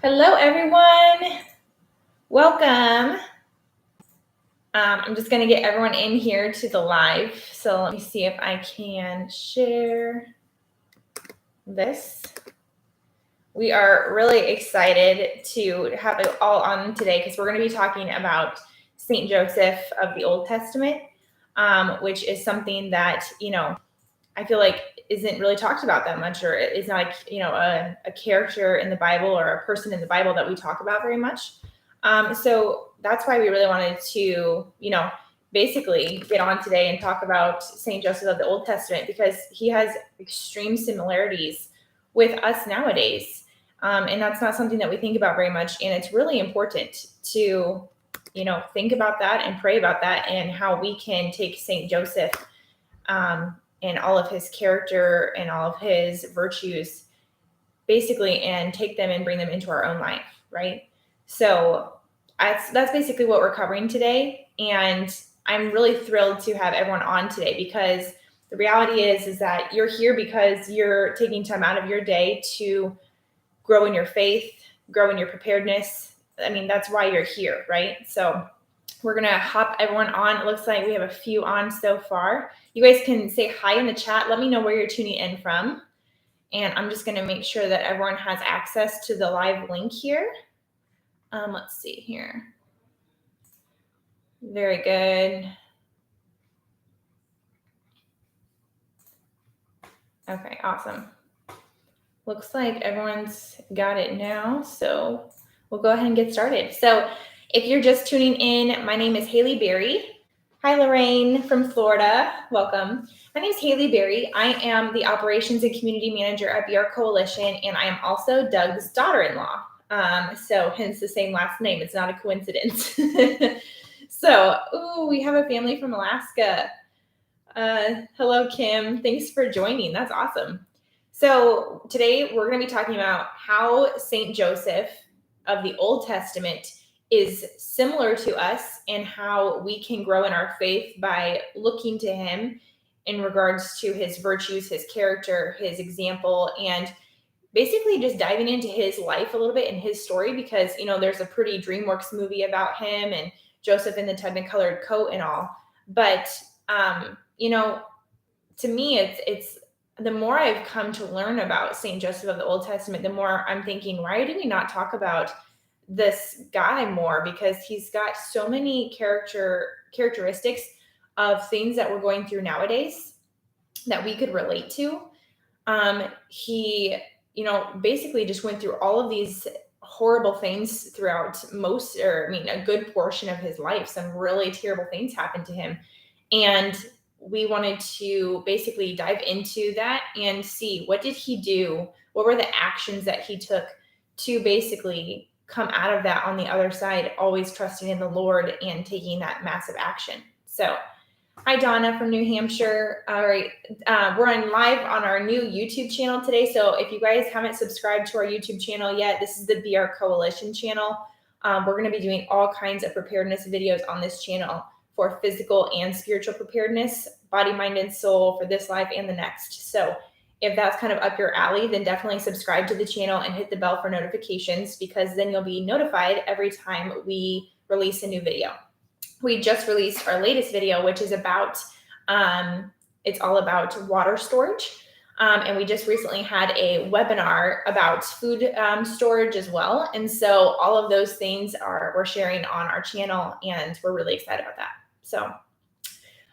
Hello, everyone. Welcome. I'm just going to get everyone in here to the live. So let me see if I can share this. We are really excited to have it all on today because we're going to be talking about St. Joseph of the Old Testament, which is something that, I feel like isn't really talked about that much, or is not like, a character in the Bible or a person in the Bible that we talk about very much. So that's why we really wanted to, basically get on today and talk about St. Joseph of the Old Testament because he has extreme similarities with us nowadays. And that's not something that we think about very much. And it's really important to, think about that and pray about that and how we can take St. Joseph and all of his character and all of his virtues basically and take them and bring them into our own life, right? So that's basically what we're covering today. And I'm really thrilled to have everyone on today because the reality is that you're here because you're taking time out of your day to grow in your faith, grow in your preparedness. I mean, that's why you're here, right? So we're going to hop everyone on. It looks like we have a few on so far. You guys can say hi in the chat. Let me know where you're tuning in from. And I'm just going to make sure that everyone has access to the live link here. Let's see here. Very good. Okay, awesome. Looks like everyone's got it now. So we'll go ahead and get started. So if you're just tuning in, my name is Haley Berry. Hi, Lorraine from Florida. Welcome. My name is Haley Berry. I am the Operations and Community Manager at BR Coalition, and I am also Doug's daughter-in-law. So hence the same last name. It's not a coincidence. So, we have a family from Alaska. Hello, Kim. Thanks for joining. That's awesome. So today we're going to be talking about how St. Joseph of the Old Testament is similar to us and how we can grow in our faith by looking to him in regards to his virtues, his character, his example, and basically just diving into his life a little bit and his story because, there's a pretty DreamWorks movie about him and Joseph in the Technicolored coat and all. But, to me, it's the more I've come to learn about St. Joseph of the Old Testament, the more I'm thinking, why do we not talk about this guy more? Because he's got so many characteristics of things that we're going through nowadays that we could relate to. He, basically just went through all of these horrible things throughout a good portion of his life. Some really terrible things happened to him. And we wanted to basically dive into that and see what did he do? What were the actions that he took to basically come out of that on the other side, always trusting in the Lord and taking that massive action. So, hi, Donna from New Hampshire. All right. We're on live on our new YouTube channel today. So if you guys haven't subscribed to our YouTube channel yet, this is the BR Coalition channel. We're going to be doing all kinds of preparedness videos on this channel for physical and spiritual preparedness, body, mind, and soul for this life and the next. So if that's kind of up your alley, then definitely subscribe to the channel and hit the bell for notifications because then you'll be notified every time we release a new video. We just released our latest video, which is about, it's all about water storage. And we just recently had a webinar about food storage as well. And so all of those things we're sharing on our channel and we're really excited about that. So,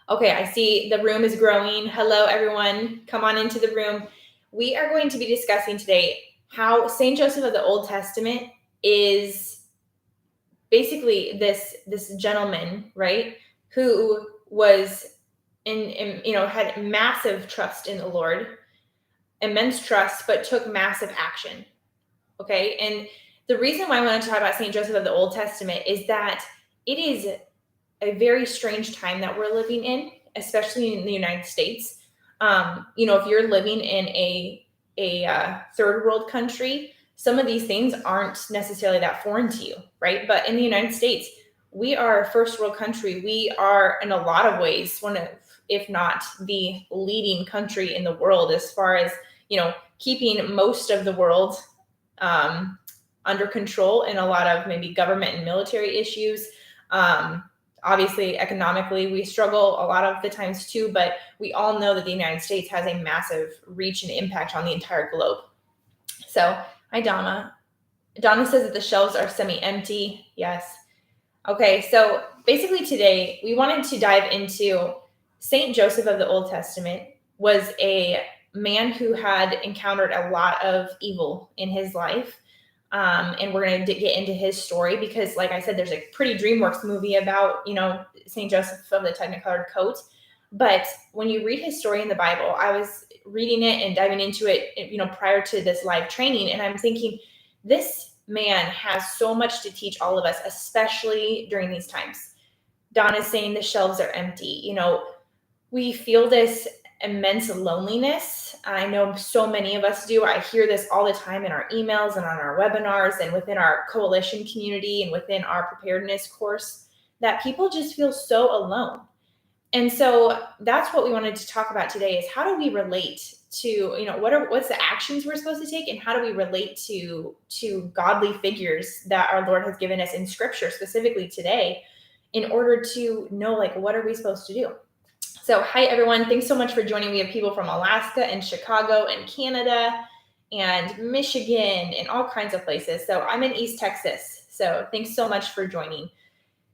okay, I see the room is growing. Hello, everyone. Come on into the room. We are going to be discussing today how St. Joseph of the Old Testament is basically this gentleman, right, who was had massive trust in the Lord, immense trust, but took massive action. Okay, and the reason why I want to talk about St. Joseph of the Old Testament is that it is a very strange time that we're living in, especially in the United States. If you're living in a third world country, some of these things aren't necessarily that foreign to you, right? But in the United States, we are a first world country. We are, in a lot of ways, one of, if not the leading country in the world as far as, keeping most of the world under control in a lot of maybe government and military issues. Obviously, economically, we struggle a lot of the times too, but we all know that the United States has a massive reach and impact on the entire globe. So, hi, Donna. Donna says that the shelves are semi-empty. Yes. Okay, so basically today we wanted to dive into Saint Joseph of the Old Testament. Was a man who had encountered a lot of evil in his life. And we're going to get into his story because, like I said, there's a pretty DreamWorks movie about, St. Joseph of the Technicolored Coat. But when you read his story in the Bible, I was reading it and diving into it, prior to this live training. And I'm thinking, this man has so much to teach all of us, especially during these times. Don is saying the shelves are empty. We feel this immense loneliness. I know so many of us do. I hear this all the time in our emails and on our webinars and within our coalition community and within our preparedness course, that people just feel so alone. And so that's what we wanted to talk about today, is how do we relate to, what's the actions we're supposed to take, and how do we relate to godly figures that our Lord has given us in Scripture, specifically today, in order to know, what are we supposed to do? So, hi, everyone. Thanks so much for joining. We have people from Alaska and Chicago and Canada and Michigan and all kinds of places. So I'm in East Texas. So thanks so much for joining.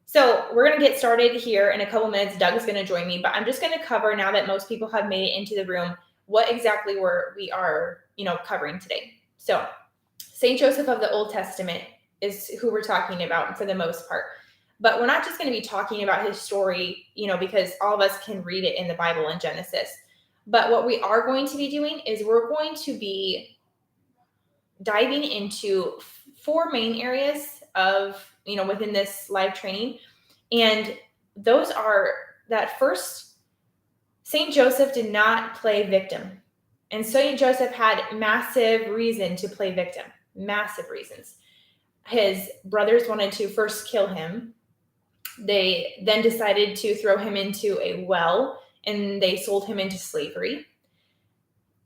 So we're going to get started here in a couple minutes. Doug is going to join me, but I'm just going to cover, now that most people have made it into the room, what exactly we are covering today. So St. Joseph of the Old Testament is who we're talking about for the most part. But we're not just going to be talking about his story, because all of us can read it in the Bible in Genesis. But what we are going to be doing is we're going to be diving into 4 main areas of, within this live training. And those are that first, St. Joseph did not play victim. And St. Joseph had massive reason to play victim, massive reasons. His brothers wanted to first kill him. They then decided to throw him into a well, and they sold him into slavery.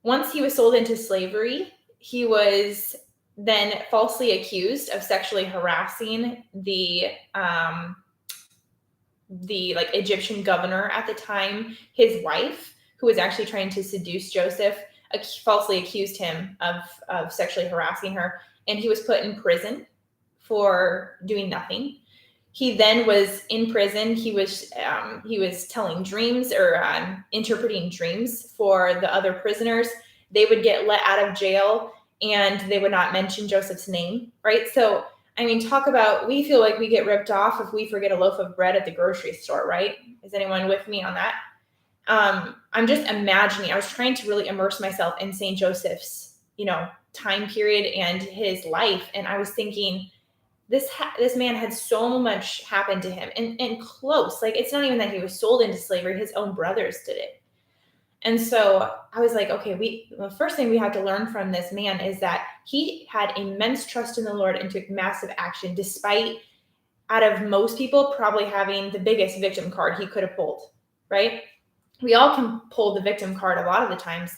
Once he was sold into slavery, he was then falsely accused of sexually harassing the Egyptian governor at the time. His wife, who was actually trying to seduce Joseph, falsely accused him of sexually harassing her, and he was put in prison for doing nothing. He then was in prison. He was telling dreams or interpreting dreams for the other prisoners. They would get let out of jail, and they would not mention Joseph's name, right? So, talk about, we feel like we get ripped off if we forget a loaf of bread at the grocery store, right? Is anyone with me on that? I'm just imagining, I was trying to really immerse myself in St. Joseph's, time period and his life. And I was thinking, this man had so much happen to him, and close. It's not even that he was sold into slavery. His own brothers did it. And so I was like, okay, the first thing we have to learn from this man is that he had immense trust in the Lord and took massive action, despite, out of most people, probably having the biggest victim card he could have pulled, right? We all can pull the victim card a lot of the times,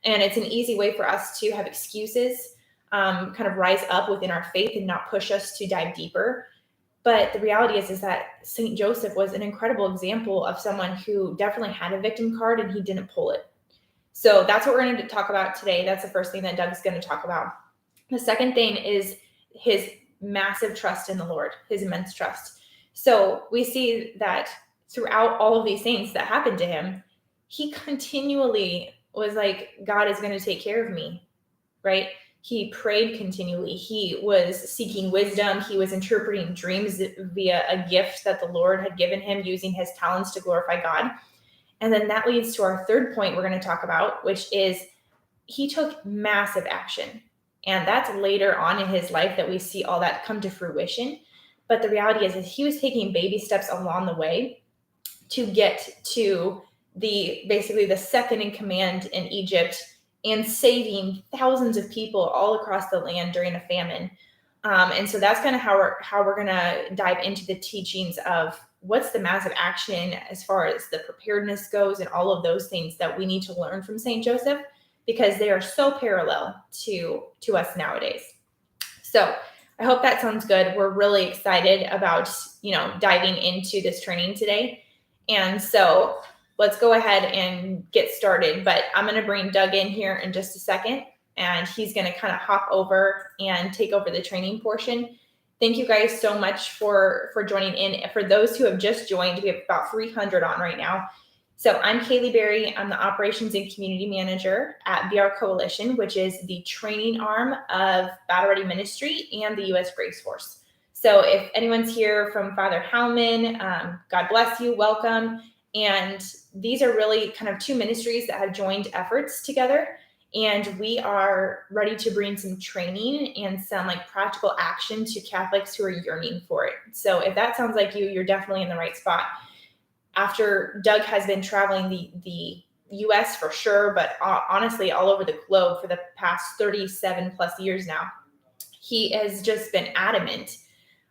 and it's an easy way for us to have excuses, kind of rise up within our faith and not push us to dive deeper. But the reality is that St. Joseph was an incredible example of someone who definitely had a victim card, and he didn't pull it. So that's what we're going to talk about today. That's the first thing that Doug's going to talk about. The second thing is his massive trust in the Lord, his immense trust. So we see that throughout all of these things that happened to him, he continually was like, God is going to take care of me, right? He prayed continually. He was seeking wisdom. He was interpreting dreams via a gift that the Lord had given him, using his talents to glorify God. And then that leads to our third point we're going to talk about, which is he took massive action. And that's later on in his life that we see all that come to fruition. But the reality is he was taking baby steps along the way to get to basically the second in command in Egypt, and saving thousands of people all across the land during a famine. And so that's kind of how we're going to dive into the teachings of what's the massive action as far as the preparedness goes, and all of those things that we need to learn from St. Joseph, because they are so parallel to us nowadays. So I hope that sounds good. We're really excited about, diving into this training today. And so let's go ahead and get started. But I'm going to bring Doug in here in just a second, and he's going to kind of hop over and take over the training portion. Thank you guys so much for joining in. For those who have just joined, we have about 300 on right now. So I'm Kaylee Berry. I'm the Operations and Community Manager at BR Coalition, which is the training arm of Battle Ready Ministry and the U.S. Grace Force. So if anyone's here from Father Howman, God bless you, welcome. And these are really kind of two ministries that have joined efforts together. And we are ready to bring some training and some practical action to Catholics who are yearning for it. So if that sounds like you, you're definitely in the right spot. After Doug has been traveling the U.S. for sure, but honestly all over the globe for the past 37 plus years now, he has just been adamant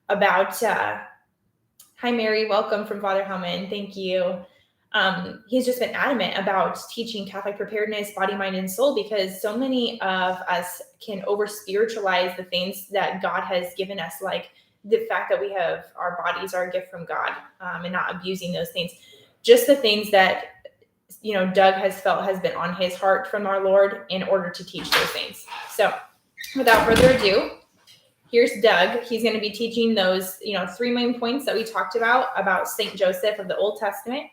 about, hi Mary, welcome from Father Hellman, thank you. He's just been adamant about teaching Catholic preparedness, body, mind, and soul, because so many of us can over spiritualize the things that God has given us, like the fact that we have our bodies are a gift from God, and not abusing those things. Just the things that, Doug has felt has been on his heart from our Lord in order to teach those things. So without further ado, here's Doug. He's going to be teaching those, 3 main points that we talked about St. Joseph of the Old Testament.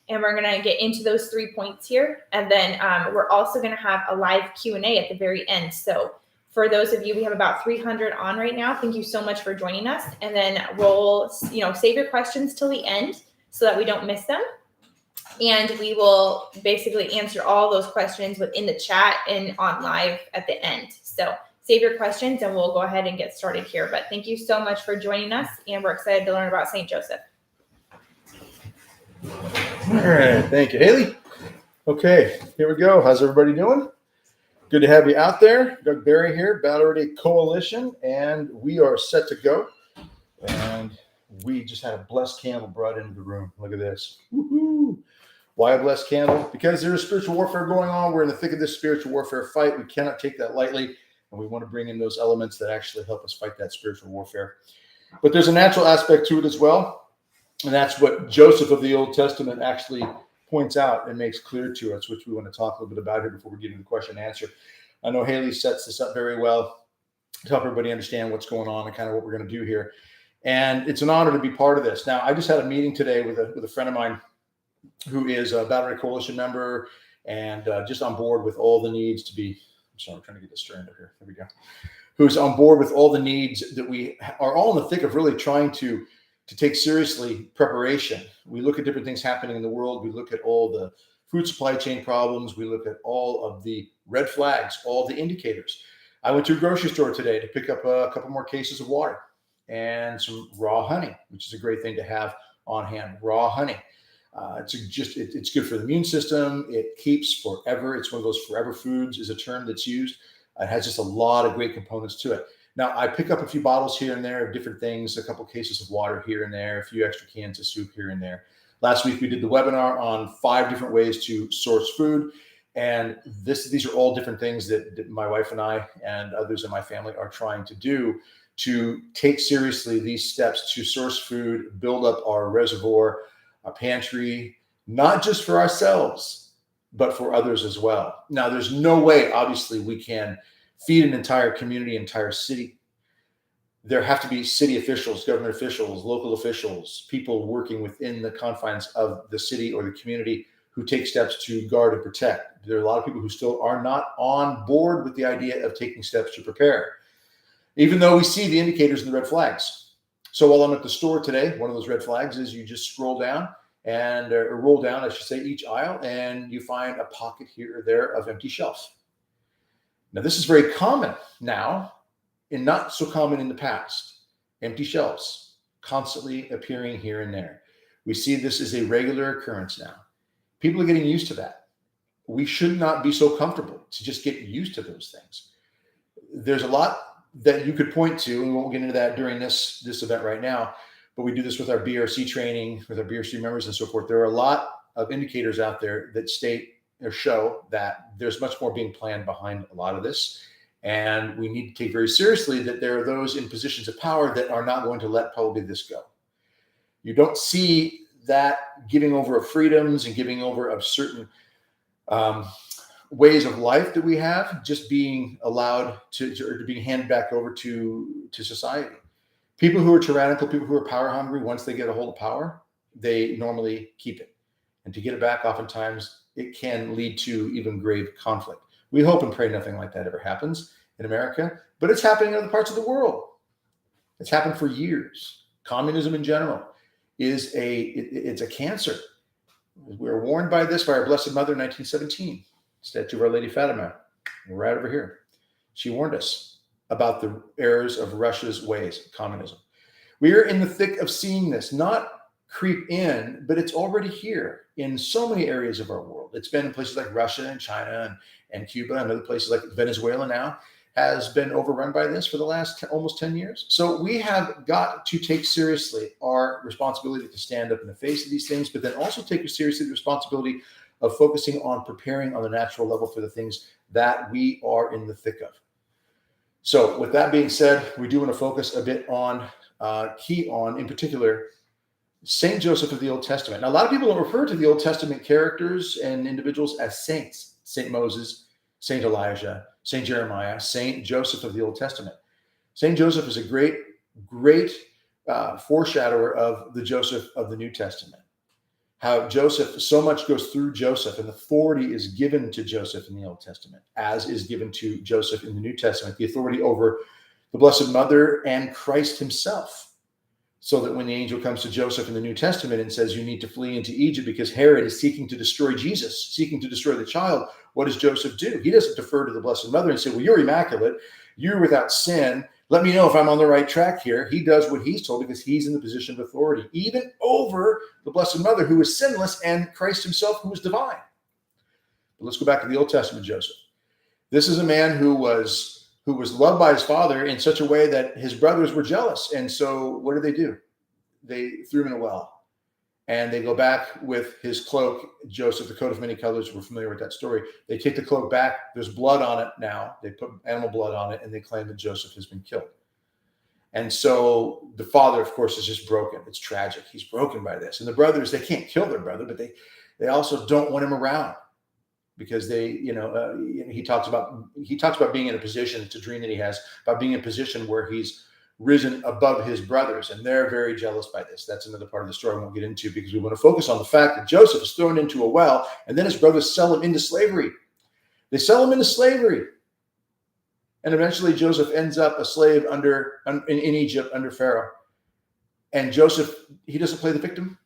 And we're going to get into those 3 points here. And then we're also going to have a live Q&A at the very end. So for those of you, we have about 300 on right now. Thank you so much for joining us. And then we'll, save your questions till the end so that we don't miss them. And we will basically answer all those questions within the chat and on live at the end. So save your questions and we'll go ahead and get started here. But thank you so much for joining us. And we're excited to learn about St. Joseph. All right. Thank you, Haley. Okay, here we go. How's everybody doing? Good to have you out there. Doug Berry here, Battle Ready Coalition, and we are set to go. And we just had a blessed candle brought into the room. Look at this. Woohoo! Why a blessed candle? Because there is spiritual warfare going on. We're in the thick of this spiritual warfare fight. We cannot take that lightly, and we want to bring in those elements that actually help us fight that spiritual warfare. But there's a natural aspect to it as well, and that's what Joseph of the Old Testament actually points out and makes clear to us, which we want to talk a little bit about here before we get into the question and answer. I know Haley sets this up very well to help everybody understand what's going on and kind of what we're going to do here. And it's an honor to be part of this. Now, I just had a meeting today with a friend of mine who is a Battle Ready Coalition member and just on board with all the needs to be, I'm sorry, I'm trying to get this straightened up here. There we go. Who's on board with all the needs that we are all in the thick of really trying to take seriously preparation. We look at different things happening in the world. We look at all the food supply chain problems. We look at all of the red flags, all the indicators. I went to a grocery store today to pick up a couple more cases of water and some raw honey, which is a great thing to have on hand. Raw honey. It's good for the immune system. It keeps forever. It's one of those forever foods is a term that's used. It has just a lot of great components to it. Now, I pick up a few bottles here and there of different things, a couple cases of water here and there, a few extra cans of soup here and there. Last week, we did the webinar on 5 different ways to source food. And these are all different things that my wife and I and others in my family are trying to do to take seriously these steps to source food, build up our reservoir, our pantry, not just for ourselves, but for others as well. Now, there's no way, obviously, we can feed an entire community, entire city. There have to be city officials, government officials, local officials, people working within the confines of the city or the community who take steps to guard and protect. There are a lot of people who still are not on board with the idea of taking steps to prepare, even though we see the indicators and the red flags. So while I'm at the store today, one of those red flags is you just scroll down and or roll down, I should say, each aisle, and you find a pocket here or there of empty shelf. Now, this is very common now and not so common in the past. Empty shelves constantly appearing here and there. We see this as a regular occurrence now. People are getting used to that. We should not be so comfortable to just get used to those things. There's a lot that you could point to, and we won't get into that during this event right now, but we do this with our BRC training, with our BRC members and so forth. There are a lot of indicators out there that state or show that there's much more being planned behind a lot of this. And we need to take very seriously that there are those in positions of power that are not going to let probably this go. You don't see that giving over of freedoms and giving over of certain ways of life that we have just being allowed to being handed back over to society. People who are tyrannical, people who are power hungry, once they get a hold of power, they normally keep it. And to get it back, oftentimes, it can lead to even grave conflict. We hope and pray nothing like that ever happens in America, but it's happening in other parts of the world. It's happened for years. Communism in general is it's a cancer. We were warned by this by our Blessed Mother in 1917, statue of Our Lady Fatima, right over here. She warned us about the errors of Russia's ways, communism. We are in the thick of seeing this, not creep in, but it's already here in so many areas of our world. It's been in places like Russia and China and Cuba and other places like Venezuela now has been overrun by this for the last almost 10 years. So we have got to take seriously our responsibility to stand up in the face of these things, but then also take seriously the responsibility of focusing on preparing on the natural level for the things that we are in the thick of. So with that being said, we do want to focus a bit on, in particular, Saint Joseph of the Old Testament. Now, a lot of people refer to the Old Testament characters and individuals as saints. Saint Moses, Saint Elijah, Saint Jeremiah, Saint Joseph of the Old Testament. Saint Joseph is a great foreshadower of the Joseph of the New Testament. How Joseph, so much goes through Joseph, and authority is given to Joseph in the Old Testament, as is given to Joseph in the New Testament, the authority over the Blessed Mother and Christ himself. So that when the angel comes to Joseph in the New Testament and says, you need to flee into Egypt because Herod is seeking to destroy Jesus, seeking to destroy the child, what does Joseph do? He doesn't defer to the Blessed Mother and say, well, you're immaculate, you're without sin, let me know if I'm on the right track here. He does what he's told because he's in the position of authority, even over the Blessed Mother, who is sinless, and Christ himself, who is divine. But let's go back to the Old Testament Joseph. This is a man who was loved by his father in such a way that his brothers were jealous. And so what do? They threw him in a well. And they go back with his cloak, Joseph, the coat of many colors. We're familiar with that story. They take the cloak back. There's blood on it now. They put animal blood on it, and they claim that Joseph has been killed. And so the father, of course, is just broken. It's tragic. He's broken by this. And the brothers, they can't kill their brother, but they also don't want him around. Because he talks about being in a position, it's a dream that he has, about being in a position where he's risen above his brothers, and they're very jealous by this. That's another part of the story I won't get into, because we want to focus on the fact that Joseph is thrown into a well, and then his brothers sell him into slavery. They sell him into slavery. And eventually Joseph ends up a slave in Egypt under Pharaoh. And Joseph, he doesn't play the victim.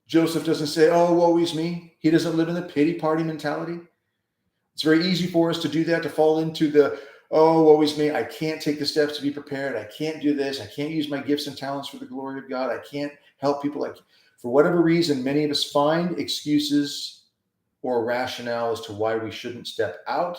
Joseph doesn't say, oh, woe is me. He doesn't live in the pity party mentality. It's very easy for us to do that, to fall into the, oh, woe is me. I can't take the steps to be prepared. I can't do this. I can't use my gifts and talents for the glory of God. I can't help people. For whatever reason, many of us find excuses or rationale as to why we shouldn't step out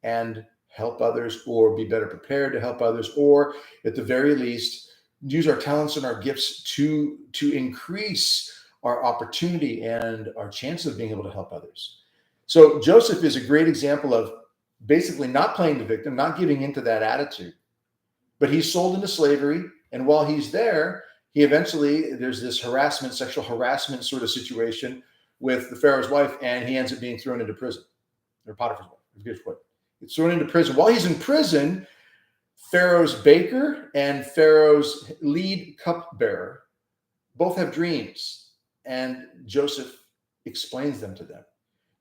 and help others, or be better prepared to help others, or at the very least, use our talents and our gifts to increase our opportunity and our chance of being able to help others. So Joseph is a great example of basically not playing the victim, not giving into that attitude, but he's sold into slavery. And while he's there, there's this sexual harassment sort of situation with the Pharaoh's wife, and he ends up being thrown into prison, or Potiphar's wife. He's thrown into prison. While he's in prison, Pharaoh's baker and Pharaoh's lead cupbearer both have dreams. And Joseph explains them to them.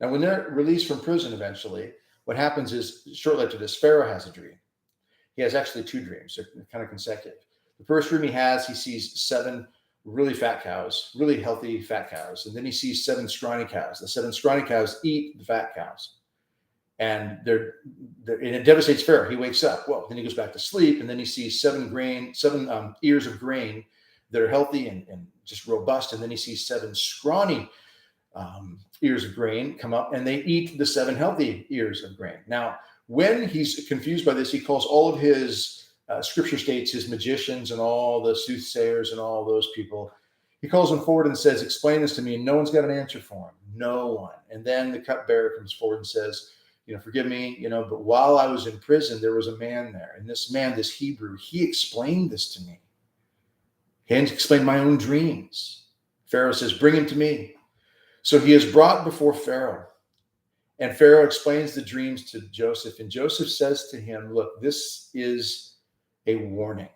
Now, when they're released from prison eventually, what happens is, shortly after this, Pharaoh has a dream. He has actually two dreams. They're kind of consecutive. The first dream he sees 7 really fat cows, really healthy fat cows. And then he sees 7 scrawny cows. The 7 scrawny cows eat the fat cows. And it devastates Pharaoh. He wakes up. Well, then he goes back to sleep, and then he sees 7 ears of grain that are healthy and just robust. And then he sees 7 scrawny ears of grain come up, and they eat the 7 healthy ears of grain. Now, when he's confused by this, he calls all of his scripture states, his magicians and all the soothsayers and all those people. He calls them forward and says, explain this to me. And no one's got an answer for him. No one. And then the cupbearer comes forward and says, forgive me, but while I was in prison, there was a man there. And this man, this Hebrew, he explained this to me. He explained my own dreams. Pharaoh says, bring him to me. So he is brought before Pharaoh. And Pharaoh explains the dreams to Joseph. And Joseph says to him, look, this is a warning.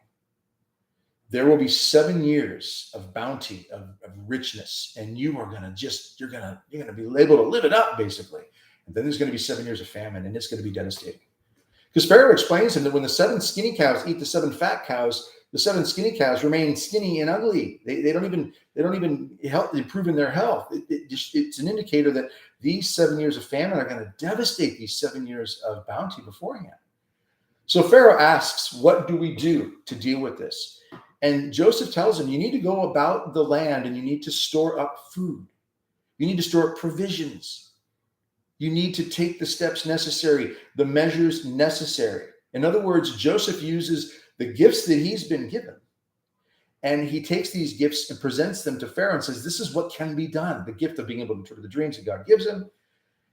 There will be 7 years of bounty, of richness, and you are going to you're going to be able to live it up, basically. And then there's going to be 7 years of famine, and it's going to be devastating. Because Pharaoh explains to him that when the 7 skinny cows eat the 7 fat cows, the 7 skinny cows remain skinny and ugly. They don't even help improve in their health. It's an indicator that these 7 years of famine are going to devastate these 7 years of bounty beforehand. So Pharaoh asks, what do we do to deal with this? And Joseph tells him, you need to go about the land and you need to store up food. You need to store up provisions. You need to take the steps necessary, the measures necessary. In other words, Joseph uses the gifts that he's been given, and he takes these gifts and presents them to Pharaoh and says, this is what can be done. The gift of being able to interpret the dreams that God gives him.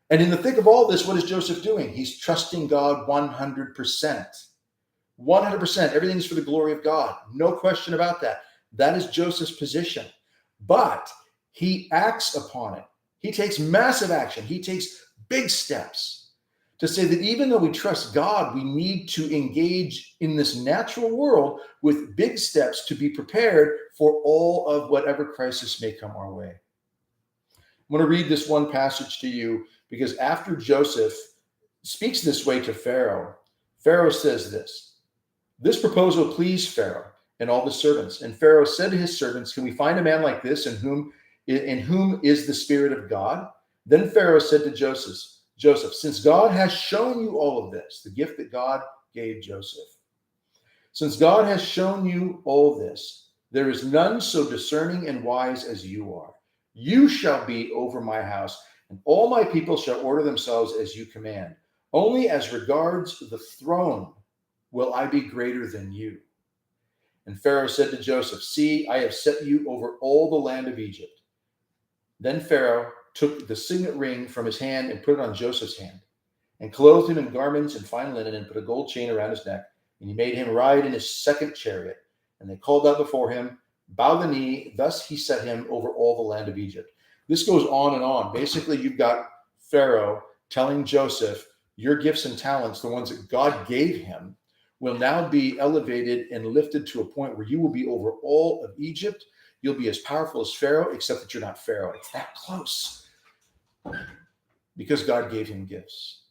And in the thick of all this, what is Joseph doing? He's trusting God 100%. 100%. Everything's for the glory of God. No question about that. That is Joseph's position. But he acts upon it. He takes massive action. He takes big steps to say that even though we trust God, we need to engage in this natural world with big steps to be prepared for all of whatever crisis may come our way. I'm going to read this one passage to you because after Joseph speaks this way to Pharaoh, Pharaoh says this proposal pleased Pharaoh and all the servants. And Pharaoh said to his servants, can we find a man like this in whom is the Spirit of God? Then Pharaoh said to Joseph, since God has shown you all of this, the gift that God gave Joseph, since God has shown you all this, there is none so discerning and wise as you are. You shall be over my house, and all my people shall order themselves as you command. Only as regards the throne will I be greater than you. And Pharaoh said to Joseph, see, I have set you over all the land of Egypt. Then Pharaoh took the signet ring from his hand and put it on Joseph's hand, and clothed him in garments and fine linen, and put a gold chain around his neck. And he made him ride in his second chariot. And they called out before him, bow the knee. Thus he set him over all the land of Egypt. This goes on and on. Basically, you've got Pharaoh telling Joseph, your gifts and talents, the ones that God gave him, will now be elevated and lifted to a point where you will be over all of Egypt. You'll be as powerful as Pharaoh, except that you're not Pharaoh. It's that close. Because God gave him gifts.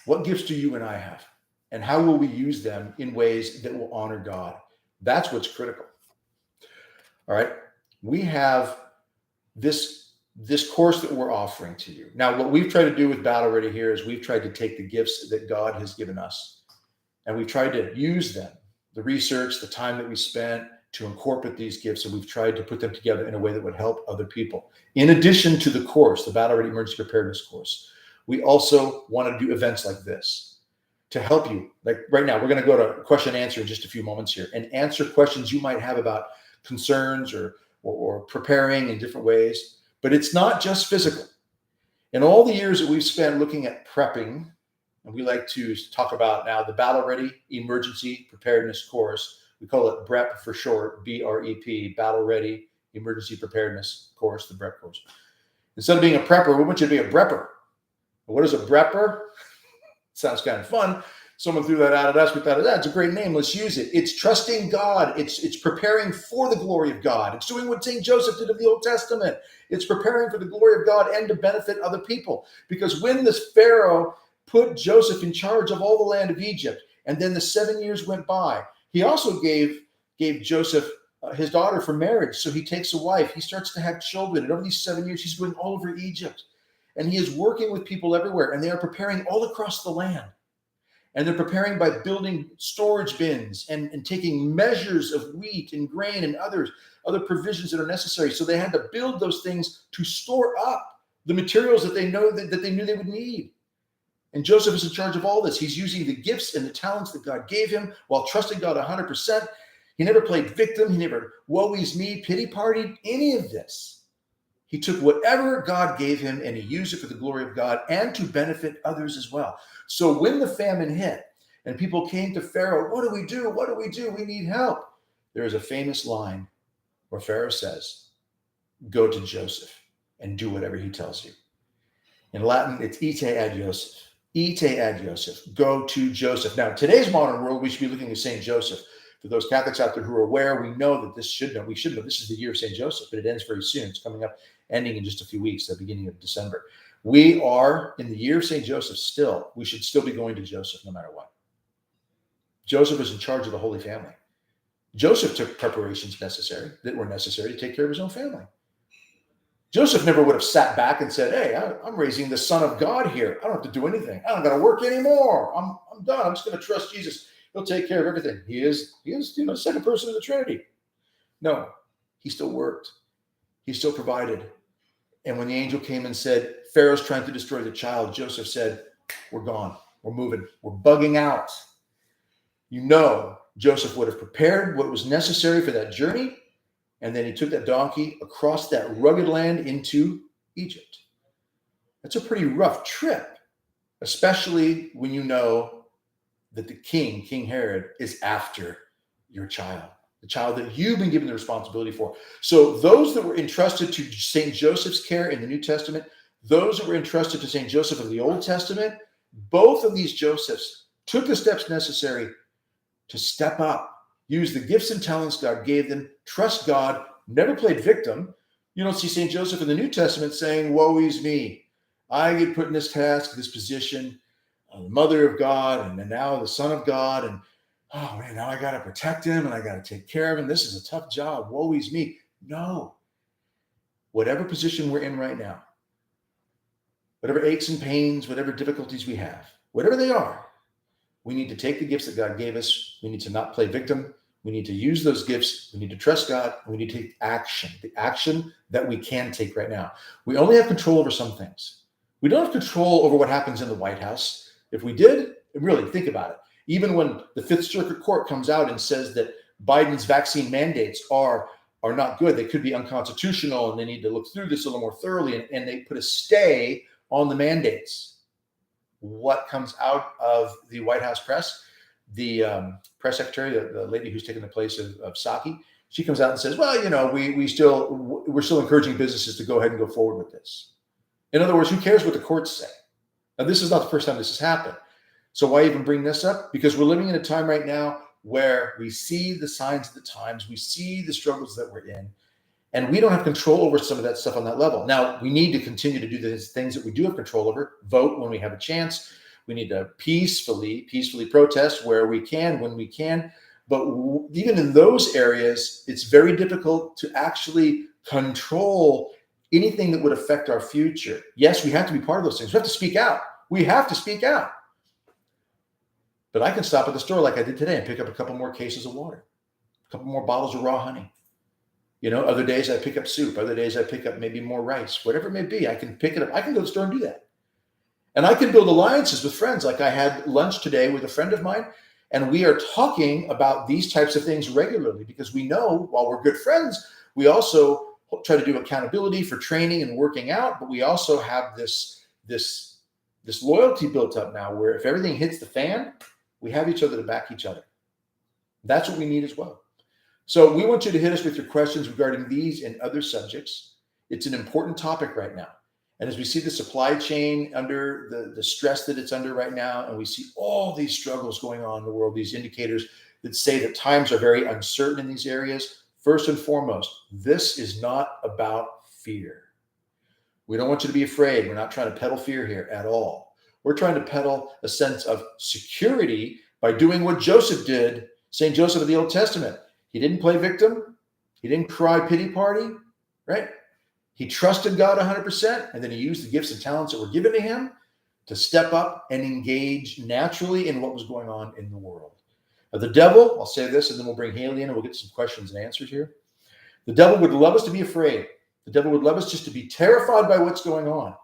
What gifts do you and I have? And how will we use them in ways that will honor God? That's what's critical. All right. We have this course that we're offering to you. Now, what we've tried to do with Battle Ready here is we've tried to take the gifts that God has given us, and we've tried to use them, the research, the time that we spent, to incorporate these gifts, and we've tried to put them together in a way that would help other people. In addition to the course, the Battle Ready Emergency Preparedness course, we also want to do events like this to help you. Like right now, we're going to go to question and answer in just a few moments here and answer questions you might have about concerns or preparing in different ways. But it's not just physical. In all the years that we've spent looking at prepping, and we like to talk about now the Battle Ready Emergency Preparedness course. We call it BREP for short, BREP, Battle Ready Emergency Preparedness course, the BREP course. Instead of being a prepper, we want you to be a brepper. What is a brepper? Sounds kind of fun. Someone threw that out at us. We thought, that's a great name. Let's use it. It's trusting God. It's preparing for the glory of God. It's doing what St. Joseph did in the Old Testament. It's preparing for the glory of God and to benefit other people. Because when this Pharaoh put Joseph in charge of all the land of Egypt, and then the 7 years went by, he also gave Joseph his daughter for marriage. So he takes a wife. He starts to have children. And over these 7 years, he's going all over Egypt. And he is working with people everywhere. And they are preparing all across the land. And they're preparing by building storage bins and taking measures of wheat and grain and other provisions that are necessary. So they had to build those things to store up the materials that they knew they would need. And Joseph is in charge of all this. He's using the gifts and the talents that God gave him while trusting God 100%. He never played victim. He never woe is me, pity partied, any of this. He took whatever God gave him and he used it for the glory of God and to benefit others as well. So when the famine hit and people came to Pharaoh, what do we do? What do we do? We need help. There is a famous line where Pharaoh says, go to Joseph and do whatever he tells you. In Latin, it's ite ad Joseph. Ite ad Joseph. Go to Joseph. Now, in today's modern world, we should be looking at St. Joseph. For those Catholics out there who are aware, we know that we should know this is the year of St. Joseph, but it ends very soon. It's coming up, ending in just a few weeks, the beginning of December. We are in the year of St. Joseph still. We should still be going to Joseph no matter what. Joseph is in charge of the Holy Family. Joseph took preparations that were necessary to take care of his own family. Joseph never would have sat back and said, hey, I'm raising the Son of God here. I don't have to do anything. I don't got to work anymore. I'm done. I'm just going to trust Jesus. He'll take care of everything. He is the second person of the Trinity. No, he still worked. He still provided. And when the angel came and said, Pharaoh's trying to destroy the child, Joseph said, we're gone. We're moving. We're bugging out. Joseph would have prepared what was necessary for that journey. And then he took that donkey across that rugged land into Egypt. That's a pretty rough trip, especially when you know that the king, King Herod, is after your child, the child that you've been given the responsibility for. So those that were entrusted to St. Joseph's care in the New Testament, those that were entrusted to St. Joseph of the Old Testament, both of these Josephs took the steps necessary to step up, use the gifts and talents God gave them, trust God, never played victim. You don't see St. Joseph in the New Testament saying, woe is me. I get put in this task, this position, the mother of God, and now the Son of God, and oh man, now I got to protect him and I got to take care of him. This is a tough job. Woe is me. No. Whatever position we're in right now, whatever aches and pains, whatever difficulties we have, whatever they are, we need to take the gifts that God gave us. We need to not play victim. We need to use those gifts. We need to trust God. And we need to take action, the action that we can take right now. We only have control over some things. We don't have control over what happens in the White House. If we did, really think about it. Even when the Fifth Circuit Court comes out and says that Biden's vaccine mandates are not good, they could be unconstitutional, and they need to look through this a little more thoroughly, and they put a stay on the mandates. What comes out of the White House press? The press secretary, the lady who's taken the place of Psaki, she comes out and says, well, we're still encouraging businesses to go ahead and go forward with this. In other words, who cares what the courts say? Now, this is not the first time this has happened. So why even bring this up? Because we're living in a time right now where we see the signs of the times, we see the struggles that we're in, and we don't have control over some of that stuff on that level. Now, we need to continue to do the things that we do have control over, vote when we have a chance. We need to peacefully protest where we can, when we can. But even in those areas, it's very difficult to actually control anything that would affect our future. Yes, we have to be part of those things. We have to speak out. We have to speak out. But I can stop at the store like I did today and pick up a couple more cases of water, a couple more bottles of raw honey. Other days I pick up soup. Other days I pick up maybe more rice, whatever it may be. I can pick it up. I can go to the store and do that. And I can build alliances with friends. Like I had lunch today with a friend of mine, and we are talking about these types of things regularly because we know while we're good friends, we also try to do accountability for training and working out, but we also have this loyalty built up now where if everything hits the fan, we have each other to back each other. That's what we need as well. So we want you to hit us with your questions regarding these and other subjects. It's an important topic right now. And as we see the supply chain under the stress that it's under right now, and we see all these struggles going on in the world, these indicators that say that times are very uncertain in these areas, first and foremost, this is not about fear. We don't want you to be afraid. We're not trying to peddle fear here at all. We're trying to peddle a sense of security by doing what Joseph did, St. Joseph of the Old Testament. He didn't play victim. He didn't cry pity party, right? He trusted God 100%, and then he used the gifts and talents that were given to him to step up and engage naturally in what was going on in the world. Now, the devil, I'll say this, and then we'll bring Haley in, and we'll get some questions and answers here. The devil would love us to be afraid. The devil would love us just to be terrified by what's going on.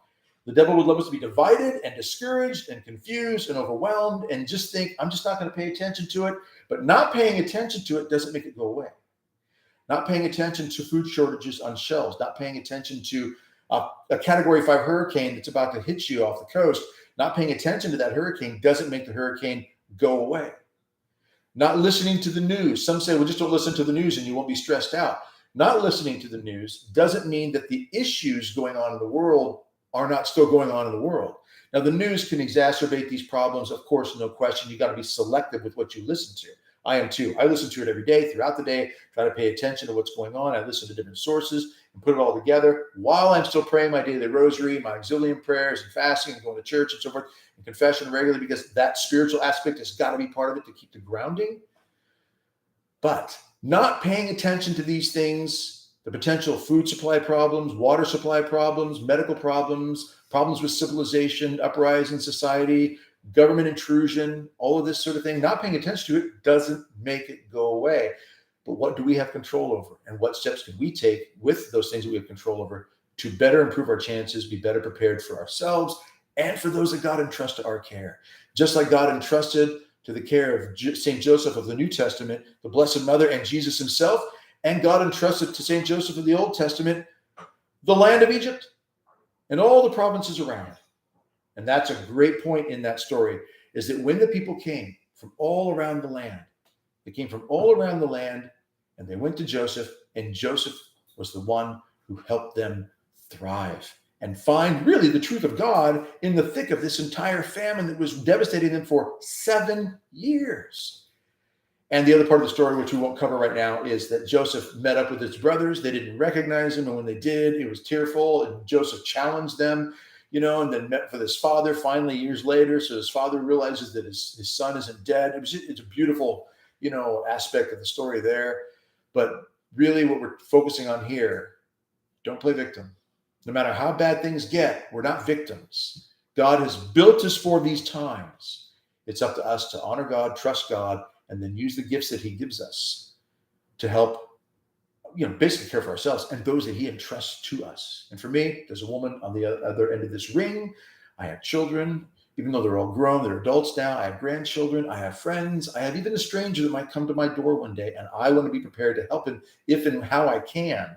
The devil would love us to be divided and discouraged and confused and overwhelmed and just think, I'm just not going to pay attention to it. But not paying attention to it doesn't make it go away. not paying attention to food shortages on shelves, not paying attention to a Category 5 hurricane that's about to hit you off the coast. Not paying attention to that hurricane doesn't make the hurricane go away. Not listening to the news. Some say, well, just don't listen to the news and you won't be stressed out. Not listening to the news doesn't mean that the issues going on in the world are not still going on in the world. Now, the news can exacerbate these problems, of course, no question. You got to be selective with what you listen to. I am too. I listen to it every day, throughout the day, try to pay attention to what's going on. I listen to different sources and put it all together while I'm still praying my daily rosary, my auxilium prayers and fasting and going to church and so forth and confession regularly, because that spiritual aspect has got to be part of it to keep the grounding. But not paying attention to these things, the potential food supply problems, water supply problems, medical problems, problems with civilization, uprising society, government intrusion, all of this sort of thing, not paying attention to it doesn't make it go away. But what do we have control over? And what steps can we take with those things that we have control over to better improve our chances, be better prepared for ourselves and for those that God entrusts to our care? Just like God entrusted to the care of St. Joseph of the New Testament, the Blessed Mother, and Jesus himself, and God entrusted to St. Joseph of the Old Testament, the land of Egypt and all the provinces around. And that's a great point in that story, is that when the people came from all around the land, they came from all around the land and they went to Joseph, and Joseph was the one who helped them thrive and find really the truth of God in the thick of this entire famine that was devastating them for 7 years. And the other part of the story, which we won't cover right now, is that Joseph met up with his brothers. They didn't recognize him. And when they did, it was tearful. And Joseph challenged them, and then met with his father finally years later. So his father realizes that his son isn't dead. It's a beautiful, aspect of the story there. But really what we're focusing on here, don't play victim. No matter how bad things get, we're not victims. God has built us for these times. It's up to us to honor God, trust God, and then use the gifts that he gives us to help, basically care for ourselves and those that he entrusts to us. And for me, there's a woman on the other end of this ring. I have children, even though they're all grown, they're adults now. I have grandchildren. I have friends. I have even a stranger that might come to my door one day, and I want to be prepared to help him if and how I can.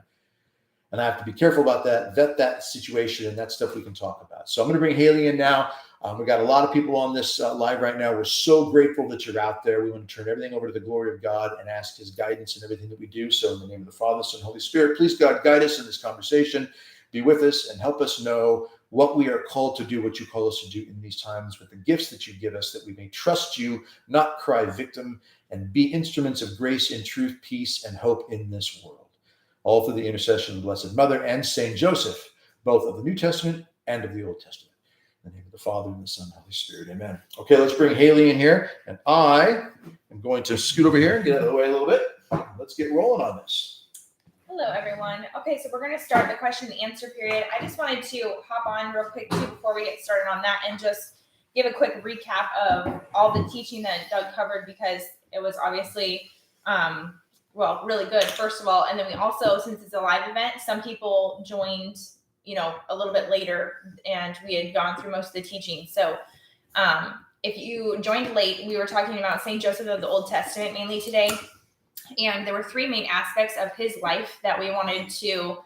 And I have to be careful about that, vet that situation, and that stuff we can talk about. So I'm going to bring Haley in now. We've got a lot of people on this live right now. We're so grateful that you're out there. We want to turn everything over to the glory of God and ask his guidance in everything that we do. So in the name of the Father, Son, and Holy Spirit, please, God, guide us in this conversation. Be with us and help us know what we are called to do, what you call us to do in these times with the gifts that you give us, that we may trust you, not cry victim, and be instruments of grace and truth, peace, and hope in this world. All through the intercession of the Blessed Mother and Saint Joseph, both of the New Testament and of the Old Testament. In the name of the Father, and the Son, and the Holy Spirit. Amen. Okay, let's bring Haley in here. And I am going to scoot over here and get out of the way a little bit. Let's get rolling on this. Hello, everyone. Okay, so we're going to start the question and answer period. I just wanted to hop on real quick, too, before we get started on that, and just give a quick recap of all the teaching that Doug covered, because it was obviously really good, first of all. And then we also, since it's a live event, some people joined, a little bit later, and we had gone through most of the teaching. So if you joined late, we were talking about St. Joseph of the Old Testament mainly today. And there were 3 main aspects of his life that we wanted to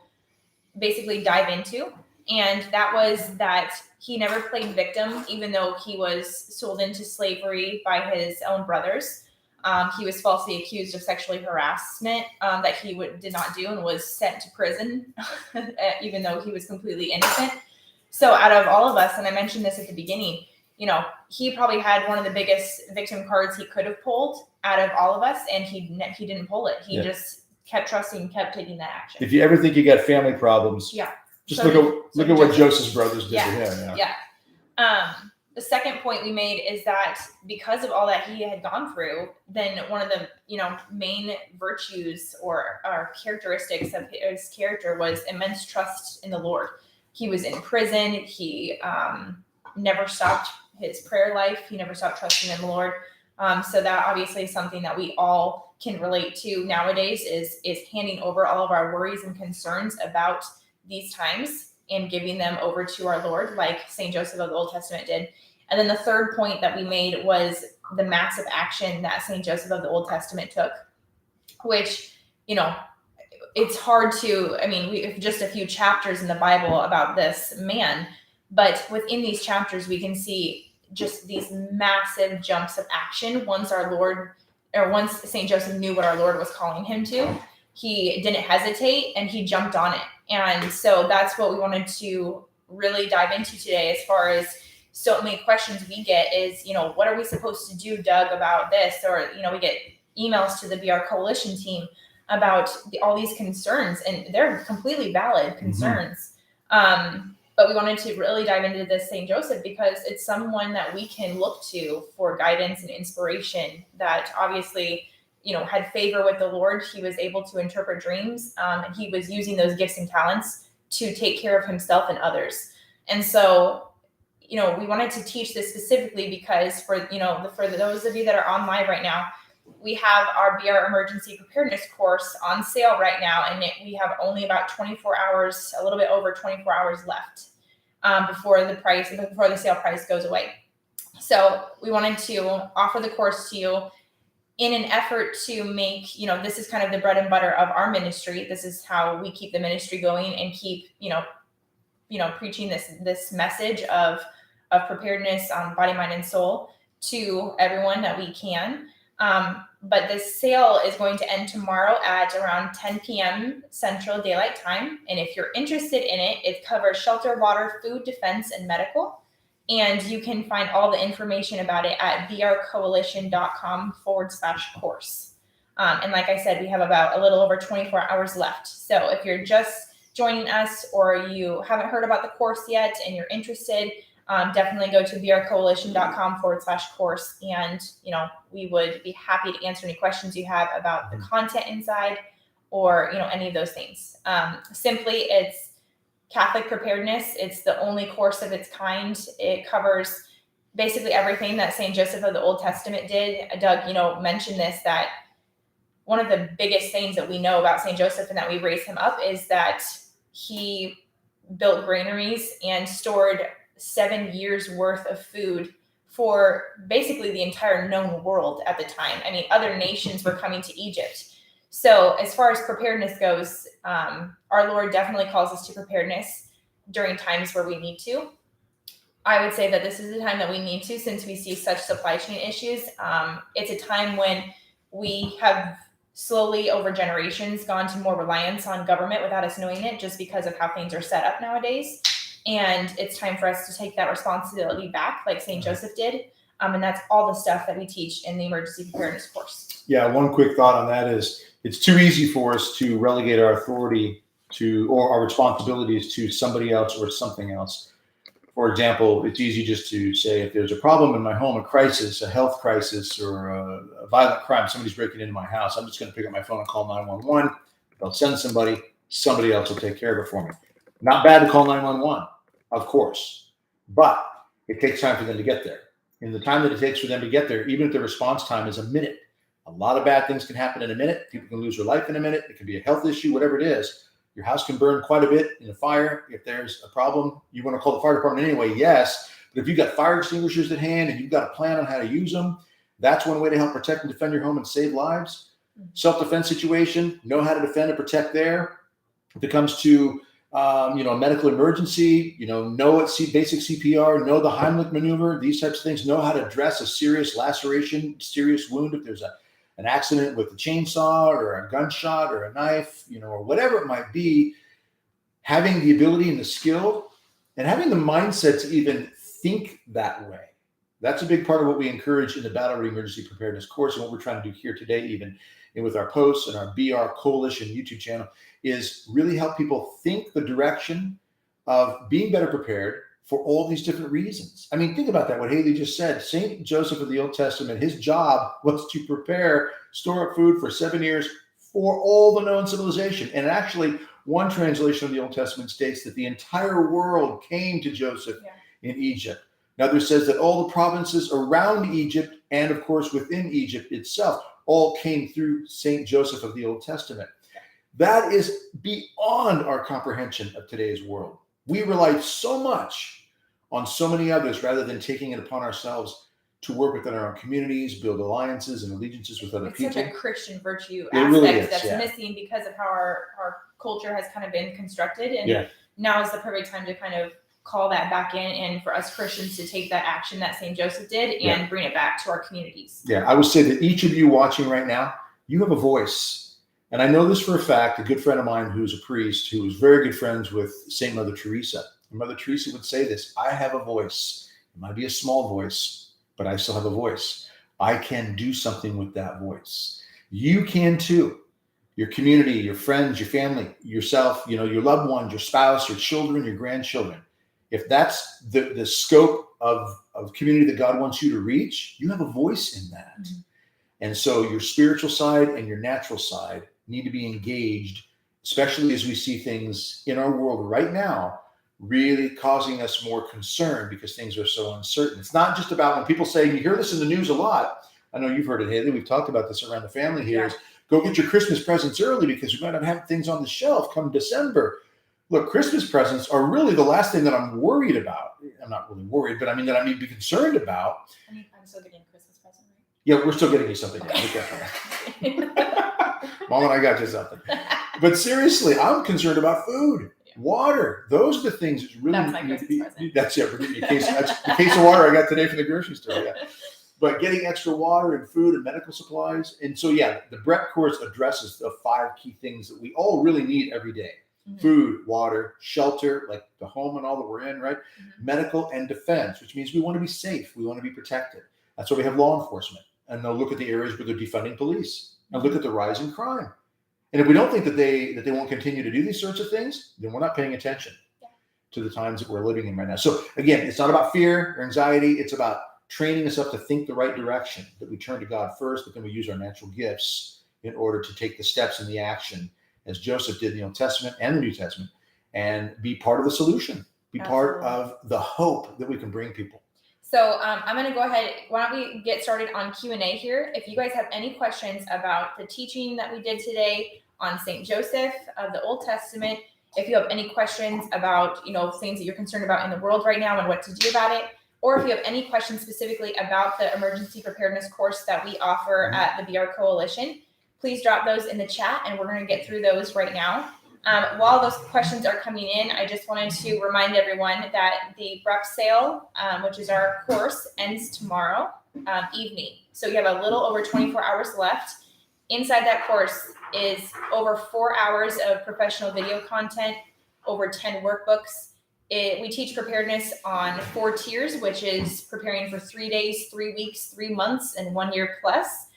basically dive into. And that was that he never played victim, even though he was sold into slavery by his own brothers. He was falsely accused of sexual harassment that he did not do, and was sent to prison, even though he was completely innocent. So out of all of us, and I mentioned this at the beginning, he probably had one of the biggest victim cards he could have pulled out of all of us, and he didn't pull it. He just kept trusting, kept taking that action. If you ever think you got family problems, just look at what Joseph's brothers did to him. The second point we made is that because of all that he had gone through, then one of the main virtues or characteristics of his character was immense trust in the Lord. He was in prison. He never stopped his prayer life. He never stopped trusting in the Lord. So that obviously is something that we all can relate to nowadays, is handing over all of our worries and concerns about these times and giving them over to our Lord, like St. Joseph of the Old Testament did. And then the third point that we made was the massive action that St. Joseph of the Old Testament took, which, it's hard to, I mean, we have just a few chapters in the Bible about this man, but within these chapters, we can see just these massive jumps of action. Once St. Joseph knew what our Lord was calling him to, he didn't hesitate and he jumped on it. And so that's what we wanted to really dive into today, as far as so many questions we get is, what are we supposed to do, Doug, about this? Or, we get emails to the BR Coalition team about all these concerns, and they're completely valid concerns. But we wanted to really dive into this St. Joseph because it's someone that we can look to for guidance and inspiration, that obviously, had favor with the Lord. He was able to interpret dreams, and he was using those gifts and talents to take care of himself and others. And so, we wanted to teach this specifically because for those of you that are on live right now, we have our BR Emergency Preparedness course on sale right now, and we have only about 24 hours, a little bit over 24 hours left before the sale price goes away. So we wanted to offer the course to you in an effort to make, this is kind of the bread and butter of our ministry. This is how we keep the ministry going and keep, preaching this message of preparedness on body, mind, and soul to everyone that we can. But this sale is going to end tomorrow at around 10 p.m. Central Daylight Time. And if you're interested in it, it covers shelter, water, food, defense, and medical. And you can find all the information about it at brcoalition.com/course. And like I said, we have about a little over 24 hours left. So if you're just joining us or you haven't heard about the course yet and you're interested, definitely go to brcoalition.com/course. And, we would be happy to answer any questions you have about the content inside or, any of those things. Simply, it's Catholic preparedness. It's the only course of its kind. It covers basically everything that St. Joseph of the Old Testament did. Doug, mentioned this, that one of the biggest things that we know about St. Joseph and that we raised him up is that he built granaries and stored 7 years worth of food for basically the entire known world at the time. I mean, other nations were coming to Egypt. So as far as preparedness goes, our Lord definitely calls us to preparedness during times where we need to. I would say that this is the time that we need to, since we see such supply chain issues. It's a time when we have slowly over generations gone to more reliance on government without us knowing it, just because of how things are set up nowadays. And it's time for us to take that responsibility back, like St. Joseph did. And that's all the stuff that we teach in the emergency preparedness course. Yeah, one quick thought on that is it's too easy for us to relegate our authority or our responsibilities to somebody else or something else. For example, it's easy just to say, if there's a problem in my home, a crisis, a health crisis, or a violent crime, somebody's breaking into my house, I'm just going to pick up my phone and call 911. They'll send somebody else will take care of it for me. Not bad to call 911, of course, but it takes time for them to get there. And the time that it takes for them to get there, even if the response time is a minute, a lot of bad things can happen in a minute. People can lose their life in a minute. It can be a health issue, whatever it is. Your house can burn quite a bit in a fire. If there's a problem, you want to call the fire department anyway, yes. But if you've got fire extinguishers at hand and you've got a plan on how to use them, that's one way to help protect and defend your home and save lives. Self-defense situation, know how to defend and protect there. If it comes to a medical emergency, know basic CPR, know the Heimlich maneuver, these types of things, know how to dress a serious laceration, serious wound. If there's an accident with a chainsaw or a gunshot or a knife, or whatever it might be, having the ability and the skill and having the mindset to even think that way. That's a big part of what we encourage in the Battle Ready Emergency Preparedness course, and what we're trying to do here today, even and with our posts and our BR Coalition YouTube channel, is really help people think the direction of being better prepared for all these different reasons. I mean, think about that, what Haley just said. St. Joseph of the Old Testament, his job was to store up food for 7 years for all the known civilization. And actually, one translation of the Old Testament states that the entire world came to Joseph in Egypt. Another says that all the provinces around Egypt, and of course within Egypt itself, all came through St. Joseph of the Old Testament. That is beyond our comprehension of today's world. We rely so much on so many others rather than taking it upon ourselves to work within our own communities, build alliances and allegiances with other It's people. such a Christian virtue It aspect really is, that's yeah. missing because of how our culture has kind of been constructed. And Yeah. now is the perfect time to kind of call that back in and for us Christians to take that action that St. Joseph did and bring it back to our communities. Yeah, I would say that each of you watching right now, you have a voice. And I know this for a fact. A good friend of mine who's a priest, who was very good friends with St. Mother Teresa. And Mother Teresa would say this: I have a voice. It might be a small voice, but I still have a voice. I can do something with that voice. You can too. Your community, your friends, your family, yourself, your loved ones, your spouse, your children, your grandchildren. If that's the scope of community that God wants you to reach, you have a voice in that. Mm-hmm. And so your spiritual side and your natural side need to be engaged, especially as we see things in our world right now really causing us more concern because things are so uncertain. It's not just about when people say, you hear this in the news a lot. I know you've heard it, Haley. We've talked about this around the family here. Is go get your Christmas presents early because we might not have things on the shelf come December. Look, Christmas presents are really the last thing that I'm worried about. I'm not really worried, but I mean that I need to be concerned about. I'm still getting a Christmas present, right? Yeah, we're still getting you something. Okay. Mom and I got you something. But seriously, I'm concerned about food, water. Those are the things that really. That's my Christmas present. That's it. We're getting you a case of water I got today from the grocery store. Yeah. But getting extra water and food and medical supplies. And so, the BREP course addresses the 5 key things that we all really need every day. Mm-hmm. Food, water, shelter, like the home and all that we're in, right? Mm-hmm. Medical and defense, which means we want to be safe. We want to be protected. That's why we have law enforcement. And they'll look at the areas where they're defunding police and look at the rise in crime. And if we don't think that they won't continue to do these sorts of things, then we're not paying attention to the times that we're living in right now. So again, it's not about fear or anxiety. It's about training us up to think the right direction, that we turn to God first, but then we use our natural gifts in order to take the steps and the action as Joseph did in the Old Testament and the New Testament, and be part of the solution, be part of the hope that we can bring people. So I'm going to go ahead. Why don't we get started on Q&A here? If you guys have any questions about the teaching that we did today on St. Joseph of the Old Testament, if you have any questions about, things that you're concerned about in the world right now and what to do about it, or if you have any questions specifically about the emergency preparedness course that we offer at the BR Coalition, please drop those in the chat and we're going to get through those right now. While those questions are coming in, I just wanted to remind everyone that the BREP sale, which is our course, ends tomorrow evening. So you have a little over 24 hours left. Inside that course is over 4 hours of professional video content, over 10 workbooks. We teach preparedness on 4 tiers, which is preparing for 3 days, 3 weeks, 3 months, and 1 year plus.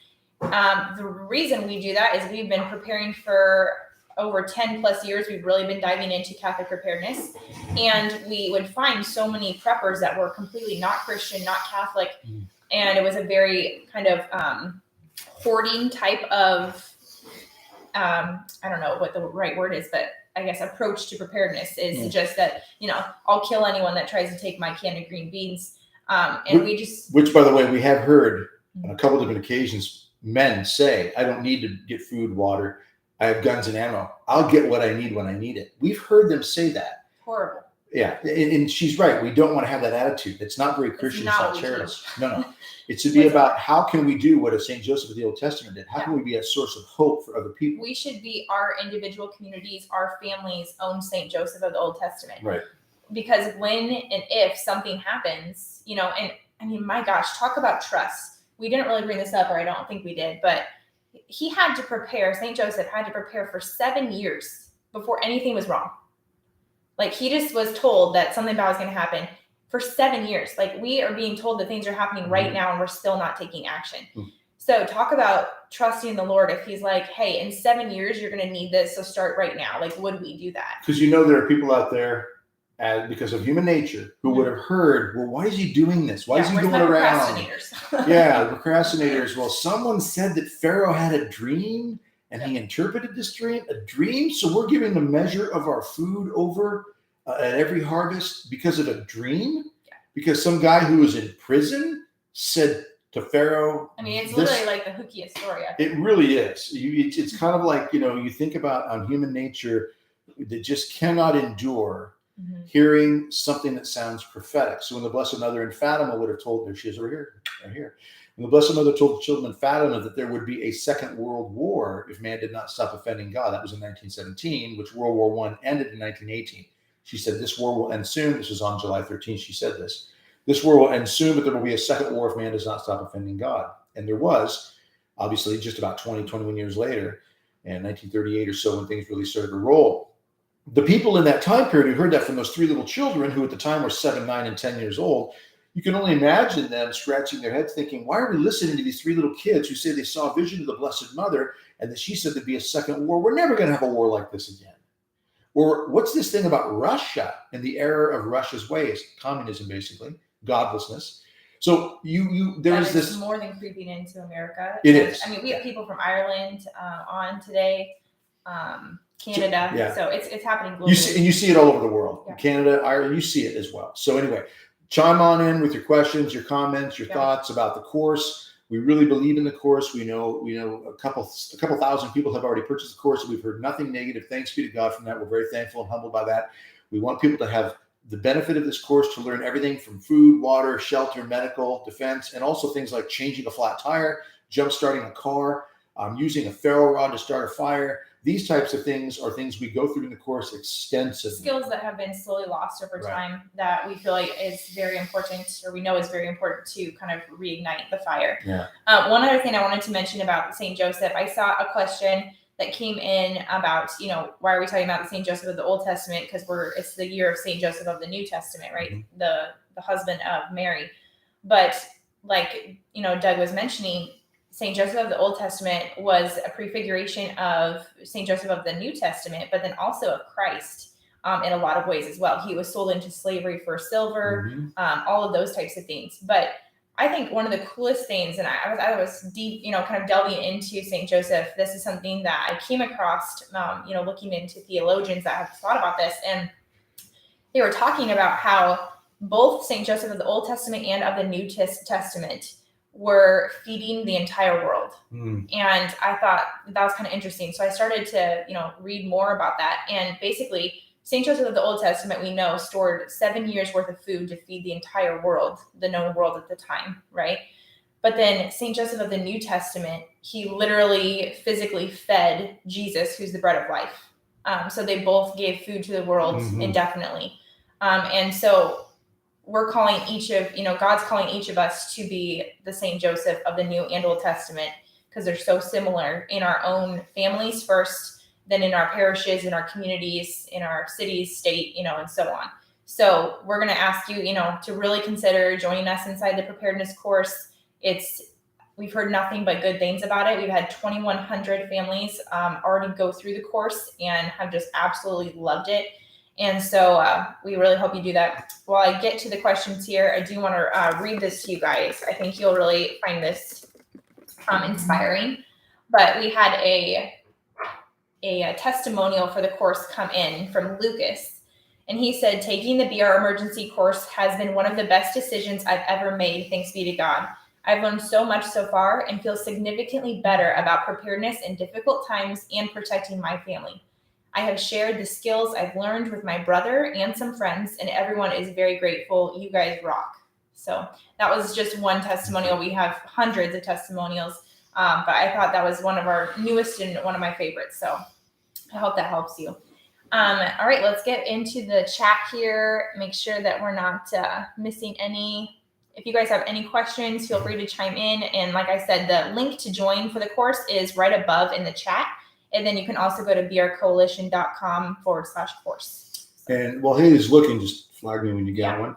The reason we do that is we've been preparing for over 10 plus years. We've really been diving into Catholic preparedness, and we would find so many preppers that were completely not Christian, not Catholic. And it was a very kind of hoarding type of, I don't know what the right word is, but I guess approach to preparedness is just that, I'll kill anyone that tries to take my can of green beans. Which, by the way, we have heard on a couple different occasions, men say, I don't need to get food, water. I have guns and ammo. I'll get what I need when I need it. We've heard them say that. Horrible. Yeah. And she's right. We don't want to have that attitude. It's not very Christian. It's not charitable. No. It's to be about how can we do what a St. Joseph of the Old Testament did? How can we be a source of hope for other people? We should be our individual communities, our families' own St. Joseph of the Old Testament. Right. Because when and if something happens, and I mean, my gosh, talk about trust. We didn't really bring this up, or I don't think we did, but he had to prepare, St. Joseph had to prepare for 7 years before anything was wrong. Like, he just was told that something bad was going to happen for 7 years. Like, we are being told that things are happening right now and we're still not taking action. So talk about trusting the Lord. If he's like, hey, in 7 years, you're going to need this, so start right now. Like, would we do that? Because there are people out there, because of human nature, who would have heard, well, why is he doing this? Why is he going around? Procrastinators. Well, someone said that Pharaoh had a dream and he interpreted this dream, so we're giving the measure of our food over at every harvest because of a dream? Because some guy who was in prison said to Pharaoh, I mean, it's literally like the hookiest story. It really is. It's kind of like, you think about on human nature that just cannot endure hearing something that sounds prophetic. So when the Blessed Mother in Fatima would have told, there she is right here. When the Blessed Mother told the children in Fatima that there would be a second world war if man did not stop offending God, that was in 1917, which World War I ended in 1918. She said, this war will end soon. This was on July 13th. She said this. This war will end soon, but there will be a second war if man does not stop offending God. And there was, obviously, just about 21 years later, in 1938 or so, when things really started to roll. The people in that time period who heard that from those three little children, who at the time were 7, 9, and 10 years old, you can only imagine them scratching their heads thinking, why are we listening to these three little kids who say they saw a vision of the Blessed Mother and that she said there'd be a second war? We're never going to have a war like this again. Or what's this thing about Russia and the error of Russia's ways? Communism, basically, godlessness. So there's this more than creeping into America. It is. I mean, we have people from Ireland on today, Canada. Yeah. So it's happening globally. You see it all over the world. Yeah. Canada, Ireland, you see it as well. So anyway, chime on in with your questions, your comments, your thoughts about the course. We really believe in the course. We know a couple thousand people have already purchased the course. We've heard nothing negative. Thanks be to God from that. We're very thankful and humbled by that. We want people to have the benefit of this course, to learn everything from food, water, shelter, medical, defense, and also things like changing a flat tire, jump starting a car, using a ferro rod to start a fire. These types of things are things we go through in the course extensively. Skills that have been slowly lost over time that we feel like is very important, or we know is very important to kind of reignite the fire. Yeah. One other thing I wanted to mention about St. Joseph, I saw a question that came in about, why are we talking about the St. Joseph of the Old Testament? Because it's the year of St. Joseph of the New Testament, right? Mm-hmm. The husband of Mary. But like, Doug was mentioning, St. Joseph of the Old Testament was a prefiguration of St. Joseph of the New Testament, but then also of Christ in a lot of ways as well. He was sold into slavery for silver, all of those types of things. But I think one of the coolest things, and I was deep, kind of delving into St. Joseph. This is something that I came across, looking into theologians that have thought about this. And they were talking about how both St. Joseph of the Old Testament and of the New Testament were feeding the entire world. And I thought that was kind of interesting. So I started to, read more about that. And basically, St. Joseph of the Old Testament, we know, stored 7 years worth of food to feed the entire world, the known world at the time, right? But then St. Joseph of the New Testament, he literally physically fed Jesus, who's the bread of life. So they both gave food to the world indefinitely. And so we're calling God's calling each of us to be the St. Joseph of the New and Old Testament, because they're so similar in our own families first, then in our parishes, in our communities, in our cities, state, and so on. So we're going to ask you, to really consider joining us inside the preparedness course. We've heard nothing but good things about it. We've had 2,100 families already go through the course and have just absolutely loved it. And so we really hope you do that. While I get to the questions here, I do want to read this to you guys. I think you'll really find this inspiring. But we had a testimonial for the course come in from Lucas. And he said, taking the BR emergency course has been one of the best decisions I've ever made, thanks be to God. I've learned so much so far and feel significantly better about preparedness in difficult times and protecting my family. I have shared the skills I've learned with my brother and some friends, and everyone is very grateful. You guys rock. So that was just one testimonial. We have hundreds of testimonials, but I thought that was one of our newest and one of my favorites. So I hope that helps you. All right, let's get into the chat here. Make sure that we're not missing any. If you guys have any questions, feel free to chime in. And like I said, the link to join for the course is right above in the chat. And then you can also go to brcoalition.com/course. And while Haley's looking, just flag me when you got one.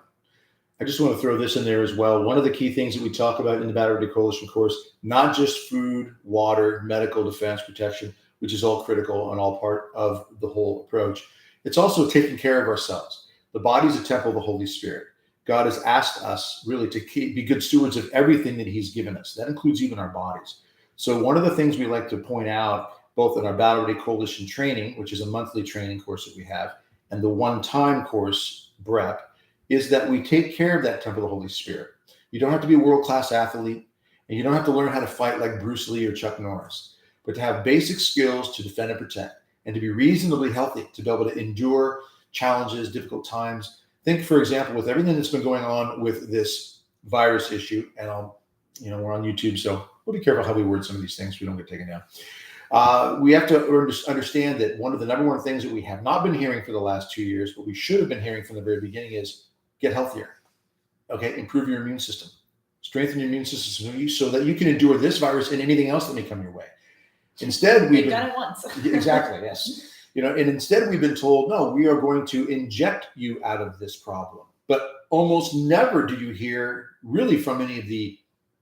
I just want to throw this in there as well. One of the key things that we talk about in the Battle Ready Coalition course, not just food, water, medical, defense, protection, which is all critical and all part of the whole approach. It's also taking care of ourselves. The body is a temple of the Holy Spirit. God has asked us really to be good stewards of everything that he's given us. That includes even our bodies. So one of the things we like to point out, both in our Battle Ready Coalition training, which is a monthly training course that we have, and the one-time course, BREP, is that we take care of that temple of the Holy Spirit. You don't have to be a world-class athlete, and you don't have to learn how to fight like Bruce Lee or Chuck Norris, but to have basic skills to defend and protect, and to be reasonably healthy, to be able to endure challenges, difficult times. Think, for example, with everything that's been going on with this virus issue, and we're on YouTube, so we'll be careful how we word some of these things so we don't get taken down. We have to understand that one of the number one things that we have not been hearing for the last 2 years, but we should have been hearing from the very beginning, is get healthier. Okay, improve your immune system, strengthen your immune system so that you can endure this virus and anything else that may come your way. Instead, we've done it once. Exactly, yes. And instead we've been told, no, we are going to inject you out of this problem. But almost never do you hear really from any of the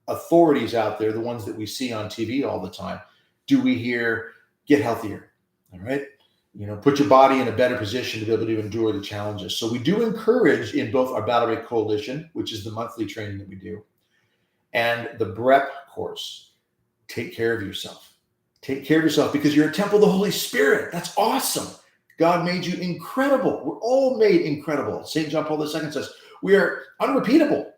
authorities out there, the ones that we see on TV all the time, do we hear get healthier, all right? Put your body in a better position to be able to endure the challenges. So we do encourage in both our Battle Rate Coalition, which is the monthly training that we do, and the BREP course, take care of yourself. Take care of yourself because you're a temple of the Holy Spirit. That's awesome. God made you incredible. We're all made incredible. St. John Paul II says we are unrepeatable.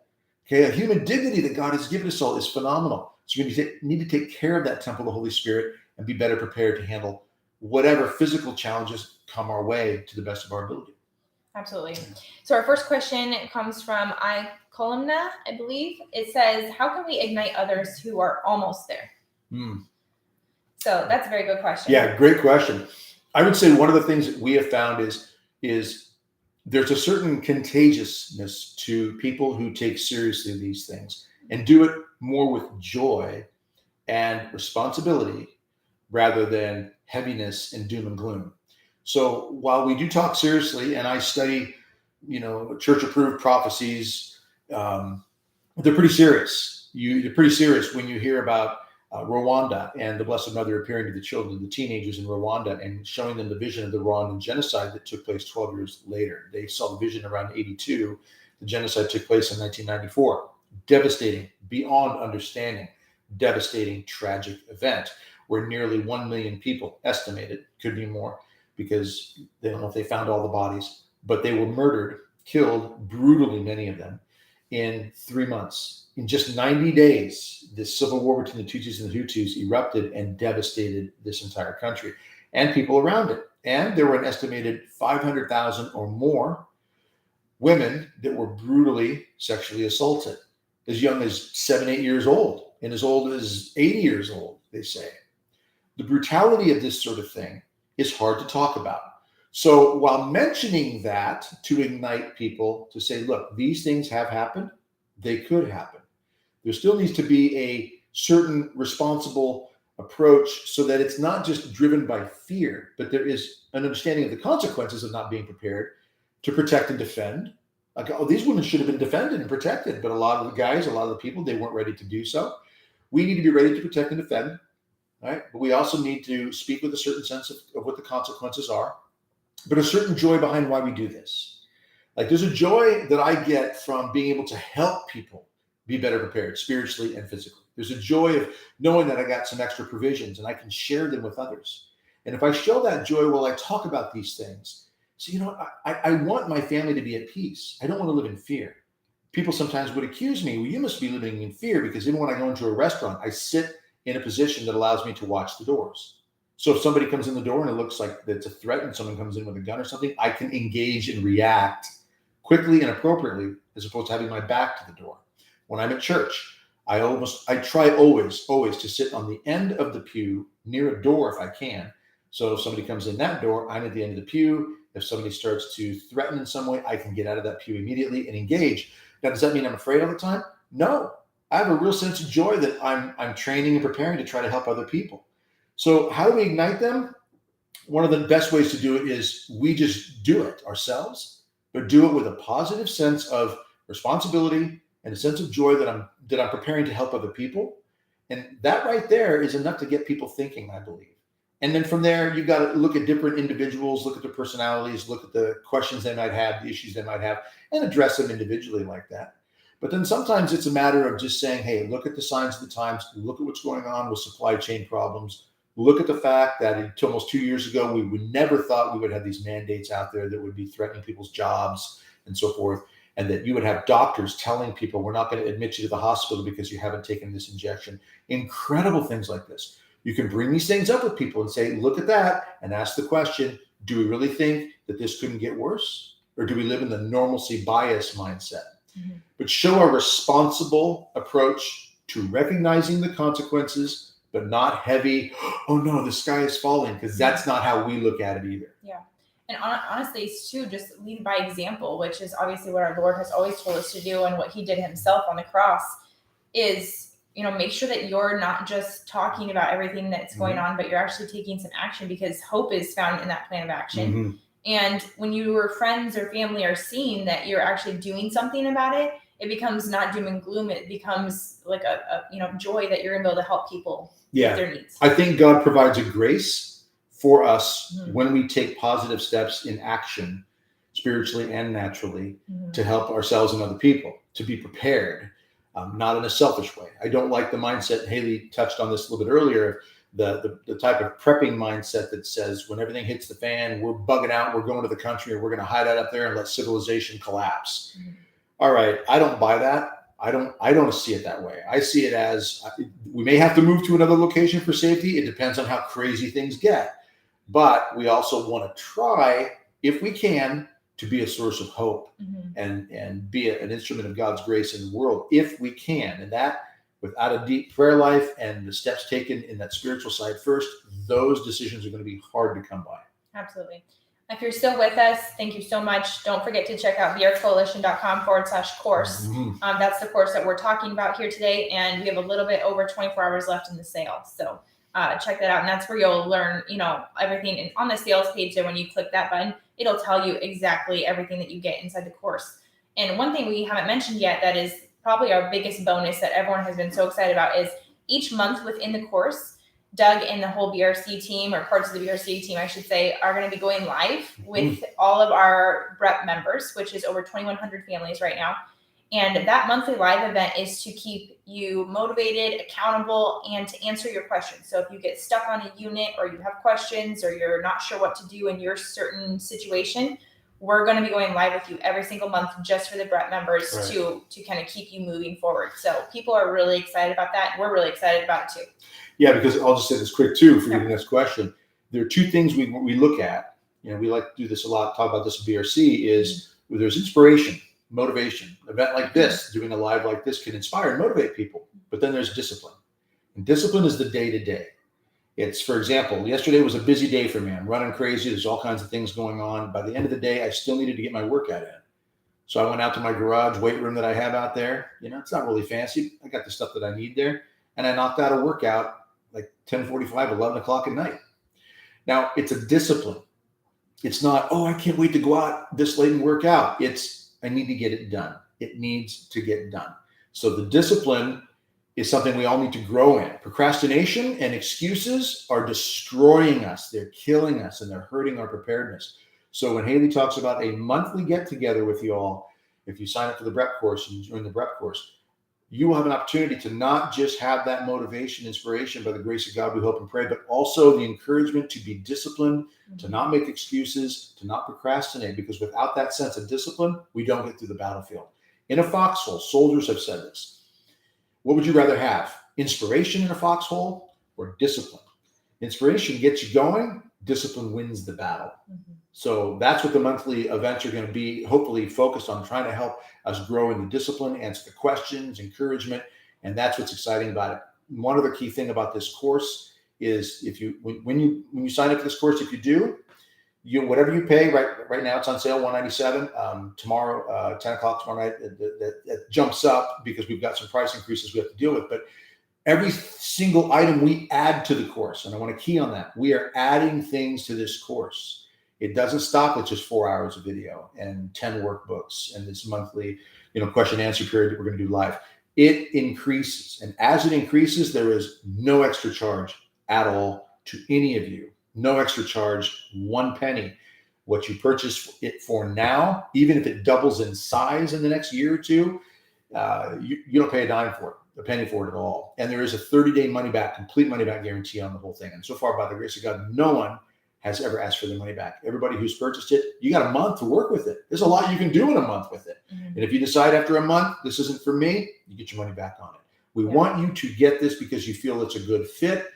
Okay, a human dignity that God has given us all is phenomenal. So we need to take care of that temple of the Holy Spirit and be better prepared to handle whatever physical challenges come our way to the best of our ability. Absolutely. So our first question comes from iColumna, I believe. It says, how can we ignite others who are almost there? So that's a very good question. Yeah, great question. I would say one of the things that we have found is there's a certain contagiousness to people who take seriously these things and do it more with joy and responsibility rather than heaviness and doom and gloom. So while we do talk seriously, and I study, church-approved prophecies, they're pretty serious. You're pretty serious when you hear about Rwanda and the Blessed Mother appearing to the children, the teenagers in Rwanda, and showing them the vision of the Rwandan genocide that took place 12 years later. They saw the vision around 82. The genocide took place in 1994. Devastating, beyond understanding, devastating, tragic event where nearly 1 million people, estimated, could be more, because they don't know if they found all the bodies, but they were murdered, killed brutally, many of them, in 3 months. In just 90 days, this civil war between the Tutsis and the Hutus erupted and devastated this entire country and people around it. And there were an estimated 500,000 or more women that were brutally sexually assaulted, as young as 7, 8 years old, and as old as 80 years old, they say. The brutality of this sort of thing is hard to talk about. So while mentioning that to ignite people to say, look, these things have happened, they could happen. There still needs to be a certain responsible approach so that it's not just driven by fear, but there is an understanding of the consequences of not being prepared to protect and defend. Like, these women should have been defended and protected, but a lot of the guys, a lot of the people, they weren't ready to do so. We need to be ready to protect and defend, right? But we also need to speak with a certain sense of what the consequences are, but a certain joy behind why we do this. Like, there's a joy that I get from being able to help people be better prepared spiritually and physically. There's a joy of knowing that I got some extra provisions and I can share them with others. And if I show that joy while I talk about these things, so, I want my family to be at peace. I don't want to live in fear. People sometimes would accuse me, well, you must be living in fear, because even when I go into a restaurant, I sit in a position that allows me to watch the doors. So if somebody comes in the door and it looks like it's a threat and someone comes in with a gun or something, I can engage and react quickly and appropriately, as opposed to having my back to the door. When I'm at church, I try always to sit on the end of the pew near a door if I can. So if somebody comes in that door, I'm at the end of the pew. If somebody starts to threaten in some way, I can get out of that pew immediately and engage. Now, does that mean I'm afraid all the time? No. I have a real sense of joy that I'm training and preparing to try to help other people. So how do we ignite them? One of the best ways to do it is we just do it ourselves, but do it with a positive sense of responsibility and a sense of joy that I'm preparing to help other people. And that right there is enough to get people thinking, I believe. And then from there, you've got to look at different individuals, look at their personalities, look at the questions they might have, the issues they might have, and address them individually like that. But then sometimes it's a matter of just saying, hey, look at the signs of the times, look at what's going on with supply chain problems, look at the fact that until almost 2 years ago, we would never thought we would have these mandates out there that would be threatening people's jobs and so forth. And that you would have doctors telling people, we're not going to admit you to the hospital because you haven't taken this injection. Incredible things like this. You can bring these things up with people and say, look at that, and ask the question, do we really think that this couldn't get worse? Or do we live in the normalcy bias mindset? Mm-hmm. But show a responsible approach to recognizing the consequences, but not heavy, oh no, the sky is falling, because that's not how we look at it either. Yeah. And honestly, it's too, just lead by example, which is obviously what our Lord has always told us to do, and what he did himself on the cross is, make sure that you're not just talking about everything that's going on, but you're actually taking some action, because hope is found in that plan of action. Mm-hmm. And when your friends or family are seeing that you're actually doing something about it, it becomes not doom and gloom. It becomes like a joy that you're going to be able to help people with their needs. I think God provides a grace for us when we take positive steps in action, spiritually and naturally, to help ourselves and other people, to be prepared, not in a selfish way. I don't like the mindset, Haley touched on this a little bit earlier, the type of prepping mindset that says when everything hits the fan, we're bugging out, we're going to the country, or we're going to hide out up there and let civilization collapse. All right, I don't buy that. I don't see it that way. I see it as we may have to move to another location for safety. It depends on how crazy things get. But we also want to try, if we can, to be a source of hope and be an instrument of God's grace in the world, if we can. And that, without a deep prayer life and the steps taken in that spiritual side first, those decisions are going to be hard to come by. Absolutely. If you're still with us, thank you so much. Don't forget to check out brcoalition.com/course. That's the course that we're talking about here today. And we have a little bit over 24 hours left in the sale. So check that out. And that's where you'll learn, everything. And on the sales page there, when you click that button, it'll tell you exactly everything that you get inside the course. And one thing we haven't mentioned yet that is probably our biggest bonus that everyone has been so excited about is each month within the course, Doug and the whole BRC team, or parts of the BRC team, I should say, are going to be going live with all of our BREP members, which is over 2,100 families right now. And that monthly live event is to keep you motivated, accountable, and to answer your questions. So if you get stuck on a unit, or you have questions, or you're not sure what to do in your certain situation, we're going to be going live with you every single month just for the BREP members to kind of keep you moving forward. So people are really excited about that. We're really excited about it too. Yeah, because I'll just say this quick too for your next question. There are two things we look at. We like to do this a lot, talk about this in BRC, is where there's inspiration, motivation. An event like this, doing a live like this, can inspire and motivate people. But then there's discipline. And discipline is the day-to-day. It's, for example, yesterday was a busy day for me. I'm running crazy. There's all kinds of things going on. By the end of the day, I still needed to get my workout in. So I went out to my garage weight room that I have out there. It's not really fancy. I got the stuff that I need there. And I knocked out a workout like 10:45, 11 o'clock at night. Now, it's a discipline. It's not, I can't wait to go out this late and work out. It's, I need to get it done. It needs to get done. So the discipline is something we all need to grow in. Procrastination and excuses are destroying us. They're killing us, and they're hurting our preparedness. So when Haley talks about a monthly get-together with you all, if you sign up for the BREP course and join the BREP course, you will have an opportunity to not just have that motivation, inspiration by the grace of God, we hope and pray, but also the encouragement to be disciplined, to not make excuses, to not procrastinate, because without that sense of discipline, we don't get through the battlefield. In a foxhole, soldiers have said this. What would you rather have? Inspiration in a foxhole or discipline? Inspiration gets you going. Discipline wins the battle. So that's what the monthly events are going to be, hopefully focused on, trying to help us grow in the discipline, answer the questions, encouragement. And that's what's exciting about it. One other key thing about this course is when you sign up for this course, if you do, whatever you pay right now, it's on sale, $197. Tomorrow, 10 o'clock tomorrow night, that jumps up because we've got some price increases we have to deal with. But every single item we add to the course, and I want to key on that, we are adding things to this course. It doesn't stop at just 4 hours of video and 10 workbooks and this monthly, question and answer period that we're going to do live. It increases, and as it increases, there is no extra charge at all to any of you. No extra charge, 1 penny. What you purchase it for now, even if it doubles in size in the next year or two, you don't pay a penny for it at all. And there is a 30-day complete money back guarantee on the whole thing. And so far, by the grace of God, no one has ever asked for their money back. Everybody who's purchased it, you got a month to work with it. There's a lot you can do in a month with it. And if you decide after a month, this isn't for me, you get your money back on it. We want you to get this because you feel it's a good fit,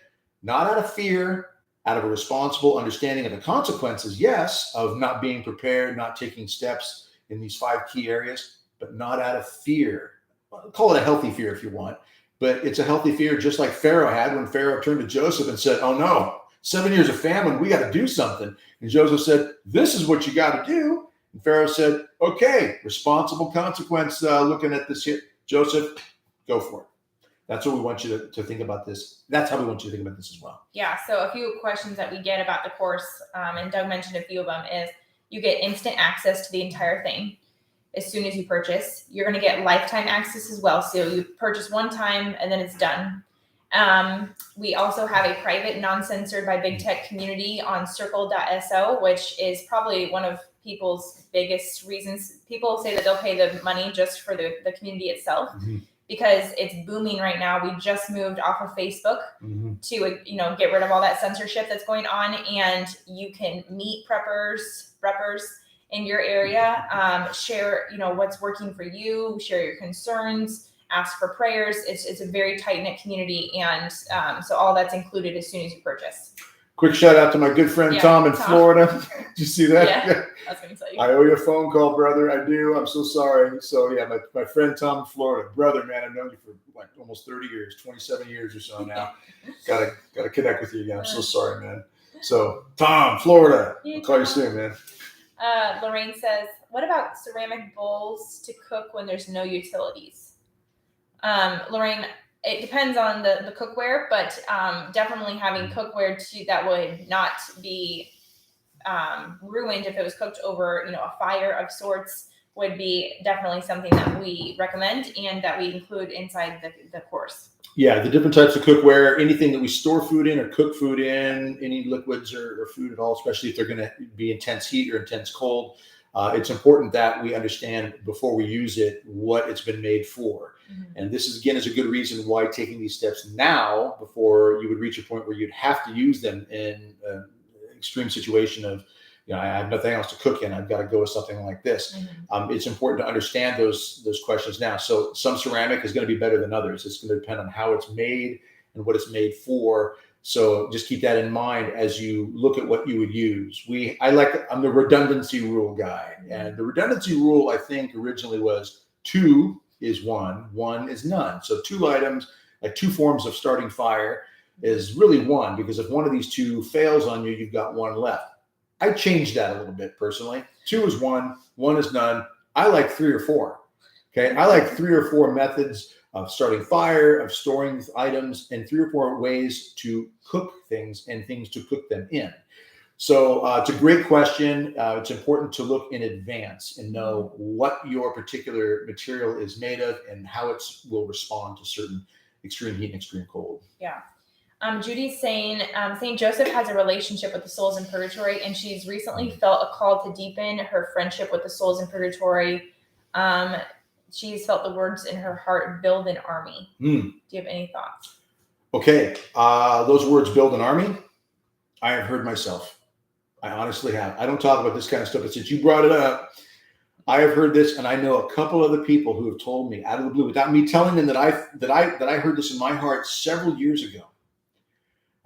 not out of fear, out of a responsible understanding of the consequences, yes, of not being prepared, not taking steps in these 5 key areas, but not out of fear. Call it a healthy fear if you want, but it's a healthy fear just like Pharaoh had when Pharaoh turned to Joseph and said, oh no, 7 years of famine, we got to do something. And Joseph said, this is what you got to do. And Pharaoh said, okay, responsible consequence, looking at this here. Joseph, go for it. That's what we want you to think about this. That's how we want you to think about this as well. Yeah. So a few questions that we get about the course, and Doug mentioned a few of them, is you get instant access to the entire thing as soon as you purchase. You're going to get lifetime access as well. So you purchase one time and then it's done. We also have a private, non-censored by big tech community on circle.so, which is probably one of people's biggest reasons. People say that they'll pay the money just for the community itself. Mm-hmm. Because it's booming right now. We just moved off of Facebook to, get rid of all that censorship that's going on, and you can meet preppers in your area, share, what's working for you, share your concerns, ask for prayers. It's a very tight-knit community, and so all that's included as soon as you purchase. Quick shout out to my good friend Tom in Florida. Did you see that? Yeah, I was going to tell you. I owe you a phone call, brother. I do. I'm so sorry. So yeah, my friend Tom in Florida, brother, man, I've known you for like almost 30 years, 27 years or so now. Gotta connect with you again. I'm so sorry, man. So Tom, Florida. I'll call you soon, man. Lorraine says, what about ceramic bowls to cook when there's no utilities? Lorraine, it depends on the cookware, but definitely having cookware that would not be ruined if it was cooked over, a fire of sorts would be definitely something that we recommend and that we include inside the course. Yeah, the different types of cookware, anything that we store food in or cook food in, any liquids or food at all, especially if they're going to be intense heat or intense cold. It's important that we understand before we use it what it's been made for. Mm-hmm. And this is a good reason why taking these steps now before you would reach a point where you'd have to use them in an extreme situation of, I have nothing else to cook in. I've got to go with something like this. Mm-hmm. It's important to understand those questions now. So some ceramic is going to be better than others. It's going to depend on how it's made and what it's made for. So just keep that in mind as you look at what you would use. I'm the redundancy rule guy. And the redundancy rule, I think, originally was 2 is 1, 1 is none. So 2 items, like 2 forms of starting fire is really 1, because if one of these 2 fails on you, you've got 1 left. I changed that a little bit personally. 2 is 1, 1 is none. I like 3 or 4. Okay. I like 3 or 4 methods of starting fire, of storing items, and 3 or 4 ways to cook things and things to cook them in. So it's a great question. It's important to look in advance and know what your particular material is made of and how it will respond to certain extreme heat and extreme cold. Yeah. Judy's saying St. Joseph has a relationship with the souls in purgatory, and she's recently felt a call to deepen her friendship with the souls in purgatory. She's felt the words in her heart, build an army. Do you have any thoughts? Okay. Those words, build an army, I have heard myself. I honestly have. I don't talk about this kind of stuff, but since you brought it up, I have heard this, and I know a couple other people who have told me out of the blue, without me telling them that I heard this in my heart several years ago.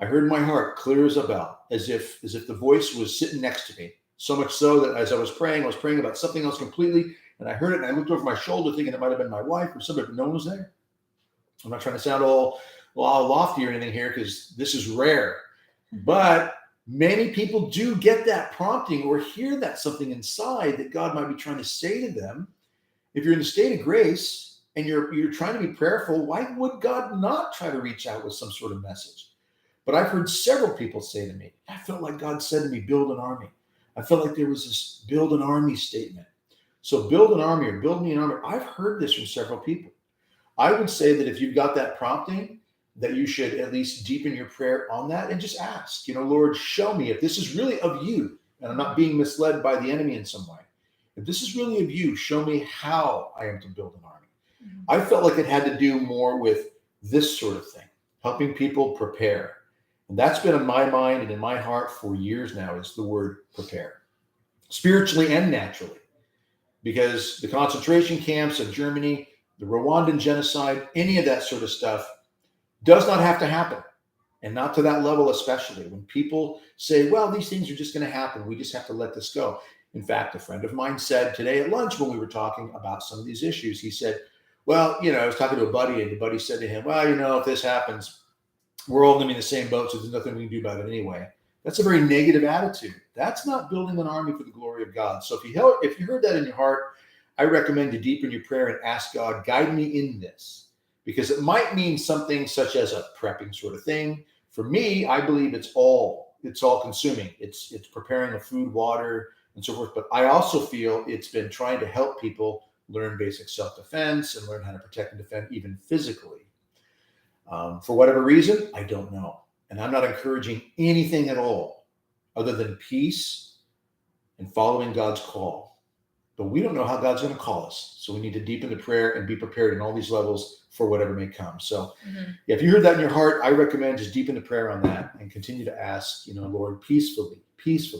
I heard in my heart clear as a bell, as if the voice was sitting next to me. So much so that as I was praying about something else completely, and I heard it, and I looked over my shoulder thinking it might have been my wife or somebody, but no one was there. I'm not trying to sound all lofty or anything here, because this is rare. But many people do get that prompting or hear that something inside that God might be trying to say to them. If you're in the state of grace and you're trying to be prayerful, why would God not try to reach out with some sort of message? But I've heard several people say to me, I felt like God said to me, build an army. I felt like there was this build an army statement. So build an army or build me an army. I've heard this from several people. I would say that if you've got that prompting, that you should at least deepen your prayer on that and just ask, Lord, show me if this is really of you, and I'm not being misled by the enemy in some way. If this is really of you, show me how I am to build an army. Mm-hmm. I felt like it had to do more with this sort of thing, helping people prepare. And that's been in my mind and in my heart for years now, is the word prepare, spiritually and naturally, because the concentration camps of Germany, the Rwandan genocide, any of that sort of stuff does not have to happen. and not to that level, especially when people say, well, these things are just going to happen. We just have to let this go. In fact, a friend of mine said today at lunch when we were talking about some of these issues, he said, well, I was talking to a buddy, and the buddy said to him, well, if this happens, we're all going to be in the same boat, so there's nothing we can do about it anyway. That's a very negative attitude. That's not building an army for the glory of God. So if you heard that in your heart, I recommend you deepen your prayer and ask God, guide me in this, because it might mean something such as a prepping sort of thing. For me, I believe it's all consuming. It's preparing the food, water, and so forth. But I also feel it's been trying to help people learn basic self-defense and learn how to protect and defend even physically. For whatever reason, I don't know. And I'm not encouraging anything at all other than peace and following God's call. But we don't know how God's going to call us. So we need to deepen the prayer and be prepared in all these levels for whatever may come. So if you heard that in your heart, I recommend just deepen the prayer on that and continue to ask, Lord, peacefully,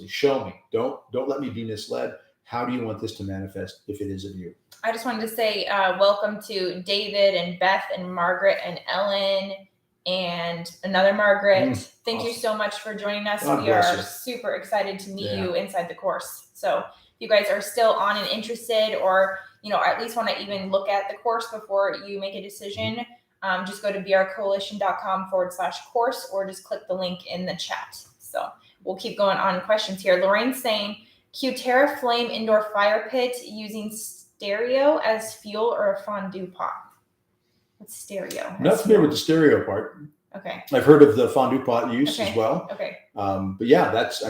show me. Don't let me be misled. How do you want this to manifest if it is of you? I just wanted to say welcome to David and Beth and Margaret and Ellen and another Margaret. Thank you so much for joining us. We are super excited to meet you inside the course. So if you guys are still on and interested, or at least want to even look at the course before you make a decision, just go to brcoalition.com/course, or just click the link in the chat. So we'll keep going on questions here. Lorraine's saying, Qterra Flame indoor fire pit using stereo as fuel or a fondue pot. What's stereo? I'm not familiar with the stereo part. Okay. I've heard of the fondue pot use as well. Okay. But yeah, that's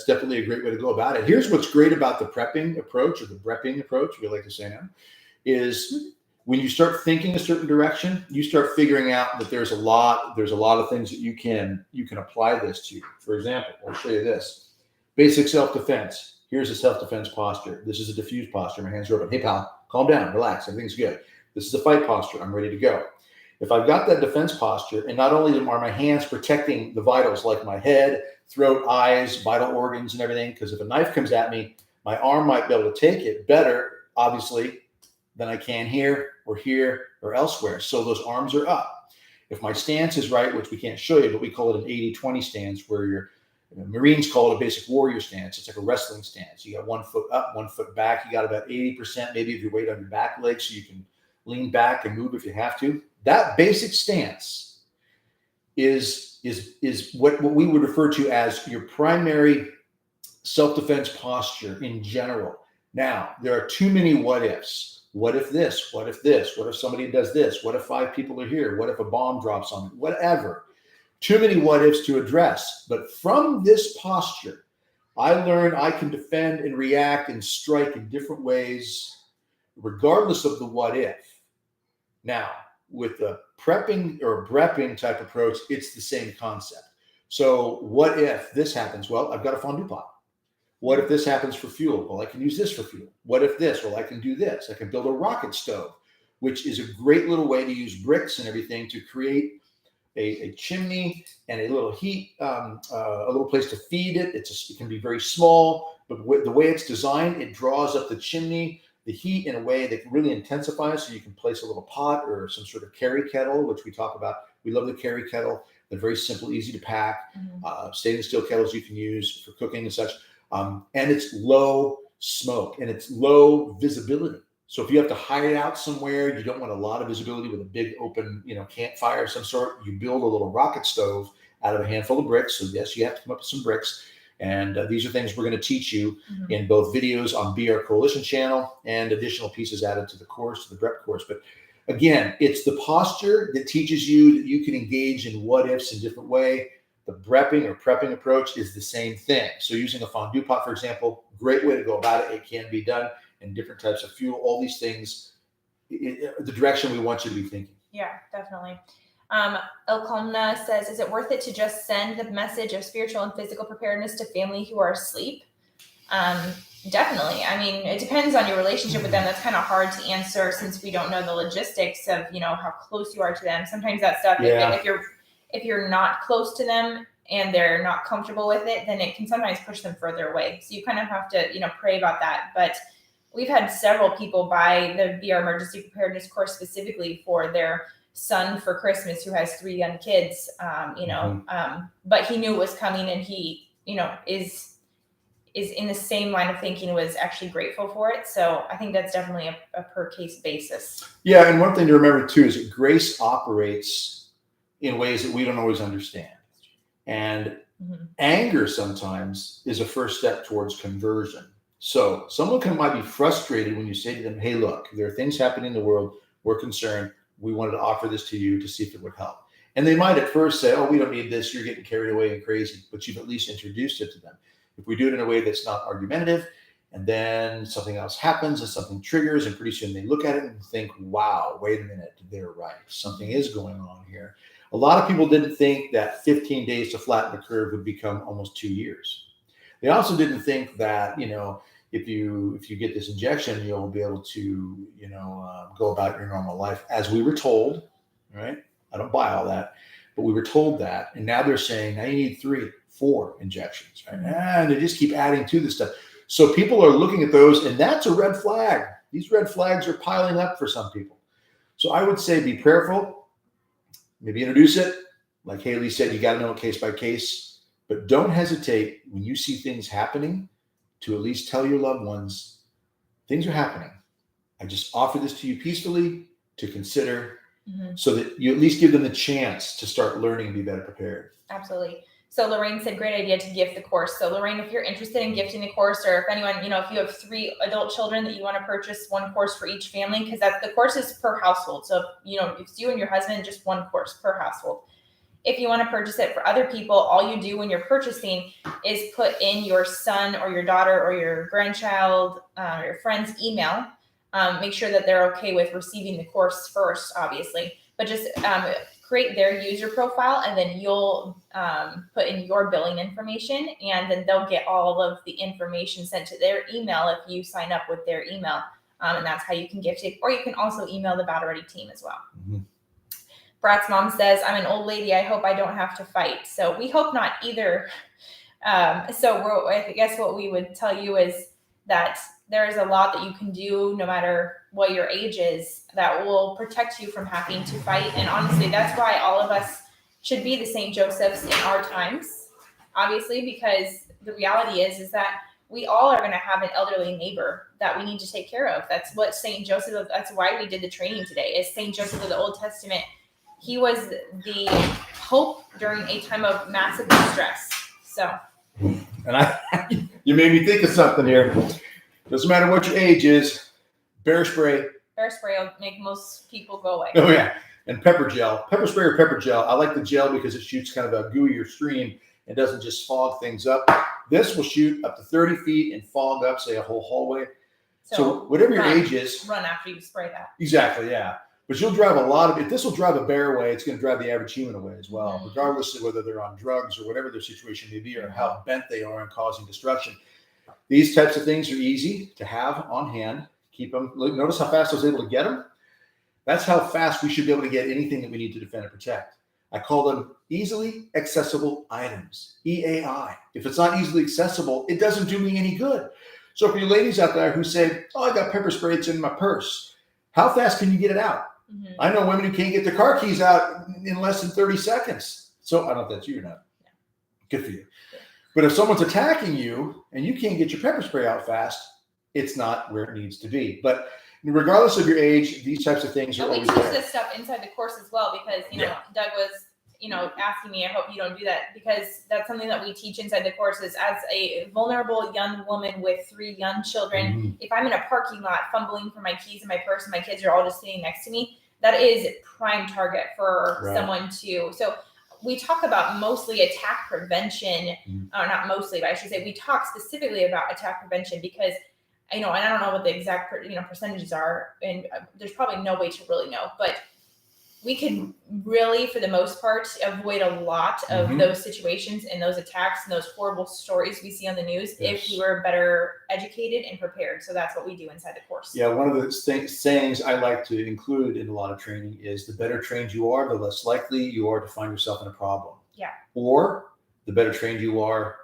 definitely a great way to go about it. Here's what's great about the prepping approach, or the brepping approach, we like to say now, is when you start thinking a certain direction, you start figuring out that there's a lot of things that you can apply this to. For example, I'll show you this. Basic self-defense. Here's a self-defense posture. This is a diffused posture. My hands are open. Hey, pal, calm down, relax. Everything's good. This is a fight posture. I'm ready to go. If I've got that defense posture, and not only are my hands protecting the vitals like my head, throat, eyes, vital organs, and everything, because if a knife comes at me, my arm might be able to take it better, obviously, than I can here, or elsewhere. So those arms are up. If my stance is right, which we can't show you, but we call it an 80-20 stance, where Marines call it a basic warrior stance. It's like a wrestling stance. You got 1 foot up, 1 foot back. You got about 80% maybe of your weight on your back leg, so you can lean back and move if you have to. That basic stance is what we would refer to as your primary self-defense posture in general. Now, there are too many what ifs. What if this? What if this? What if somebody does this? What if 5 people are here? What if a bomb drops on me? Whatever. Too many what ifs to address. But from this posture, I learned I can defend and react and strike in different ways, regardless of the what if. Now, with the prepping or brepping type approach, it's the same concept. So what if this happens? Well, I've got a fondue pot. What if this happens for fuel? Well, I can use this for fuel. What if this? Well, I can do this. I can build a rocket stove, which is a great little way to use bricks and everything to create a chimney and a little heat, a little place to feed it. It can be very small, but the way it's designed, it draws up the chimney, the heat in a way that really intensifies, so you can place a little pot or some sort of carry kettle, which we talk about. We love the carry kettle. They're very simple, easy to pack. Stainless steel kettles you can use for cooking and such. And it's low smoke and it's low visibility. So if you have to hide it out somewhere, you don't want a lot of visibility with a big open, campfire of some sort, you build a little rocket stove out of a handful of bricks. So yes, you have to come up with some bricks. And these are things we're going to teach you in both videos on BR Coalition channel and additional pieces added to the course, to the BREP course. But again, it's the posture that teaches you that you can engage in what ifs in different way. The brepping or prepping approach is the same thing. So using a fondue pot, for example, great way to go about it. It can be done in different types of fuel, all these things, the direction we want you to be thinking. Yeah, definitely. Elkomna says, is it worth it to just send the message of spiritual and physical preparedness to family who are asleep? Definitely. I mean, it depends on your relationship with them. That's kind of hard to answer since we don't know the logistics of, how close you are to them. Sometimes that stuff, if you're not close to them and they're not comfortable with it, then it can sometimes push them further away. So you kind of have to, pray about that. But we've had several people buy the BR Emergency Preparedness course specifically for their son for Christmas who has 3 young kids, but he knew it was coming, and he, is in the same line of thinking, was actually grateful for it. So I think that's definitely a per case basis. Yeah. And one thing to remember too is that grace operates in ways that we don't always understand. And anger sometimes is a first step towards conversion. So someone might be frustrated when you say to them, hey, look, there are things happening in the world. We're concerned. We wanted to offer this to you to see if it would help. And they might at first say, oh, we don't need this. You're getting carried away and crazy. But you've at least introduced it to them. If we do it in a way that's not argumentative, and then something else happens and something triggers, and pretty soon they look at it and think, wow, wait a minute, they're right. Something is going on here. A lot of people didn't think that 15 days to flatten the curve would become almost 2 years. They also didn't think that, if you get this injection, you'll be able to, go about your normal life as we were told, right? I don't buy all that, but we were told that. And now they're saying, now you need 3, 4 injections, right? And they just keep adding to this stuff. So people are looking at those, and that's a red flag. These red flags are piling up for some people. So I would say be prayerful, maybe introduce it. Like Haley said, you got to know it case by case, but don't hesitate when you see things happening to at least tell your loved ones, things are happening. I just offer this to you peacefully to consider, so that you at least give them the chance to start learning and be better prepared. Absolutely. So Lorraine said, great idea to gift the course. So Lorraine, if you're interested in gifting the course, or if anyone, if you have 3 adult children that you want to purchase 1 course for each family, because the course is per household. So, if it's you and your husband, just 1 course per household. If you want to purchase it for other people, all you do when you're purchasing is put in your son or your daughter or your grandchild, or your friend's email. Make sure that they're okay with receiving the course first, obviously, but just create their user profile, and then you'll put in your billing information, and then they'll get all of the information sent to their email if you sign up with their email. And that's how you can gift it. Or you can also email the Battle Ready team as well. Brat's mom says, I'm an old lady. I hope I don't have to fight. So we hope not either. I guess what we would tell you is that there is a lot that you can do no matter what your age is that will protect you from having to fight. And honestly, that's why all of us should be the St. Josephs in our times, obviously, because the reality is that we all are going to have an elderly neighbor that we need to take care of. That's what St. Joseph, that's why we did the training today, is St. Joseph of the Old Testament. He was the hope during a time of massive distress. So. And you made me think of something here. Doesn't matter what your age is, bear spray. Bear spray will make most people go away. Oh, yeah. And pepper gel. Pepper spray or pepper gel. I like the gel because it shoots kind of a gooier stream and doesn't just fog things up. This will shoot up to 30 feet and fog up, say, a whole hallway. So whatever your age is. Run after you spray that. Exactly, yeah. But you'll drive a lot of it. If this will drive a bear away, it's going to drive the average human away as well, regardless of whether they're on drugs or whatever their situation may be or how bent they are in causing destruction. These types of things are easy to have on hand. Keep them. Notice how fast I was able to get them. That's how fast we should be able to get anything that we need to defend and protect. I call them easily accessible items, EAI. If it's not easily accessible, it doesn't do me any good. So for you ladies out there who say, oh, I got pepper spray, it's in my purse. How fast can you get it out? I know women who can't get their car keys out in less than 30 seconds. So I don't know if that's you or not. Good for you. But if someone's attacking you and you can't get your pepper spray out fast, it's not where it needs to be. But regardless of your age, these types of things are always there. We teach this stuff inside the course as well because, Doug was, asking me, I hope you don't do that, because that's something that we teach inside the courses. As a vulnerable young woman with 3 young children, if I'm in a parking lot fumbling for my keys in my purse and my kids are all just sitting next to me, that is prime target for someone to. So we talk about mostly attack prevention, or not mostly, but I should say we talk specifically about attack prevention because, and I don't know what the exact, percentages are, and there's probably no way to really know, but we can really, for the most part, avoid a lot of those situations and those attacks and those horrible stories we see on the news if we were better educated and prepared. So that's what we do inside the course. Yeah, one of the sayings I like to include in a lot of training is the better trained you are, the less likely you are to find yourself in a problem. Yeah. Or the better trained you are,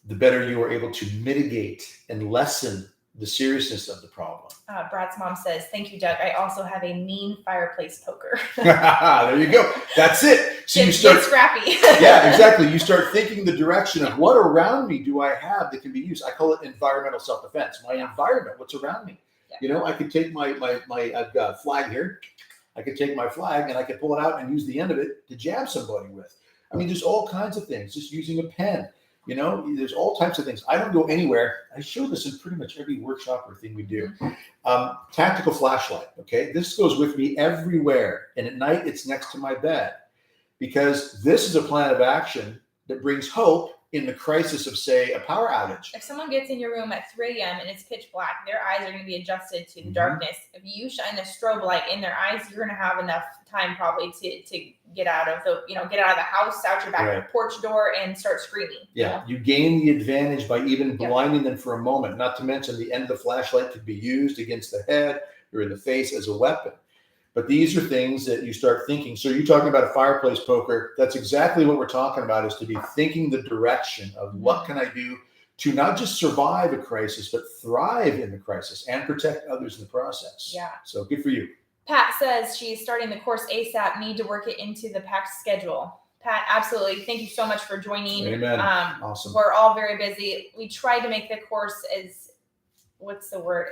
the better you are able to mitigate and lessen the seriousness of the problem. Brad's mom says, "Thank you, Doug. I also have a mean fireplace poker." There you go. That's it. So you Get start scrappy. Yeah, exactly. You start thinking the direction of what around me do I have that can be used. I call it environmental self-defense. My environment, what's around me. Yeah. You know, I could take my I've got a flag here. I could take my flag and I could pull it out and use the end of it to jab somebody with. I mean, there's all kinds of things. Just using a pen. You know, there's all types of things. I don't go anywhere. I show this in pretty much every workshop or thing we do. Tactical flashlight. Okay, this goes with me everywhere, and at night it's next to my bed, because this is a plan of action that brings hope in the crisis of, say, a power outage. If someone gets in your room at 3 a.m. and it's pitch black, their eyes are going to be adjusted to the darkness. If you shine a strobe light in their eyes, you're going to have enough time probably to get out of the house, out your back porch door, and start screaming. Yeah, you gain the advantage by even blinding them for a moment. Not to mention the end of the flashlight could be used against the head or in the face as a weapon. But these are things that you start thinking. So you're talking about a fireplace poker. That's exactly what we're talking about, is to be thinking the direction of what can I do to not just survive a crisis, but thrive in the crisis and protect others in the process. Yeah. So good for you. Pat says she's starting the course ASAP. Need to work it into the packed schedule. Pat, absolutely. Thank you so much for joining. Amen. Awesome. We're all very busy. We try to make the course as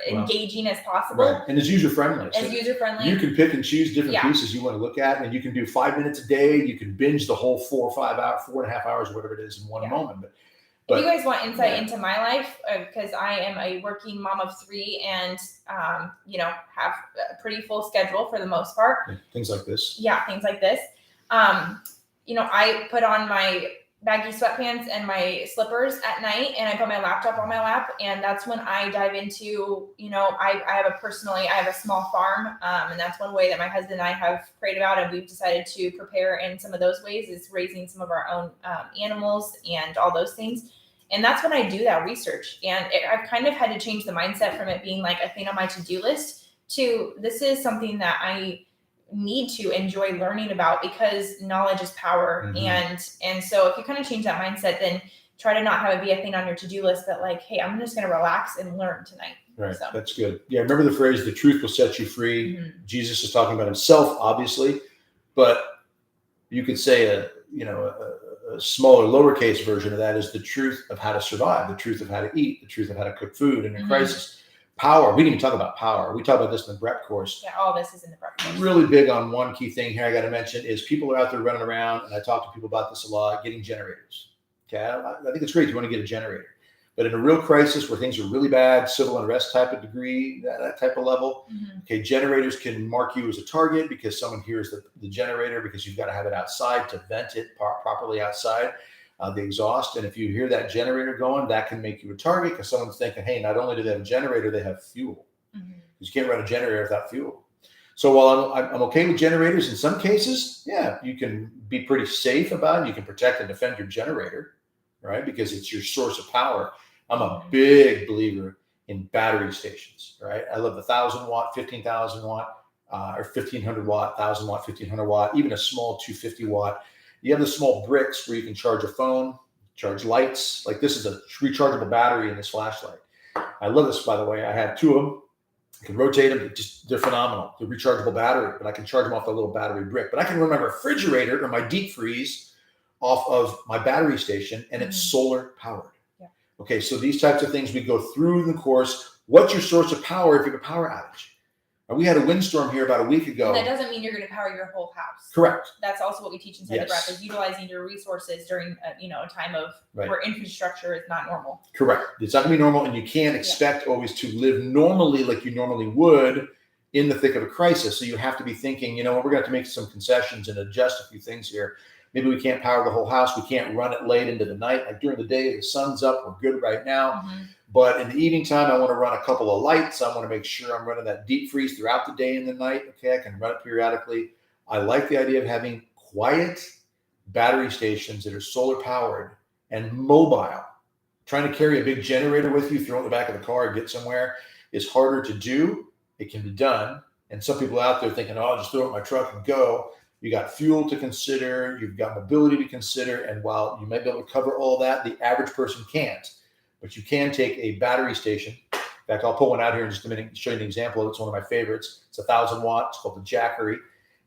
engaging as possible. Right. And as user-friendly. As user-friendly. You can pick and choose different pieces you want to look at, and you can do 5 minutes a day. You can binge the whole 4 or 5 hours, 4.5 hours, whatever it is in one moment. But if you guys want insight into my life, because I am a working mom of 3 and, have a pretty full schedule for the most part. Things like this. Yeah, things like this. I put on my baggy sweatpants and my slippers at night, and I put my laptop on my lap, and that's when I dive into, I have a small farm, and that's one way that my husband and I have prayed about, and we've decided to prepare in some of those ways, is raising some of our own animals and all those things. And that's when I do that research, and I've kind of had to change the mindset from it being like a thing on my to-do list to, this is something that I need to enjoy learning about, because knowledge is power. And so if you kind of change that mindset, then try to not have it be a thing on your to-do list, but like, hey, I'm just going to relax and learn tonight. Right. So. That's good. Yeah. Remember the phrase, the truth will set you free. Jesus is talking about himself, obviously, but you could say a smaller, lowercase version of that is the truth of how to survive, the truth of how to eat, the truth of how to cook food in a crisis. Power. We didn't even talk about power. We talk about this in the BREP course. Yeah, all this is in the BREP course. Really big on one key thing here I got to mention is people are out there running around, and I talk to people about this a lot, getting generators. Okay, I think it's great you want to get a generator. But in a real crisis where things are really bad, civil unrest type of degree, that type of level, okay, generators can mark you as a target because someone hears the generator, because you've got to have it outside to vent it properly outside. The exhaust. And if you hear that generator going, that can make you a target, because someone's thinking, hey, not only do they have a generator, they have fuel. You can't run a generator without fuel. So while I'm okay with generators in some cases, yeah, you can be pretty safe about it. You can protect and defend your generator, right? Because it's your source of power. I'm a big believer in battery stations, right? I love the 1,000 watt, 15,000 watt, or 1,500 watt, 1,000 watt, 1,500 watt, even a small 250 watt. You have the small bricks where you can charge a phone, charge lights. Like, this is a rechargeable battery in this flashlight. I love this, by the way. I have 2 of them. I can rotate them. They're phenomenal. They're rechargeable battery, but I can charge them off the little battery brick. But I can run my refrigerator or my deep freeze off of my battery station, and it's solar powered. Yeah. Okay, so these types of things we go through in the course. What's your source of power if you have a power outage? We had a windstorm here about a week ago. And that doesn't mean you're going to power your whole house. Correct. That's also what we teach inside the BREP, is utilizing your resources during a time of where infrastructure is not normal. Correct. It's not going to be normal, and you can't expect always to live normally like you normally would in the thick of a crisis. So you have to be thinking, we're going to have to make some concessions and adjust a few things here. Maybe we can't power the whole house. We can't run it late into the night. Like during the day, the sun's up. We're good right now. But in the evening time, I want to run a couple of lights. I want to make sure I'm running that deep freeze throughout the day and the night. Okay, I can run it periodically. I like the idea of having quiet battery stations that are solar powered and mobile. Trying to carry a big generator with you, throw it in the back of the car, and get somewhere is harder to do. It can be done. And some people out there thinking, I'll just throw it in my truck and go. You got fuel to consider. You've got mobility to consider. And while you might be able to cover all that, the average person can't. But you can take a battery station, In fact, I'll pull one out here in just a minute and show you an example. It's one of my favorites. It's 1,000 watt. It's called the Jackery.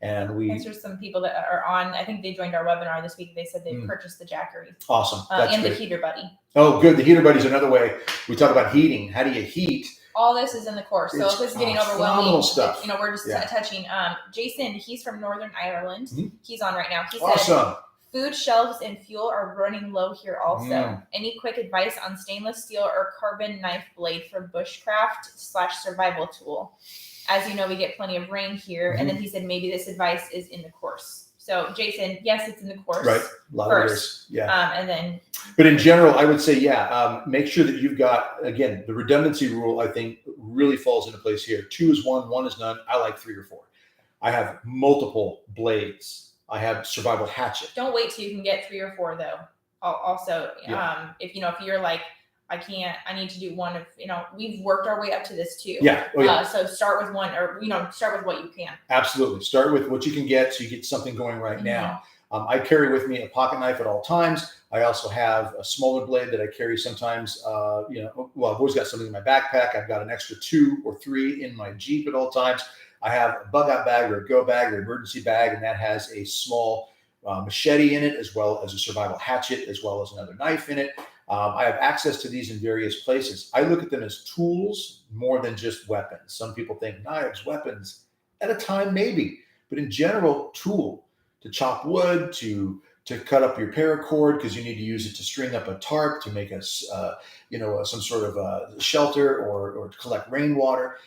And Thanks for some people that are on. I think they joined our webinar this week. They said they purchased the Jackery. Awesome. That's and good. the Heater Buddy. Oh, good. The Heater Buddy is another way. We talk about heating. How do you heat? All this is in the course. So if it's getting overwhelming, stuff. We're just touching. Jason, he's from Northern Ireland. Mm-hmm. He's on right now. He Awesome. said, food shelves and fuel are running low here also. Any quick advice on stainless steel or carbon knife blade for bushcraft/survival tool? As you know, we get plenty of rain here. And then he said maybe this advice is in the course. So Jason, yes, it's in the course. Right. A lot of it is. Yeah. And then. But in general, I would say, make sure that you've got, again, the redundancy rule, I think, really falls into place here. 2 is 1, 1 is none. I like 3 or 4. I have multiple blades. I have survival hatchet. Don't wait till you can get 3 or 4 though. Also, if you're like, I need to do one of, we've worked our way up to this too. Yeah. Oh, yeah. So start with one or, start with what you can. Absolutely. Start with what you can get so you get something going right now. I carry with me a pocket knife at all times. I also have a smaller blade that I carry sometimes. I've always got something in my backpack. I've got an extra 2 or 3 in my Jeep at all times. I have a bug out bag or a go bag or emergency bag, and that has a small machete in it, as well as a survival hatchet, as well as another knife in it. I have access to these in various places. I look at them as tools more than just weapons. Some people think knives, weapons, at a time maybe, but in general, tool to chop wood, to cut up your paracord because you need to use it to string up a tarp to make some sort of shelter or to collect rainwater.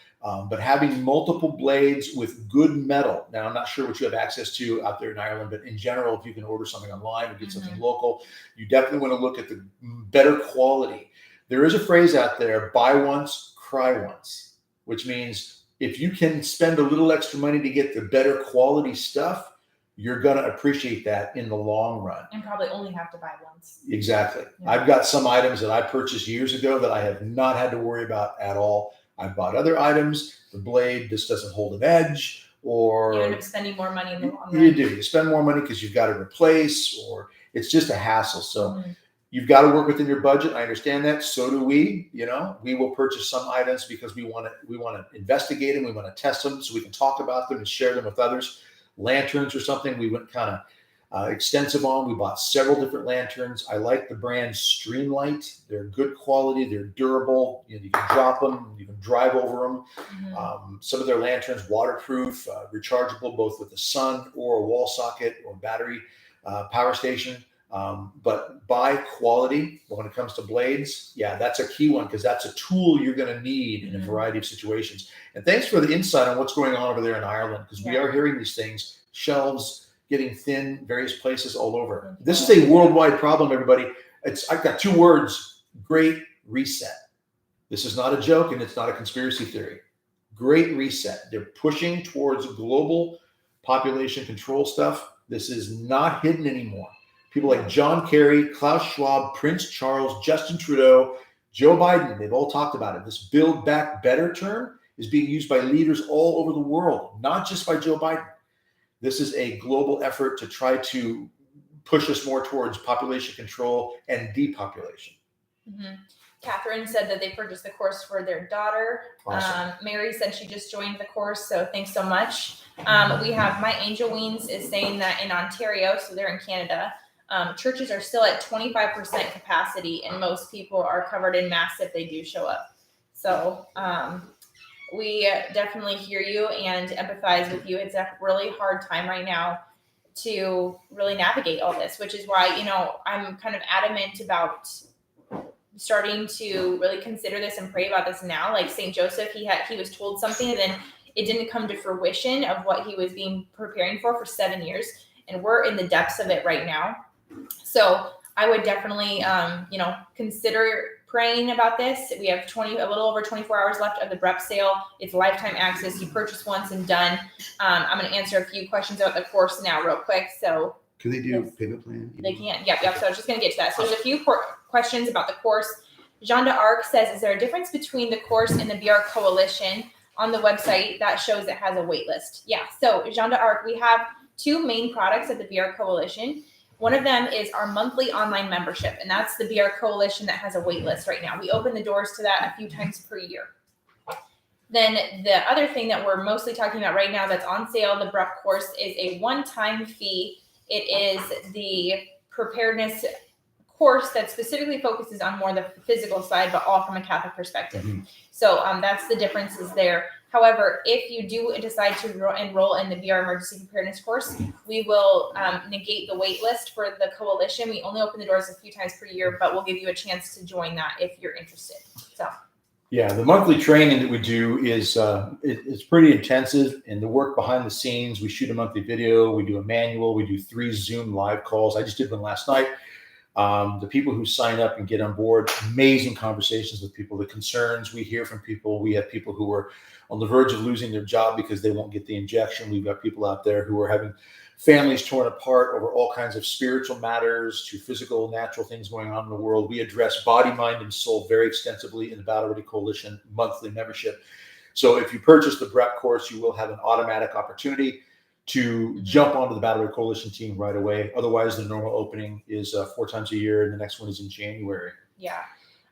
But having multiple blades with good metal. Now, I'm not sure what you have access to out there in Ireland, but in general, if you can order something online or get something local, you definitely want to look at the better quality. There is a phrase out there, buy once, cry once, which means if you can spend a little extra money to get the better quality stuff, you're going to appreciate that in the long run. And probably only have to buy once. Exactly. Yeah. I've got some items that I purchased years ago that I have not had to worry about at all. I've bought other items. The blade just doesn't hold an edge, or you end up spending more money in the long run. You do. You spend more money because you've got to replace, or it's just a hassle. So you've got to work within your budget. I understand that. So do we. We will purchase some items because we want to investigate them. We want to test them so we can talk about them and share them with others. Lanterns or something we went kind of extensive on. We bought several different lanterns. I like the brand Streamlight. They're good quality. They're durable. You can drop them. You can drive over them. Some of their lanterns, waterproof, rechargeable, both with the sun or a wall socket or battery power station. But buy quality when it comes to blades. Yeah, that's a key one because that's a tool you're going to need in a variety of situations. And thanks for the insight on what's going on over there in Ireland, because we are hearing these things, shelves getting thin, various places all over. This is a worldwide problem, everybody. I've got 2 words, great reset. This is not a joke and it's not a conspiracy theory. Great reset. They're pushing towards global population control stuff. This is not hidden anymore. People like John Kerry, Klaus Schwab, Prince Charles, Justin Trudeau, Joe Biden, they've all talked about it. This Build Back Better term is being used by leaders all over the world, not just by Joe Biden. This is a global effort to try to push us more towards population control and depopulation. Catherine said that they purchased the course for their daughter. Awesome. Mary said she just joined the course, so thanks so much. We have My Angel Wings is saying that in Ontario, so they're in Canada, churches are still at 25% capacity, and most people are covered in masks if they do show up. So we definitely hear you and empathize with you. It's a really hard time right now to really navigate all this, which is why, I'm kind of adamant about starting to really consider this and pray about this now. Like St. Joseph, he was told something and then it didn't come to fruition of what he was preparing for 7 years. And we're in the depths of it right now. So I would definitely, consider praying about this. We have a little over 24 hours left of the BREP sale. It's lifetime access. You purchase once and done. I'm going to answer a few questions about the course now real quick. So can they do payment plan? They can. Yep. So I was just going to get to that. So there's a few questions about the course. Jean d'Arc says, is there a difference between the course and the BR Coalition? On the website that shows it has a wait list. Yeah. So Jean d'Arc, we have 2 main products at the BR Coalition. One of them is our monthly online membership, and that's the BR Coalition that has a wait list right now. We open the doors to that a few times per year. Then the other thing that we're mostly talking about right now that's on sale, the BREP course, is a one-time fee. It is the preparedness course that specifically focuses on more the physical side, but all from a Catholic perspective. So that's the differences there. However, if you do decide to enroll in the BR Emergency Preparedness course, we will negate the wait list for the coalition. We only open the doors a few times per year, but we'll give you a chance to join that if you're interested. So. Yeah, the monthly training that we do is it's pretty intensive, and the work behind the scenes. We shoot a monthly video, we do a manual, we do 3 Zoom live calls. I just did one last night. The people who sign up and get on board, amazing conversations with people, the concerns we hear from people. We have people who are on the verge of losing their job because they won't get the injection. We've got people out there who are having families torn apart over all kinds of spiritual matters to physical, natural things going on in the world. We address body, mind, and soul very extensively in the Battle Ready Coalition monthly membership. So if you purchase the BREP course, you will have an automatic opportunity to jump onto the Battle Ready Coalition team right away. Otherwise, the normal opening is 4 times a year, and the next one is in January. Yeah.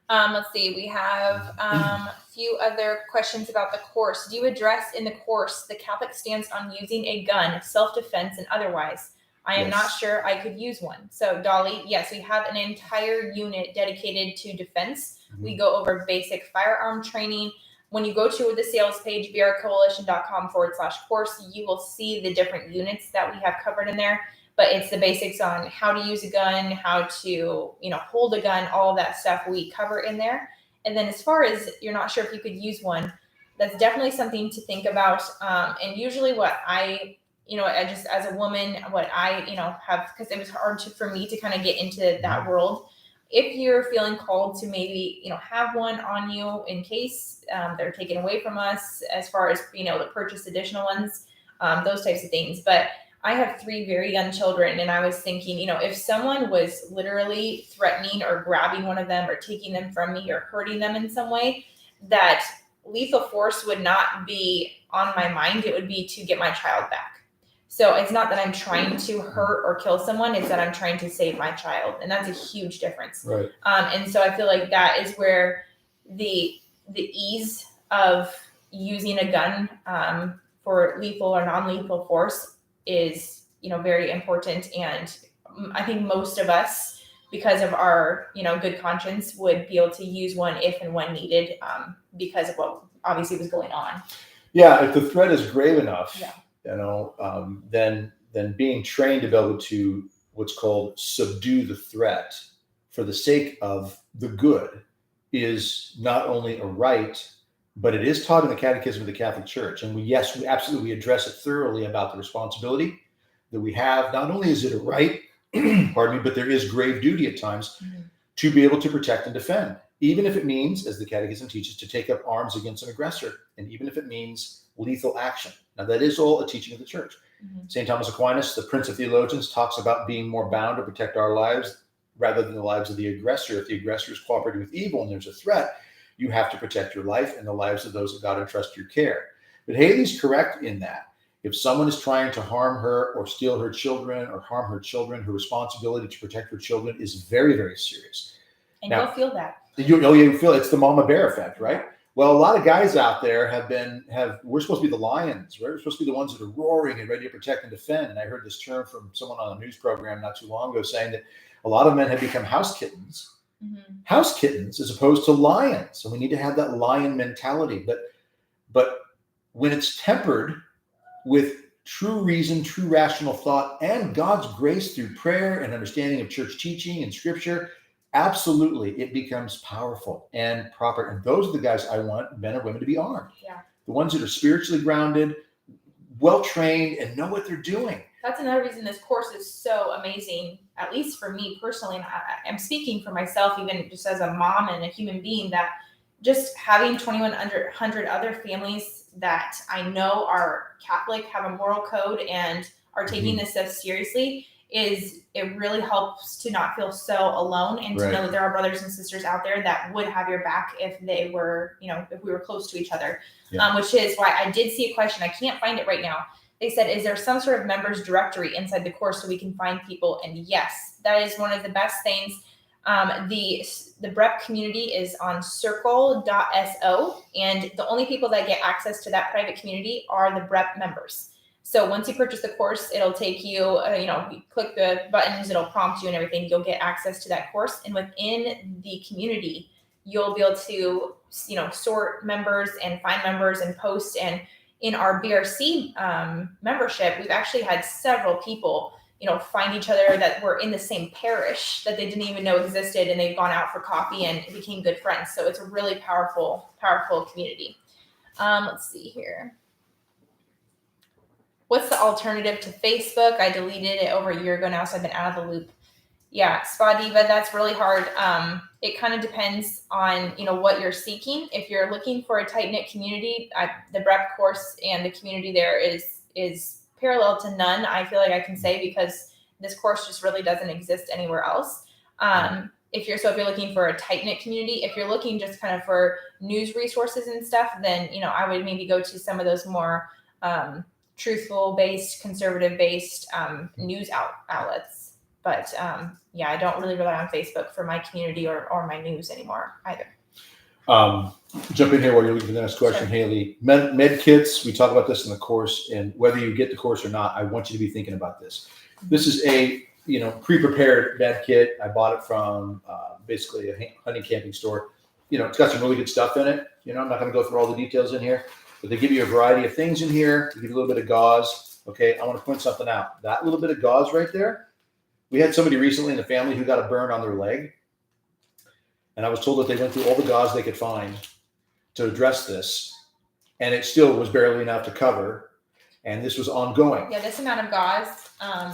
Let's see. We have a few other questions about the course. Do you address in the course the Catholic stance on using a gun, self-defense, and otherwise? I am not sure I could use one. So, Dolly, yes, we have an entire unit dedicated to defense. We go over basic firearm training. When you go to the sales page, brcoalition.com/course, you will see the different units that we have covered in there. But it's the basics on how to use a gun, how to, hold a gun, all of that stuff we cover in there. And then as far as you're not sure if you could use one, that's definitely something to think about. And usually what I just as a woman, what I, have, because it was hard for me to kind of get into that world. If you're feeling called to maybe, have one on you in case they're taken away from us, as far as being able to purchase additional ones, those types of things. But I have 3 very young children, and I was thinking, if someone was literally threatening or grabbing one of them or taking them from me or hurting them in some way, that lethal force would not be on my mind. It would be to get my child back. So it's not that I'm trying to hurt or kill someone, it's that I'm trying to save my child. And that's a huge difference. Right. And so I feel like that is where the ease of using a gun for lethal or non-lethal force is, very important. And I think most of us, because of our, good conscience, would be able to use one if and when needed, because of what obviously was going on. Yeah, if the threat is grave enough, Yeah. Then being trained to be able to what's called subdue the threat for the sake of the good is not only a right, but it is taught in the Catechism of the Catholic Church. And we absolutely address it thoroughly about the responsibility that we have. Not only is it a right, pardon me, but there is grave duty at times to be able to protect and defend, even if it means, as the Catechism teaches, to take up arms against an aggressor, and even if it means lethal action. Now, that is all a teaching of the Church. St. Thomas Aquinas, the Prince of Theologians, talks about being more bound to protect our lives rather than the lives of the aggressor. If the aggressor is cooperating with evil and there's a threat, you have to protect your life and the lives of those that God entrusts to your care. But Haley's correct in that. If someone is trying to harm her or steal her children or harm her children, her responsibility to protect her children is very, very serious. And you'll feel that. You feel it's the mama bear effect, right? Well, a lot of guys out there we're supposed to be the lions, right? We're supposed to be the ones that are roaring and ready to protect and defend. And I heard this term from someone on a news program not too long ago saying that a lot of men have become house kittens. House kittens as opposed to lions. And we need to have that lion mentality. But when it's tempered with true reason, true rational thought, and God's grace through prayer and understanding of church teaching and scripture, absolutely, it becomes powerful and proper. And those are the guys I want men or women to be armed. Yeah. The ones that are spiritually grounded, well-trained, and know what they're doing. That's another reason this course is so amazing, at least for me personally. And I'm speaking for myself, even just as a mom and a human being, that just having 2,100 other families that I know are Catholic, have a moral code, and are taking this stuff seriously, it really helps to not feel so alone, and to know that there are brothers and sisters out there that would have your back if they were, if we were close to each other. Which is why I did see a question. I can't find it right now. They said, is there some sort of members directory inside the course so we can find people? And yes, that is one of the best things. The BREP community is on circle.so, and the only people that get access to that private community are the BREP members. So once you purchase the course, it'll take you, you click the buttons, it'll prompt you and everything. You'll get access to that course, and within the community, you'll be able to, sort members and find members and post. And in our BRC membership, we've actually had several people, find each other that were in the same parish that they didn't even know existed, and they've gone out for coffee and became good friends. So it's a really powerful community. Let's see here. What's the alternative to Facebook? I deleted it over a year ago now, so I've been out of the loop. Yeah, Spa Diva, that's really hard. It kind of depends on, what you're seeking. If you're looking for a tight-knit community, the BREP course and the community there is parallel to none, I feel like I can say, because this course just really doesn't exist anywhere else. If you're looking for a tight-knit community, if you're looking just kind of for news resources and stuff, then, I would maybe go to some of those more truthful-based, conservative-based news outlets. But I don't really rely on Facebook for my community or my news anymore either. Jump in here while you're looking for the next question, Sure. Haley. Med kits, we talk about this in the course, and whether you get the course or not, I want you to be thinking about this. This is a pre-prepared med kit. I bought it from basically a hunting camping store. It's got some really good stuff in it. I'm not going to go through all the details in here, but they give you a variety of things in here. They give you a little bit of gauze. Okay, I want to point something out. That little bit of gauze right there, we had somebody recently in the family who got a burn on their leg. And I was told that they went through all the gauze they could find to address this. And it still was barely enough to cover. And this was ongoing. Yeah, this amount of gauze.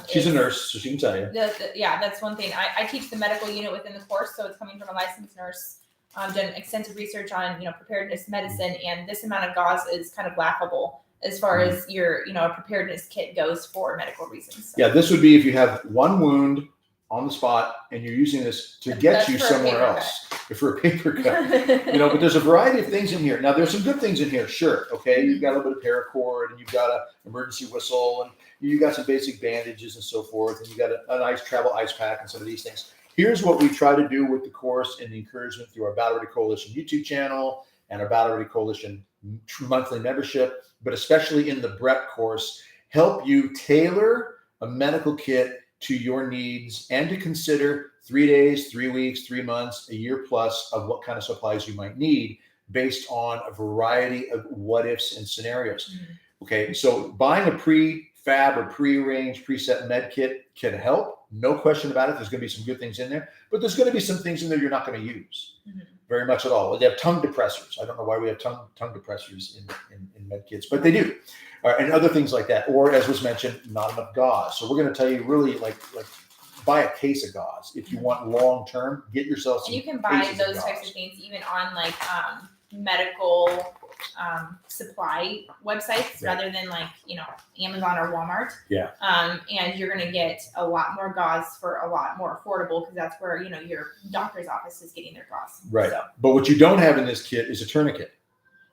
She's a nurse, so she can tell you. That's one thing. I teach the medical unit within the course, so it's coming from a licensed nurse. Done extensive research on preparedness medicine, and this amount of gauze is kind of laughable as far as your a preparedness kit goes for medical reasons. So. Yeah, this would be if you have one wound on the spot and you're using this to get you somewhere else. For a paper cut. But there's a variety of things in here. Now there's some good things in here, sure. Okay, you've got a little bit of paracord, and you've got an emergency whistle, and you got some basic bandages and so forth, and you got a nice travel ice pack and some of these things. Here's what we try to do with the course and the encouragement through our Battle Ready Coalition YouTube channel and our Battle Ready Coalition monthly membership, but especially in the BREP course, help you tailor a medical kit to your needs and to consider 3 days, 3 weeks, 3 months, a year plus of what kind of supplies you might need based on a variety of what ifs and scenarios. Mm-hmm. Okay, so buying a prefab or prearranged preset med kit can help. No question about it. There's going to be some good things in there, but there's going to be some things in there you're not going to use very much at all. They have tongue depressors. I don't know why we have tongue depressors in med kits, but they do. And other things like that. Or as was mentioned, not enough gauze. So we're going to tell you really like buy a case of gauze. If you want long-term, get yourself some. And you can buy those types of things even on medical supply websites rather than Amazon or Walmart. Yeah. And you're going to get a lot more gauze for a lot more affordable, because that's where, your doctor's office is getting their gauze. Right. So. But what you don't have in this kit is a tourniquet.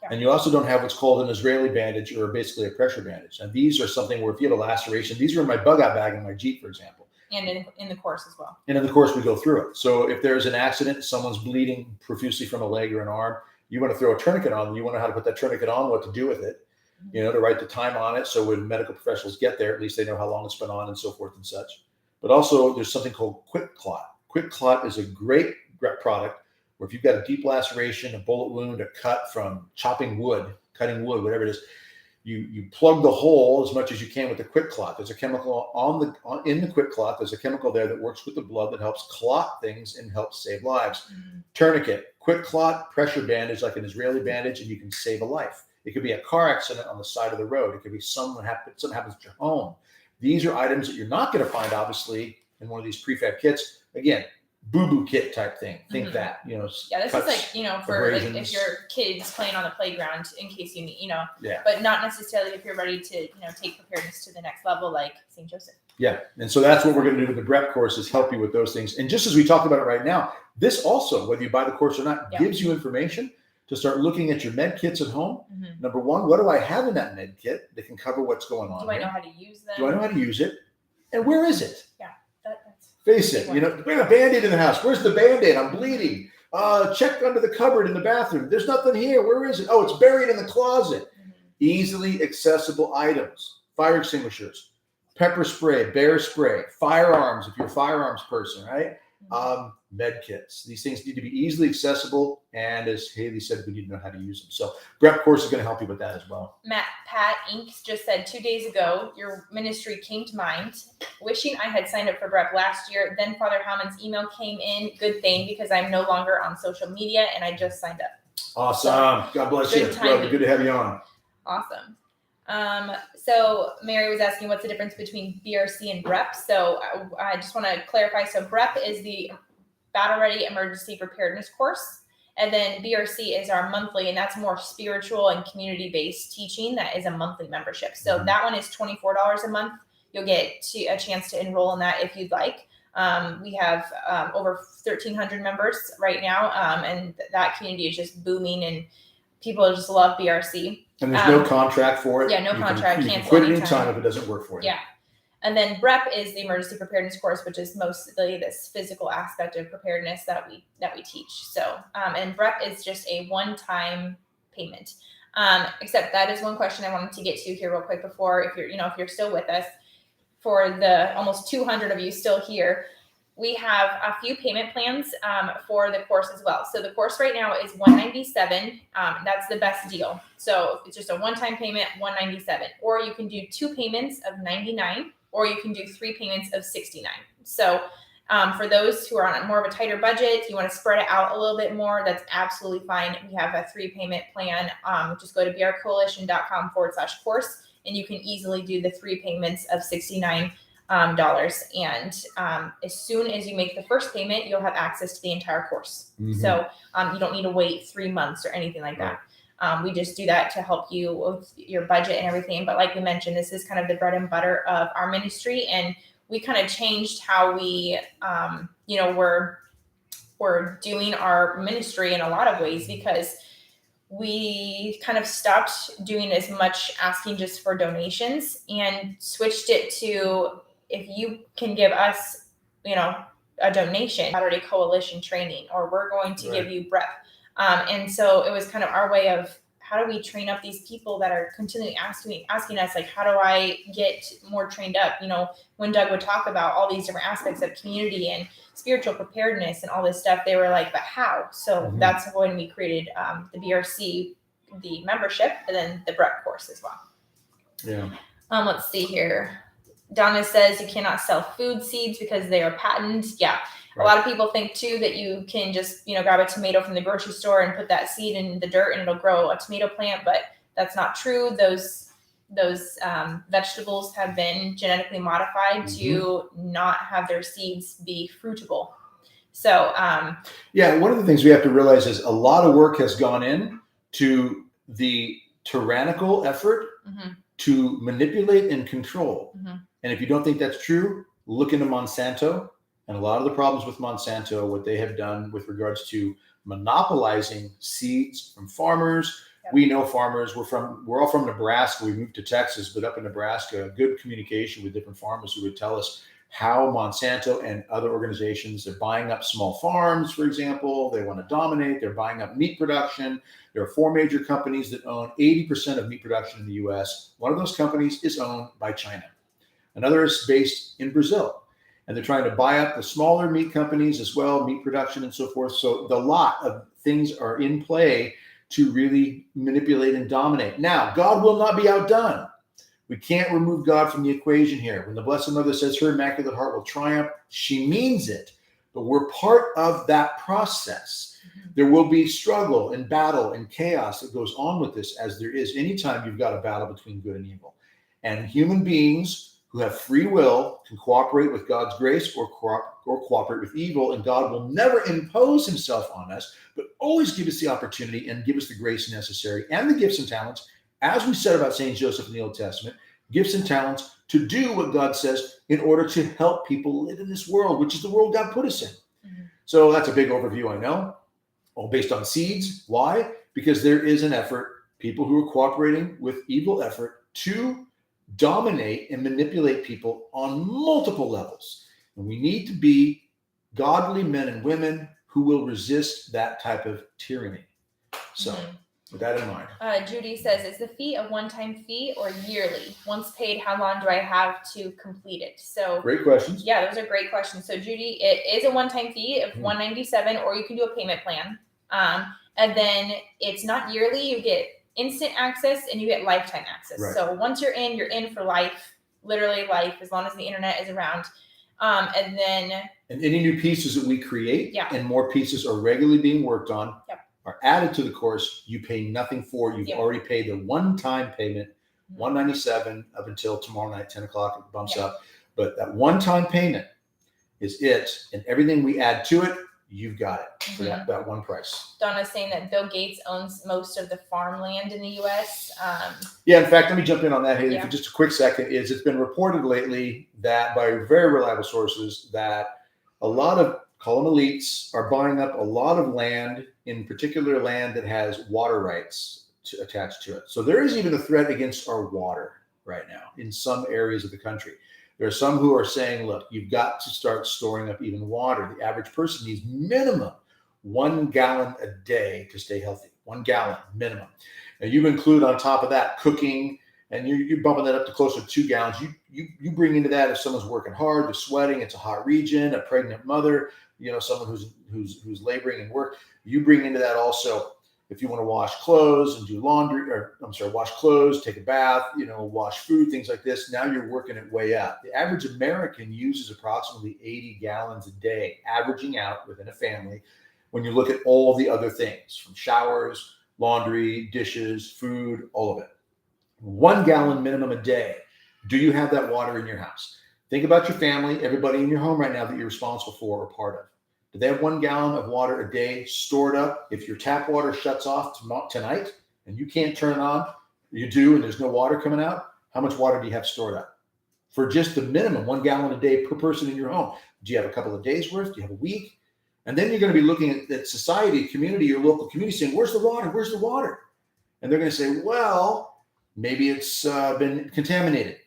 Yeah. And you also don't have what's called an Israeli bandage, or basically a pressure bandage. Now, these are something where if you have a laceration, these are in my bug out bag in my Jeep, for example. And in the course as well. And in the course, we go through it. So if there's an accident, someone's bleeding profusely from a leg or an arm, you want to throw a tourniquet on, you want to know how to put that tourniquet on, what to do with it, to write the time on it. So when medical professionals get there, at least they know how long it's been on and so forth and such. But also there's something called Quick Clot. Quick Clot is a great product where if you've got a deep laceration, a bullet wound, a cut from cutting wood, whatever it is, you plug the hole as much as you can with the Quick Clot. There's a chemical in the Quick Clot. There's a chemical there that works with the blood that helps clot things and helps save lives. Tourniquet, Quick Clot, pressure bandage like an Israeli bandage, and you can save a life. It could be a car accident on the side of the road. It could be something happens at your home. These are items that you're not going to find, obviously, in one of these prefab kits. Again, boo-boo kit type thing. Think that, Yeah, this cuts, is for if your kid's playing on the playground in case you need, but not necessarily if you're ready to, take preparedness to the next level, like St. Joseph. Yeah. And so that's what we're going to do with the BREP course, is help you with those things. And just as we talked about it right now, this also, whether you buy the course or not, gives you information to start looking at your med kits at home. Number one, what do I have in that med kit that can cover what's going on? Do I know how to use them? Do I know how to use it? And where is it? Yeah. Face it. We have a Band-Aid in the house. Where's the Band-Aid? I'm bleeding. Check under the cupboard in the bathroom. There's nothing here. Where is it? Oh, it's buried in the closet. Easily accessible items, fire extinguishers, pepper spray, bear spray, firearms, if you're a firearms person, right? Med kits. These things need to be easily accessible. And as Haley said, we need to know how to use them. So BREP course is going to help you with that as well. Pat Inks just said 2 days ago, your ministry came to mind. Wishing I had signed up for BREP last year. Then Father Hammond's email came in. Good thing, because I'm no longer on social media and I just signed up. Awesome. So, God bless you. Good to have you on. Awesome. So Mary was asking what's the difference between BRC and BREP. So I just want to clarify. So BREP is the Battle Ready Emergency Preparedness course. And then BRC is our monthly, and that's more spiritual and community-based teaching. That is a monthly membership. So that one is $24 a month. You'll get a chance to enroll in that if you'd like. We have over 1,300 members right now, and that community is just booming, and people just love BRC. And there's no contract for it. Yeah, no contract. You can quit anytime if it doesn't work for you. Yeah. And then BREP is the emergency preparedness course, which is mostly this physical aspect of preparedness that we teach. So, and BREP is just a one-time payment. Except that is one question I wanted to get to here real quick before, if you're still with us, for the almost 200 of you still here, we have a few payment plans for the course as well. So the course right now is $197. That's the best deal. So it's just a one-time payment, $197. Or you can do 2 payments of $99, or you can do 3 payments of $69. So for those who are on more of a tighter budget, if you want to spread it out a little bit more, that's absolutely fine. We have a 3-payment plan. Just go to brcoalition.com/course, and you can easily do the 3 payments of $69. And as soon as you make the first payment, you'll have access to the entire course. So you don't need to wait 3 months or anything like that. We just do that to help you with your budget and everything. But like we mentioned, this is kind of the bread and butter of our ministry, and we kind of changed how we, we're doing our ministry in a lot of ways, because we kind of stopped doing as much asking just for donations and switched it to, if you can give us, a donation, Saturday Coalition training, or we're going to give you BREP. And so it was kind of our way of, how do we train up these people that are continually asking us, like, how do I get more trained up? When Doug would talk about all these different aspects of community and spiritual preparedness and all this stuff, they were like, but how? So that's when we created the BRC, the membership, and then the BREP course as well. Yeah. Let's see here. Donna says you cannot sell food seeds because they are patented. Yeah. Right. A lot of people think too that you can just, grab a tomato from the grocery store and put that seed in the dirt and it'll grow a tomato plant, but that's not true. Those vegetables have been genetically modified to not have their seeds be fruitable. So, one of the things we have to realize is a lot of work has gone in to the tyrannical effort to manipulate and control. And if you don't think that's true, look into Monsanto and a lot of the problems with Monsanto, what they have done with regards to monopolizing seeds from farmers. We know farmers. We're all from Nebraska. We moved to Texas, but up in Nebraska, good communication with different farmers who would tell us how Monsanto and other organizations are buying up small farms, for example. They want to dominate. They're buying up meat production. There are 4 major companies that own 80% of meat production in the U.S. One of those companies is owned by China. Another is based in Brazil. And they're trying to buy up the smaller meat companies as well, meat production and so forth. So the lot of things are in play to really manipulate and dominate. Now, God will not be outdone. We can't remove God from the equation here. When the Blessed Mother says her Immaculate Heart will triumph, she means it. But we're part of that process. There will be struggle and battle and chaos that goes on with this, as there is anytime you've got a battle between good and evil. And human beings who have free will can cooperate with God's grace or cooperate with evil, and God will never impose himself on us, but always give us the opportunity and give us the grace necessary and the gifts and talents, as we said about St. Joseph in the Old Testament, gifts and talents to do what God says in order to help people live in this world, which is the world God put us in. So that's a big overview, I know, all based on seeds. Why? Because there is an effort, people who are cooperating with evil effort to dominate and manipulate people on multiple levels. And we need to be godly men and women who will resist that type of tyranny. So with that in mind. Judy says, is the fee a one-time fee or yearly? Once paid, how long do I have to complete it? So Great questions. yeah, those are great questions. So Judy, it is a one-time fee of $197, or you can do a payment plan. And then it's not yearly. You get instant access and you get lifetime access. Right. So once you're in for life, literally life, as long as the internet is around. And any new pieces that we create, yeah, and more pieces are regularly being worked on, yep, are added to the course. You pay nothing for. You've yep already paid the one-time payment, $197 up until tomorrow night, 10 o'clock. It bumps up, but that one-time payment is it, and everything we add to it, you've got it for that one price. Donna's saying that Bill Gates owns most of the farmland in the U.S. Yeah, in fact, let me jump in on that, Haley, yeah, for just a quick second. It's been reported lately that by very reliable sources that a lot of, call them elites, are buying up a lot of land, in particular land that has water rights attached to it. So there is even a threat against our water right now in some areas of the country. There are some who are saying, look, you've got to start storing up even water. The average person needs minimum 1 gallon a day to stay healthy. 1 gallon minimum. And you include on top of that cooking, and you're bumping that up to closer to 2 gallons. You bring into that if someone's working hard, they're sweating, it's a hot region, a pregnant mother, someone who's laboring in work. You bring into that also if you want to wash clothes and do laundry, wash clothes, take a bath, wash food, things like this. Now you're working it way up. The average American uses approximately 80 gallons a day, averaging out within a family. When you look at all the other things, from showers, laundry, dishes, food, all of it. 1 gallon minimum a day. Do you have that water in your house? Think about your family, everybody in your home right now that you're responsible for or part of. Do they have 1 gallon of water a day stored up? If your tap water shuts off tonight and you can't turn it on, you do, and there's no water coming out, how much water do you have stored up? For just the minimum, 1 gallon a day per person in your home. Do you have a couple of days worth? Do you have a week? And then you're going to be looking at society, community, your local community saying, where's the water? Where's the water? And they're going to say, well, maybe it's been contaminated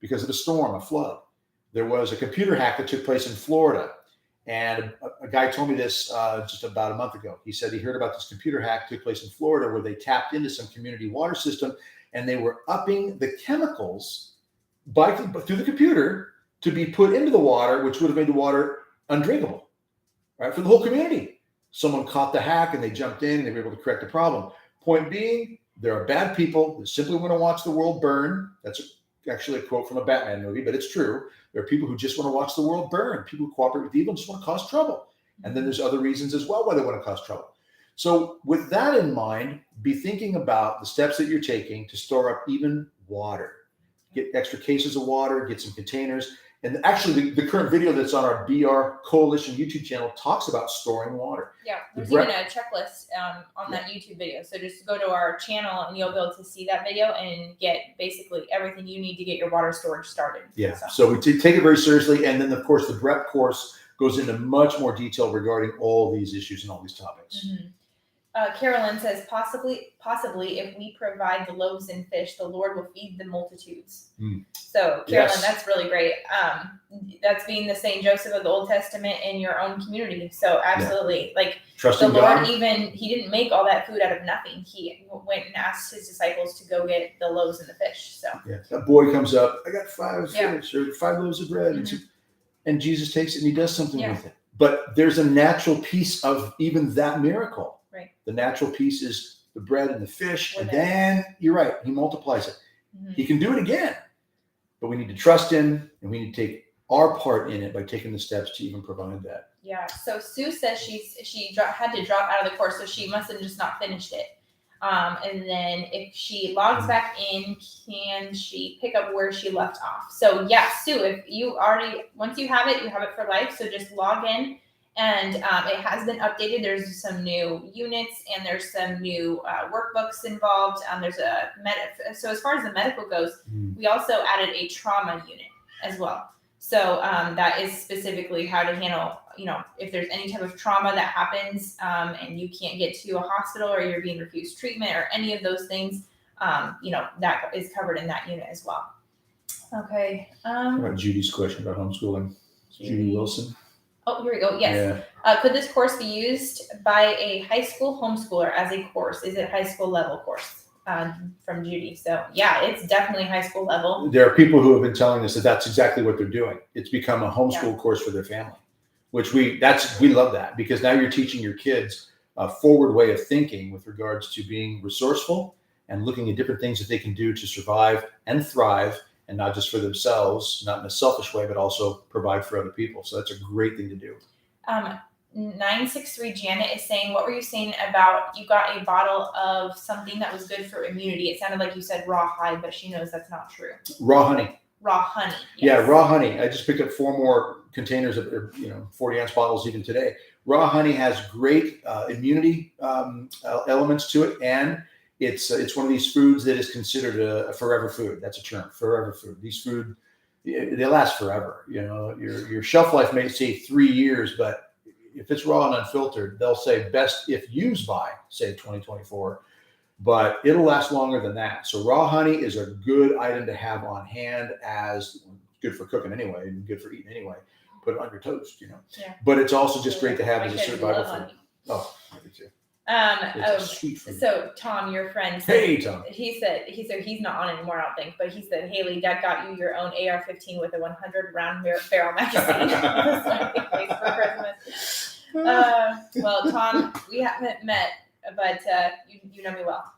because of a storm, a flood. There was a computer hack that took place in Florida. And a guy told me this just about a month ago. He said he heard about this computer hack that took place in Florida where they tapped into some community water system and they were upping the chemicals through the computer to be put into the water, which would have made the water undrinkable, right, for the whole community. Someone caught the hack and they jumped in and they were able to correct the problem. Point being, there are bad people that simply want to watch the world burn. That's actually a quote from a Batman movie, but it's true. There are people who just want to watch the world burn. People who cooperate with evil just want to cause trouble. And then there's other reasons as well why they want to cause trouble. So with that in mind, be thinking about the steps that you're taking to store up even water. Get extra cases of water, get some containers. And actually, the current video that's on our BR Coalition YouTube channel talks about storing water. Yeah, there's even a checklist on that YouTube video. So just go to our channel and you'll be able to see that video and get basically everything you need to get your water storage started. Yeah, so we take it very seriously. And then, of course, the BREP course goes into much more detail regarding all these issues and all these topics. Mm-hmm. Carolyn says, possibly, if we provide the loaves and fish, the Lord will feed the multitudes. So, Carolyn, yes, that's really great. That's being the Saint Joseph of the Old Testament in your own community. So, absolutely, like trusting the Lord, God. He didn't make all that food out of nothing. He went and asked his disciples to go get the loaves and the fish. So, that boy comes up, I got 5 fish or 5 loaves of bread, and Jesus takes it and he does something with it. But there's a natural piece of even that miracle. Right. The natural piece is the bread and the fish, and then you're right, he multiplies it. He can do it again, but we need to trust him, and we need to take our part in it by taking the steps to even provide that. Yeah. So Sue says she had to drop out of the course, so she must have just not finished it. And then if she logs back in, can she pick up where she left off? So yeah, Sue, if you once you have it for life. So just log in. And it has been updated. There's some new units and there's some new workbooks involved. So as far as the medical goes, we also added a trauma unit as well. So that is specifically how to handle, if there's any type of trauma that happens and you can't get to a hospital or you're being refused treatment or any of those things, that is covered in that unit as well. Okay. What about Judy's question about homeschooling? Judy Wilson. Oh, here we go. Yes. Could this course be used by a high school homeschooler as a course? Is it high school level course? From Judy. So yeah, it's definitely high school level. There are people who have been telling us that that's exactly what they're doing. It's become a homeschool course for their family, which we love that, because now you're teaching your kids a forward way of thinking with regards to being resourceful and looking at different things that they can do to survive and thrive, and not just for themselves, not in a selfish way, but also provide for other people. So that's a great thing to do. 963 Janet is saying, what were you saying about you got a bottle of something that was good for immunity? It sounded like you said raw hide, but she knows that's not true. Raw honey. Raw honey. Yes. Yeah, raw honey. I just picked up 4 more containers of 40-ounce bottles even today. Raw honey has great immunity elements to it, and it's one of these foods that is considered a forever food. That's a term, forever food. These food, they last forever. Your shelf life may say 3 years, but if it's raw and unfiltered, they'll say best if used by, say, 2024, but it'll last longer than that. So raw honey is a good item to have on hand, as good for cooking anyway, and good for eating anyway. Put it on your toast, Yeah. But it's also just great to have as a survival food. Oh, I do too. It's a sweet food. So Tom, your friend, hey Tom, he said he's not on anymore, I don't think, but he said, Haley, Dad got you your own AR-15 with a 100 round barrel magazine for Christmas. Well, Tom, we haven't met, but you know me well,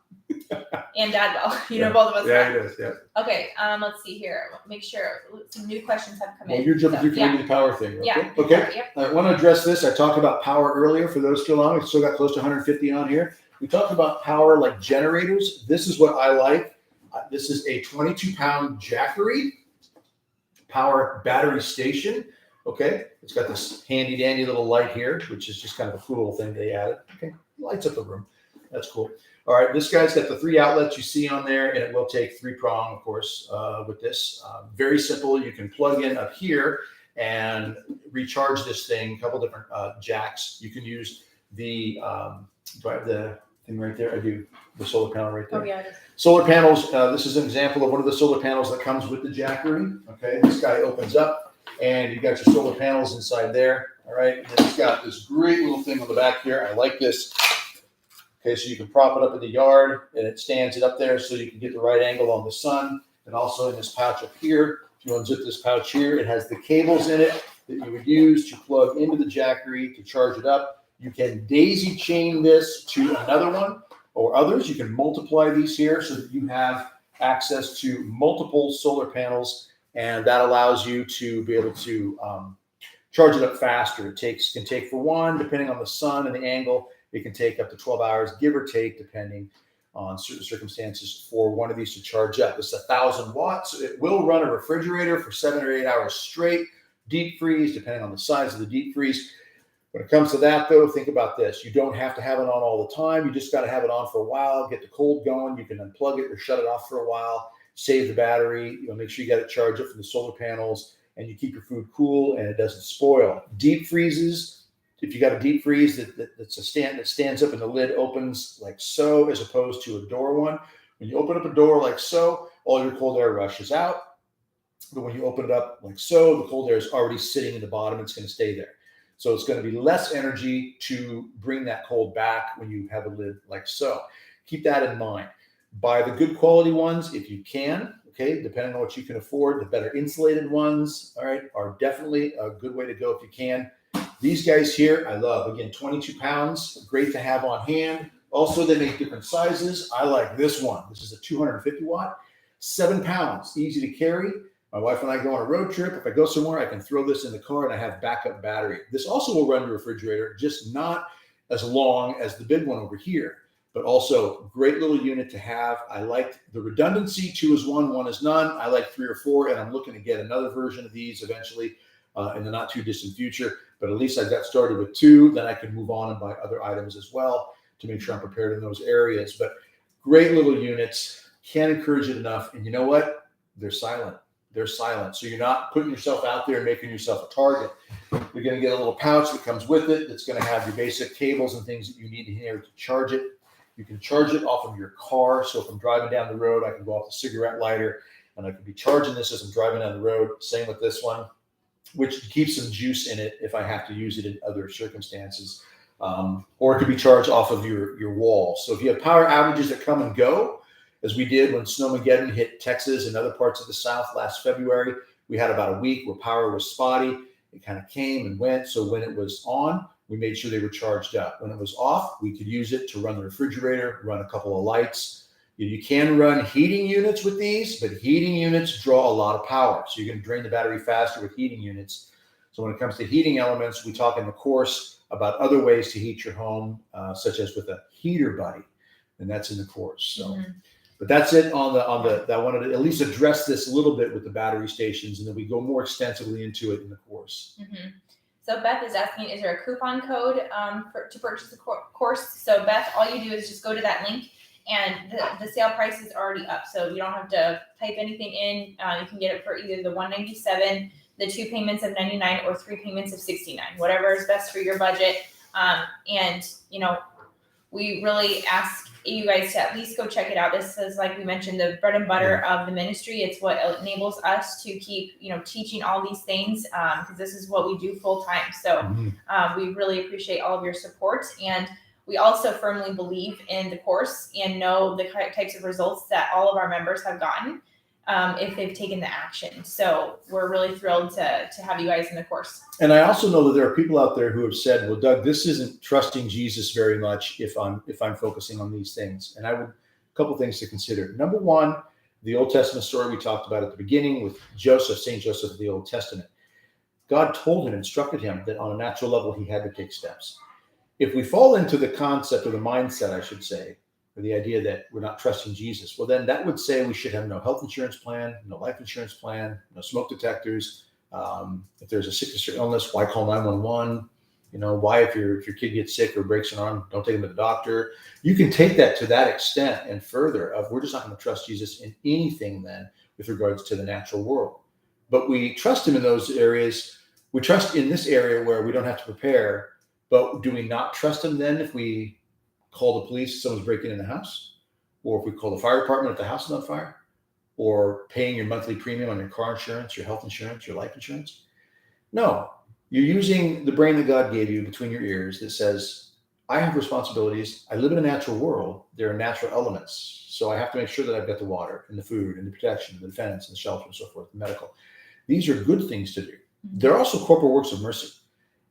and Dad well. You know both of us. Yeah, it is. Yeah. Okay. Let's see here. Make sure some new questions have come in. Well, you're jumping through the power thing. Okay? Yeah. Okay. Yep. I want to address this. I talked about power earlier. For those still on, we still got close to 150 on here. We talked about power like generators. This is what I like. This is a 22-pound Jackery power battery station. Okay, it's got this handy dandy little light here, which is just kind of a cool little thing they added. Okay, lights up the room. That's cool. All right, this guy's got the 3 outlets you see on there, and it will take 3-prong, of course, with this. Very simple. You can plug in up here and recharge this thing. A couple different jacks. You can use the do I have the thing right there? I do. The solar panel right there. Oh yeah. Solar panels. This is an example of one of the solar panels that comes with the Jackery. Okay, this guy opens up, and you got your solar panels inside there. All right, and then it's got this great little thing on the back here. I like this. Okay, so you can prop it up in the yard, and it stands it up there so you can get the right angle on the sun. And also in this pouch up here, if you unzip this pouch here, it has the cables in it that you would use to plug into the Jackery to charge it up. You can daisy chain this to another one or others. You can multiply these here so that you have access to multiple solar panels, and that allows you to be able to charge it up faster. It can take for one, depending on the sun and the angle, it can take up to 12 hours, give or take, depending on certain circumstances, for one of these to charge up. This is 1,000 watts. It will run a refrigerator for 7 or 8 hours straight, deep freeze, depending on the size of the deep freeze. When it comes to that, though, think about this. You don't have to have it on all the time. You just got to have it on for a while, get the cold going. You can unplug it or shut it off for a while, save the battery, make sure you got it charged up from the solar panels, and you keep your food cool and it doesn't spoil. Deep freezes, if you got a deep freeze that's a stand that stands up and the lid opens like so, as opposed to a door one. When you open up a door like so, all your cold air rushes out. But when you open it up like so, the cold air is already sitting in the bottom. It's going to stay there. So it's going to be less energy to bring that cold back when you have a lid like so. Keep that in mind. Buy the good quality ones if you can. Okay, depending on what you can afford. The better insulated ones, all right, are definitely a good way to go if you can. These guys here, I love. Again, 22 pounds, great to have on hand. Also, they make different sizes. I like this one. This is a 250 watt, 7 pounds, easy to carry. My wife and I go on a road trip. If I go somewhere, I can throw this in the car and I have backup battery. This also will run the refrigerator, just not as long as the big one over here, but also great little unit to have. I like the redundancy. 2 is 1, 1 is none. I like 3 or 4, and I'm looking to get another version of these eventually in the not too distant future. But at least I got started with 2. Then I can move on and buy other items as well to make sure I'm prepared in those areas. But great little units. Can't encourage it enough. And you know what? They're silent. They're silent. So you're not putting yourself out there and making yourself a target. You're going to get a little pouch that comes with it that's going to have your basic cables and things that you need in here to charge it. You can charge it off of your car. So if I'm driving down the road, I can go off the cigarette lighter and I can be charging this as I'm driving down the road. Same with this one. which keeps some juice in it if I have to use it in other circumstances. Or it could be charged off of your wall. So if you have power outages that come and go, as we did when Snowmageddon hit Texas and other parts of the South last February, we had about a week where power was spotty. It kind of came and went. So when it was on, we made sure they were charged up. When it was off, we could use it to run the refrigerator, run a couple of lights. You can run heating units with these, but heating units draw a lot of power. So you're going to drain the battery faster with heating units. So when it comes to heating elements, we talk in the course about other ways to heat your home, such as with a heater buddy, and that's in the course. So, but that's it on the. I wanted to at least address this a little bit with the battery stations, and then we go more extensively into it in the course. So Beth is asking, is there a coupon code to purchase the course? So Beth, all you do is just go to that link, and the sale price is already up. So you don't have to type anything in. You can get it for either the $197, the 2 payments of $99, or 3 payments of $69, whatever is best for your budget. And we really ask you guys to at least go check it out. This is, like we mentioned, the bread and butter of the ministry. It's what enables us to keep, teaching all these things, because this is what we do full time. So we really appreciate all of your support. And we also firmly believe in the course and know the types of results that all of our members have gotten if they've taken the action. So we're really thrilled to have you guys in the course. And I also know that there are people out there who have said, well, Doug, this isn't trusting Jesus very much if I'm focusing on these things. And a couple things to consider. Number one, the Old Testament story we talked about at the beginning with Joseph, St. Joseph of the Old Testament. God told him, instructed him that on a natural level, he had to take steps. If we fall into the concept or the mindset, I should say, or the idea that we're not trusting Jesus, well, then that would say we should have no health insurance plan, no life insurance plan, no smoke detectors. If there's a sickness or illness, why call 911? Why if your kid gets sick or breaks an arm, don't take him to the doctor. You can take that to that extent and further of we're just not going to trust Jesus in anything then with regards to the natural world. But we trust him in those areas. We trust in this area where we don't have to prepare. But do we not trust him then if we call the police if someone's breaking in the house? Or if we call the fire department if the house is on fire? Or paying your monthly premium on your car insurance, your health insurance, your life insurance? No. You're using the brain that God gave you between your ears that says, I have responsibilities. I live in a natural world. There are natural elements. So I have to make sure that I've got the water and the food and the protection, the defense and the shelter and so forth, the medical. These are good things to do. They're also corporal works of mercy.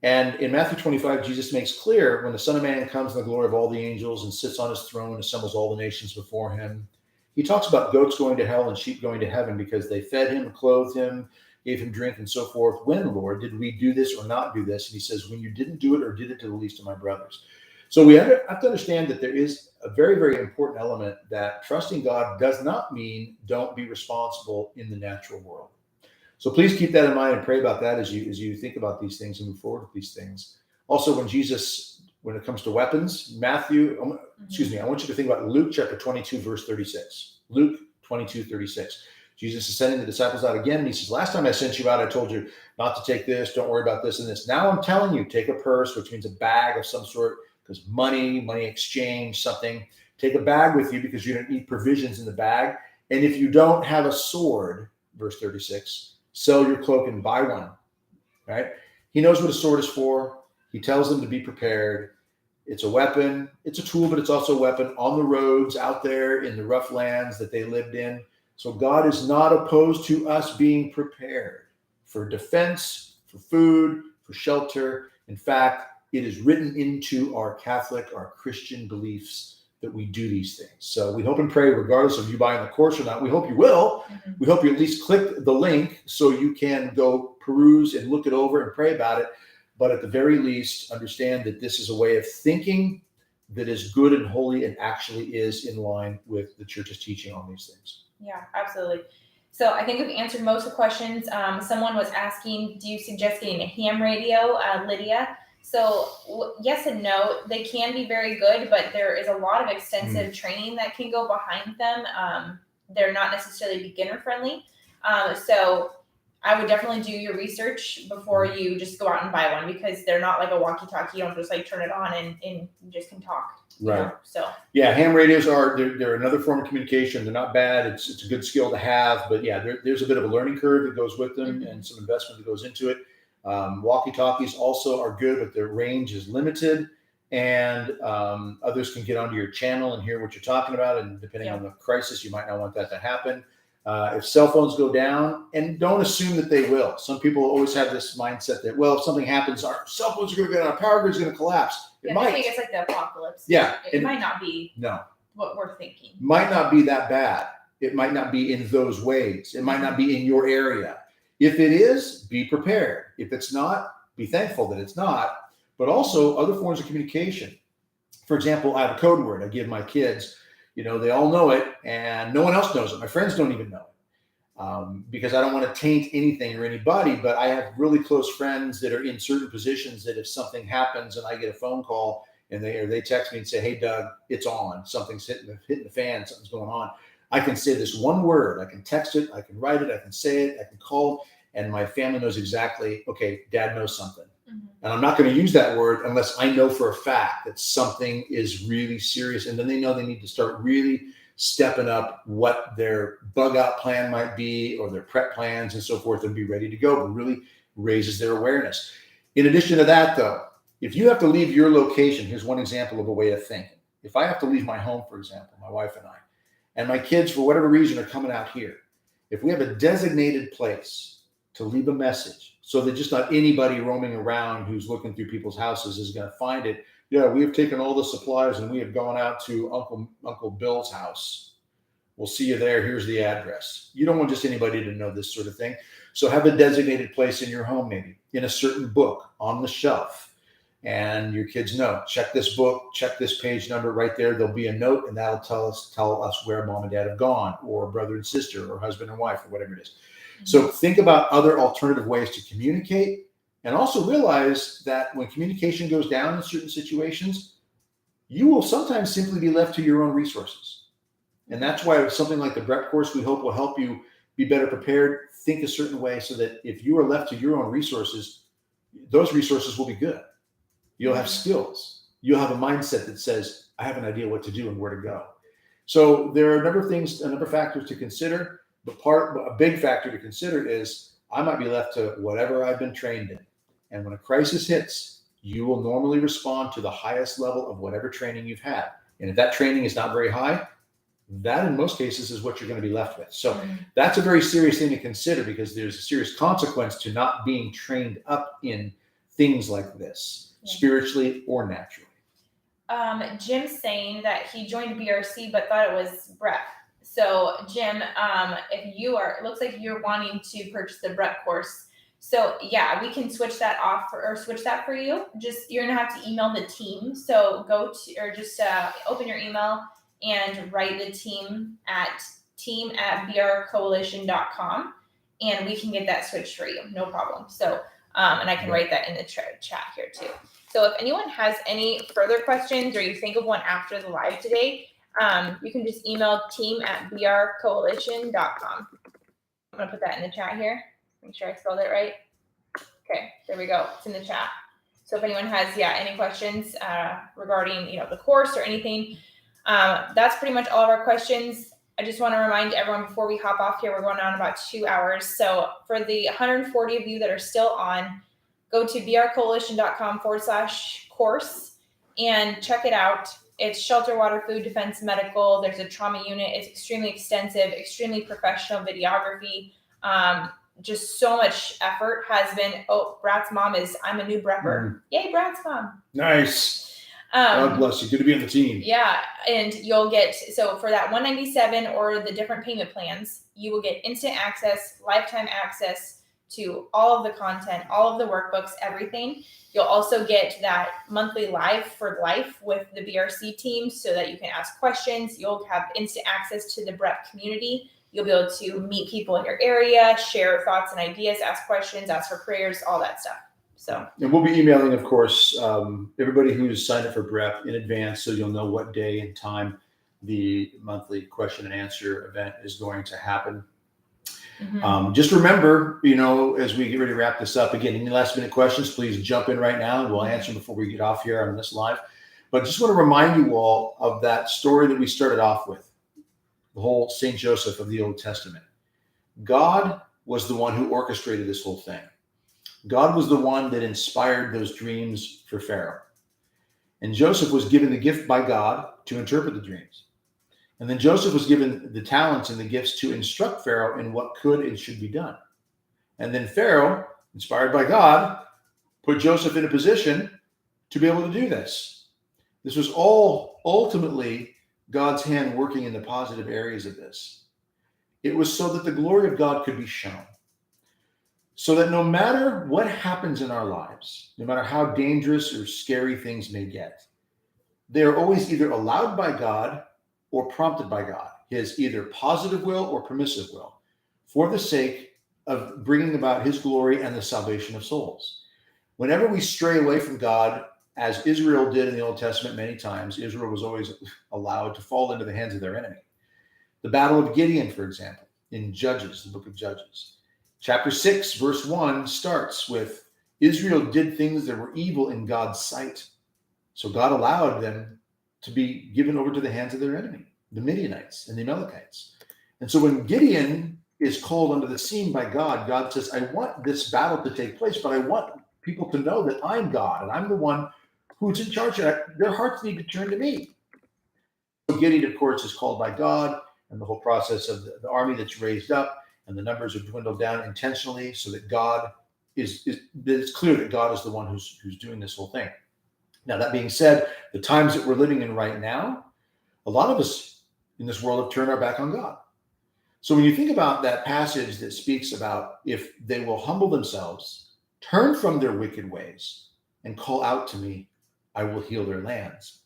And in Matthew 25, Jesus makes clear when the Son of Man comes in the glory of all the angels and sits on his throne, assembles all the nations before him. He talks about goats going to hell and sheep going to heaven because they fed him, clothed him, gave him drink and so forth. When, Lord, did we do this or not do this? And he says, when you didn't do it or did it to the least of my brothers. So we have to understand that there is a very, very important element that trusting God does not mean don't be responsible in the natural world. So please keep that in mind and pray about that as you think about these things and move forward with these things. Also, when it comes to weapons, I want you to think about Luke chapter 22, verse 36. Luke 22, 36. Jesus is sending the disciples out again, and he says, last time I sent you out, I told you not to take this, don't worry about this and this. Now I'm telling you, take a purse, which means a bag of some sort, because money exchange, something. Take a bag with you because you don't need provisions in the bag. And if you don't have a sword, verse 36, sell your cloak and buy one, right? He knows what a sword is for. He tells them to be prepared. It's a weapon. It's a tool, but it's also a weapon on the roads out there in the rough lands that they lived in. So God is not opposed to us being prepared for defense, for food, for shelter. In fact, it is written into our Christian beliefs that we do these things. So we hope and pray, regardless of you buying the course or not, we hope you will. We hope you at least click the link so you can go peruse and look it over and pray about it. But at the very least, understand that this is a way of thinking that is good and holy and actually is in line with the church's teaching on these things. Yeah, absolutely. So I think we've answered most of the questions. Someone was asking, do you suggest getting a ham radio, Lydia? So yes and no, they can be very good, but there is a lot of extensive training that can go behind them. They're not necessarily beginner friendly. So I would definitely do your research before you just go out and buy one, because they're not like a walkie-talkie. You don't just like turn it on and you just can talk. Right. So yeah, ham radios they're another form of communication. They're not bad. It's a good skill to have, but yeah, there's a bit of a learning curve that goes with them and some investment that goes into it. Walkie-talkies also are good, but their range is limited, and others can get onto your channel and hear what you're talking about. And depending on the crisis, you might not want that to happen. If cell phones go down, and don't assume that they will. Some people always have this mindset that, well, if something happens, our cell phones are going to go down, our power grid is going to collapse. It might. I think it's like the apocalypse. Yeah. It might not be no what we're thinking. Might not be that bad. It might not be in those ways. It might not be in your area. If it is, be prepared. If it's not, be thankful that it's not. But also other forms of communication. For example, I have a code word I give my kids. They all know it, and no one else knows it. My friends don't even know it, because I don't want to taint anything or anybody. But I have really close friends that are in certain positions that if something happens and I get a phone call and they text me and say, "Hey, Doug, it's on. Something's hitting the fan. Something's going on." I can say this one word. I can text it. I can write it. I can say it. I can call, and my family knows exactly. Okay, Dad knows something. And I'm not going to use that word unless I know for a fact that something is really serious. And then they know they need to start really stepping up what their bug out plan might be or their prep plans and so forth, and be ready to go. But really raises their awareness. In addition to that, though, if you have to leave your location, here's one example of a way of thinking. If I have to leave my home, for example, my wife and my kids, for whatever reason, are coming out here, if we have a designated place to leave a message, so that just not anybody roaming around who's looking through people's houses is going to find it. Yeah, we have taken all the supplies and we have gone out to Uncle Bill's house. We'll see you there. Here's the address. You don't want just anybody to know this sort of thing. So have a designated place in your home, maybe in a certain book on the shelf. And your kids know, check this book, check this page number right there. There'll be a note, and that'll tell us where mom and dad have gone, or brother and sister, or husband and wife, or whatever it is. So think about other alternative ways to communicate, and also realize that when communication goes down in certain situations, you will sometimes simply be left to your own resources. And that's why something like the BREP course, we hope, will help you be better prepared, think a certain way, so that if you are left to your own resources, those resources will be good. You'll have skills. You'll have a mindset that says, I have an idea what to do and where to go. So there are a number of factors to consider. A big factor to consider is I might be left to whatever I've been trained in. And when a crisis hits, you will normally respond to the highest level of whatever training you've had. And if that training is not very high, that in most cases is what you're going to be left with. So that's a very serious thing to consider, because there's a serious consequence to not being trained up in things like this, spiritually or naturally. Jim's saying that he joined BRC but thought it was BREP. So Jim, it looks like you're wanting to purchase the BREP course. So yeah, we can switch that off or switch that for you. Just, you're gonna have to email the team. So open your email and write the team at brcoalition.com, and we can get that switched for you. No problem. So, and I can write that in the chat here too. So if anyone has any further questions, or you think of one after the live today, you can just email team@brcoalition.com. I'm going to put that in the chat here. Make sure I spelled it right. Okay, there we go. It's in the chat. So if anyone has, any questions regarding, the course or anything, that's pretty much all of our questions. I just want to remind everyone before we hop off here, we're going on about 2 hours. So for the 140 of you that are still on, go to brcoalition.com/course and check it out. It's shelter, water, food, defense, medical. There's a trauma unit. It's extremely extensive, extremely professional videography. Just so much effort has been. Oh, Brad's mom I'm a new BREPper. Yay, Brad's mom. Nice. God bless you. Good to be on the team. Yeah. And you'll get, so for that $197 or the different payment plans, you will get instant access, lifetime access to all of the content, all of the workbooks, everything. You'll also get that monthly live for life with the BRC team so that you can ask questions. You'll have instant access to the BREP community. You'll be able to meet people in your area, share thoughts and ideas, ask questions, ask for prayers, all that stuff. So, and we'll be emailing, of course, everybody who's signed up for BREP in advance, so you'll know what day and time the monthly question and answer event is going to happen. Just remember, as we get ready to wrap this up, again, any last minute questions, please jump in right now and we'll answer before we get off here on this live. But just want to remind you all of that story that we started off with, the whole St. Joseph of the Old Testament. God was the one who orchestrated this whole thing. God was the one that inspired those dreams for Pharaoh. And Joseph was given the gift by God to interpret the dreams. And then Joseph was given the talents and the gifts to instruct Pharaoh in what could and should be done. And then Pharaoh, inspired by God, put Joseph in a position to be able to do this. This was all ultimately God's hand working in the positive areas of this. It was so that the glory of God could be shown. So that no matter what happens in our lives, no matter how dangerous or scary things may get, they are always either allowed by God or prompted by God, his either positive will or permissive will, for the sake of bringing about his glory and the salvation of souls. Whenever we stray away from God, as Israel did in the Old Testament many times, Israel was always allowed to fall into the hands of their enemy. The Battle of Gideon, for example, in Judges, the book of Judges. Chapter 6, verse 1 starts with Israel did things that were evil in God's sight. So God allowed them to be given over to the hands of their enemy, the Midianites and the Amalekites. And so when Gideon is called onto the scene by God, God says, I want this battle to take place, but I want people to know that I'm God and I'm the one who's in charge. Their hearts need to turn to me. So Gideon, of course, is called by God, and the whole process of the army that's raised up, and the numbers are dwindled down intentionally so that God it's clear that God is the one who's doing this whole thing. Now, that being said, the times that we're living in right now, a lot of us in this world have turned our back on God. So when you think about that passage that speaks about if they will humble themselves, turn from their wicked ways, and call out to me, I will heal their lands.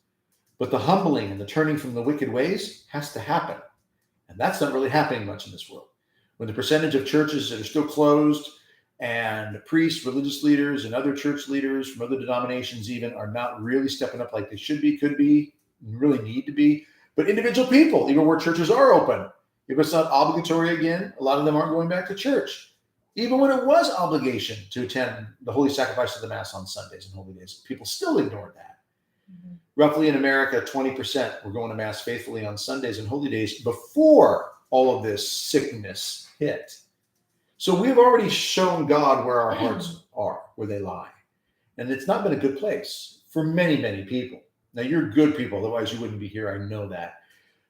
But the humbling and the turning from the wicked ways has to happen. And that's not really happening much in this world. When the percentage of churches that are still closed and priests, religious leaders, and other church leaders from other denominations even are not really stepping up like they should be, could be, really need to be. But individual people, even where churches are open, if it's not obligatory again, a lot of them aren't going back to church. Even when it was obligation to attend the holy sacrifice of the Mass on Sundays and holy days, people still ignored that. Mm-hmm. Roughly in America, 20% were going to Mass faithfully on Sundays and holy days before all of this sickness hit. So we've already shown God where our hearts are, where they lie. And it's not been a good place for many, many people. Now, you're good people, otherwise you wouldn't be here. I know that.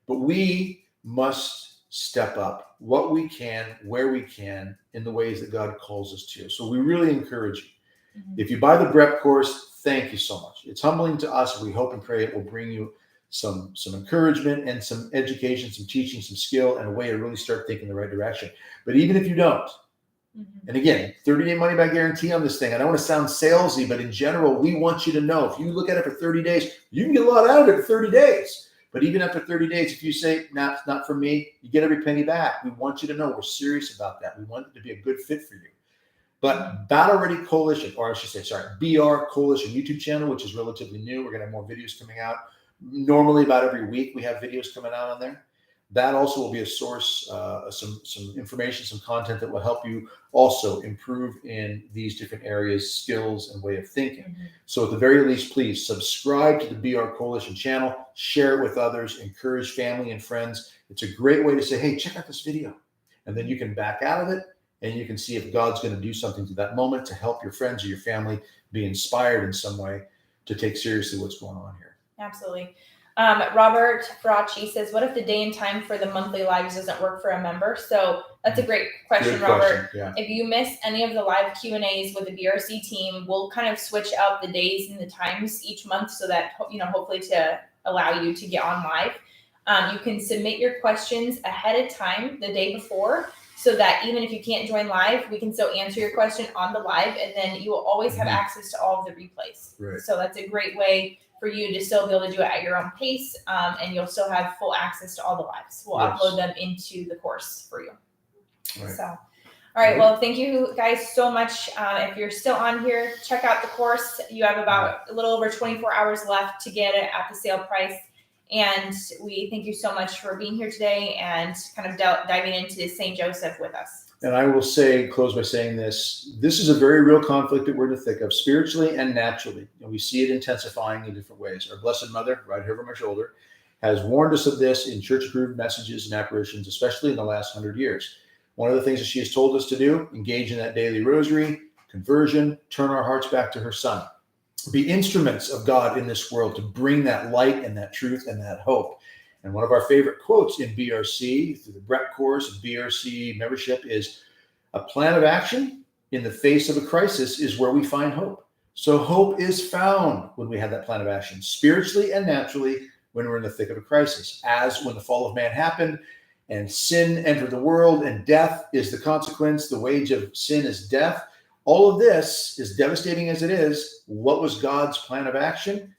But we must step up what we can, where we can, in the ways that God calls us to. So we really encourage you. Mm-hmm. If you buy the BREP course, thank you so much. It's humbling to us. We hope and pray it will bring you some encouragement and some education, some teaching, some skill, and a way to really start thinking the right direction. But even if you don't, mm-hmm. and again, 30-day money back guarantee on this thing. I don't want to sound salesy, but in general, we want you to know if you look at it for 30 days, you can get a lot out of it for 30 days. But even after 30 days, if you say, nah, it's not for me, you get every penny back. We want you to know we're serious about that. We want it to be a good fit for you. But Battle Ready Coalition, or I should say, BR Coalition YouTube channel, which is relatively new. We're going to have more videos coming out. Normally about every week, we have videos coming out on there. That also will be a source, some information, some content that will help you also improve in these different areas, skills, and way of thinking. Mm-hmm. So at the very least, please subscribe to the BR Coalition channel, share it with others, encourage family and friends. It's a great way to say, hey, check out this video. And then you can back out of it and you can see if God's going to do something to that moment to help your friends or your family be inspired in some way to take seriously what's going on here. Absolutely. Robert Bracci says, what if the day and time for the monthly lives doesn't work for a member? So that's a great question, Robert. Yeah. If you miss any of the live Q&As with the BRC team, we'll kind of switch up the days and the times each month so that, hopefully to allow you to get on live. You can submit your questions ahead of time the day before so that even if you can't join live, we can still answer your question on the live, and then you will always have access to all of the replays. Right. So that's a great way for you to still be able to do it at your own pace, and you'll still have full access to all the lives. We'll upload them into the course for you. Right. So, all right. Well, thank you guys so much. If you're still on here, check out the course. You have about a little over 24 hours left to get it at the sale price. And we thank you so much for being here today and kind of diving into St. Joseph with us. And I will close by saying this is a very real conflict that we're in the thick of, spiritually and naturally. And we see it intensifying in different ways. Our Blessed Mother, right here over my shoulder, has warned us of this in church-approved messages and apparitions, especially in the last 100 years. One of the things that she has told us to do, engage in that daily rosary, conversion, turn our hearts back to her son, be instruments of God in this world to bring that light and that truth and that hope. And one of our favorite quotes in BRC, through the Brett course of BRC membership, is a plan of action in the face of a crisis is where we find hope. So hope is found when we have that plan of action, spiritually and naturally, when we're in the thick of a crisis, as when the fall of man happened and sin entered the world and death is the consequence. The wage of sin is death. All of this, as devastating as it is, what was God's plan of action?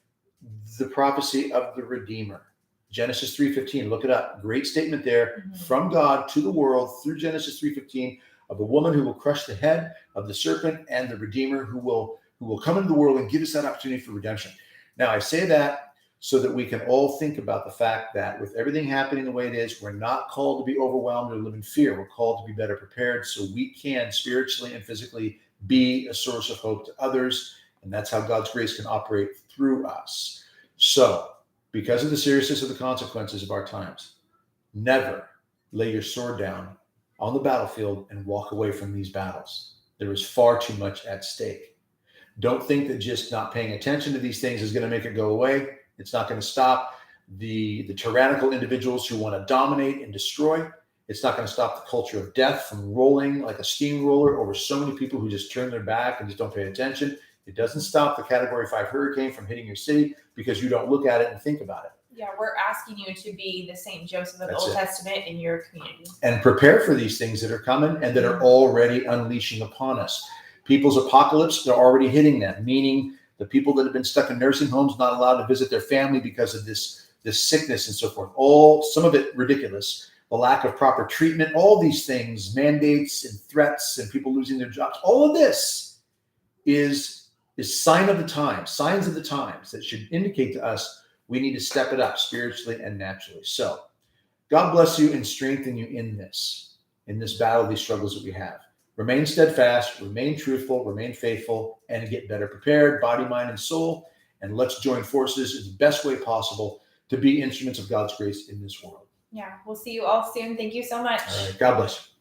The prophecy of the Redeemer. Genesis 3:15, look it up. Great statement there from God to the world through Genesis 3:15 of a woman who will crush the head of the serpent and the Redeemer who will come into the world and give us that opportunity for redemption. Now, I say that so that we can all think about the fact that with everything happening the way it is, we're not called to be overwhelmed or live in fear. We're called to be better prepared so we can spiritually and physically be a source of hope to others. And that's how God's grace can operate through us. So, because of the seriousness of the consequences of our times, never lay your sword down on the battlefield and walk away from these battles. There is far too much at stake. Don't think that just not paying attention to these things is going to make it go away. It's not going to stop the tyrannical individuals who want to dominate and destroy. It's not going to stop the culture of death from rolling like a steamroller over so many people who just turn their back and just don't pay attention. It doesn't stop the Category 5 hurricane from hitting your city because you don't look at it and think about it. Yeah, we're asking you to be the St. Joseph of the Old Testament in your community. And prepare for these things that are coming and that are already unleashing upon us. People's apocalypse, they're already hitting them, meaning the people that have been stuck in nursing homes, not allowed to visit their family because of this sickness and so forth. Some of it ridiculous. The lack of proper treatment, all these things, mandates and threats and people losing their jobs. All of this is signs of the times that should indicate to us we need to step it up spiritually and naturally. So God bless you and strengthen you in this battle, these struggles that we have. Remain steadfast, remain truthful, remain faithful, and get better prepared, body, mind, and soul. And let's join forces in the best way possible to be instruments of God's grace in this world. Yeah, we'll see you all soon. Thank you so much. All right. God bless you.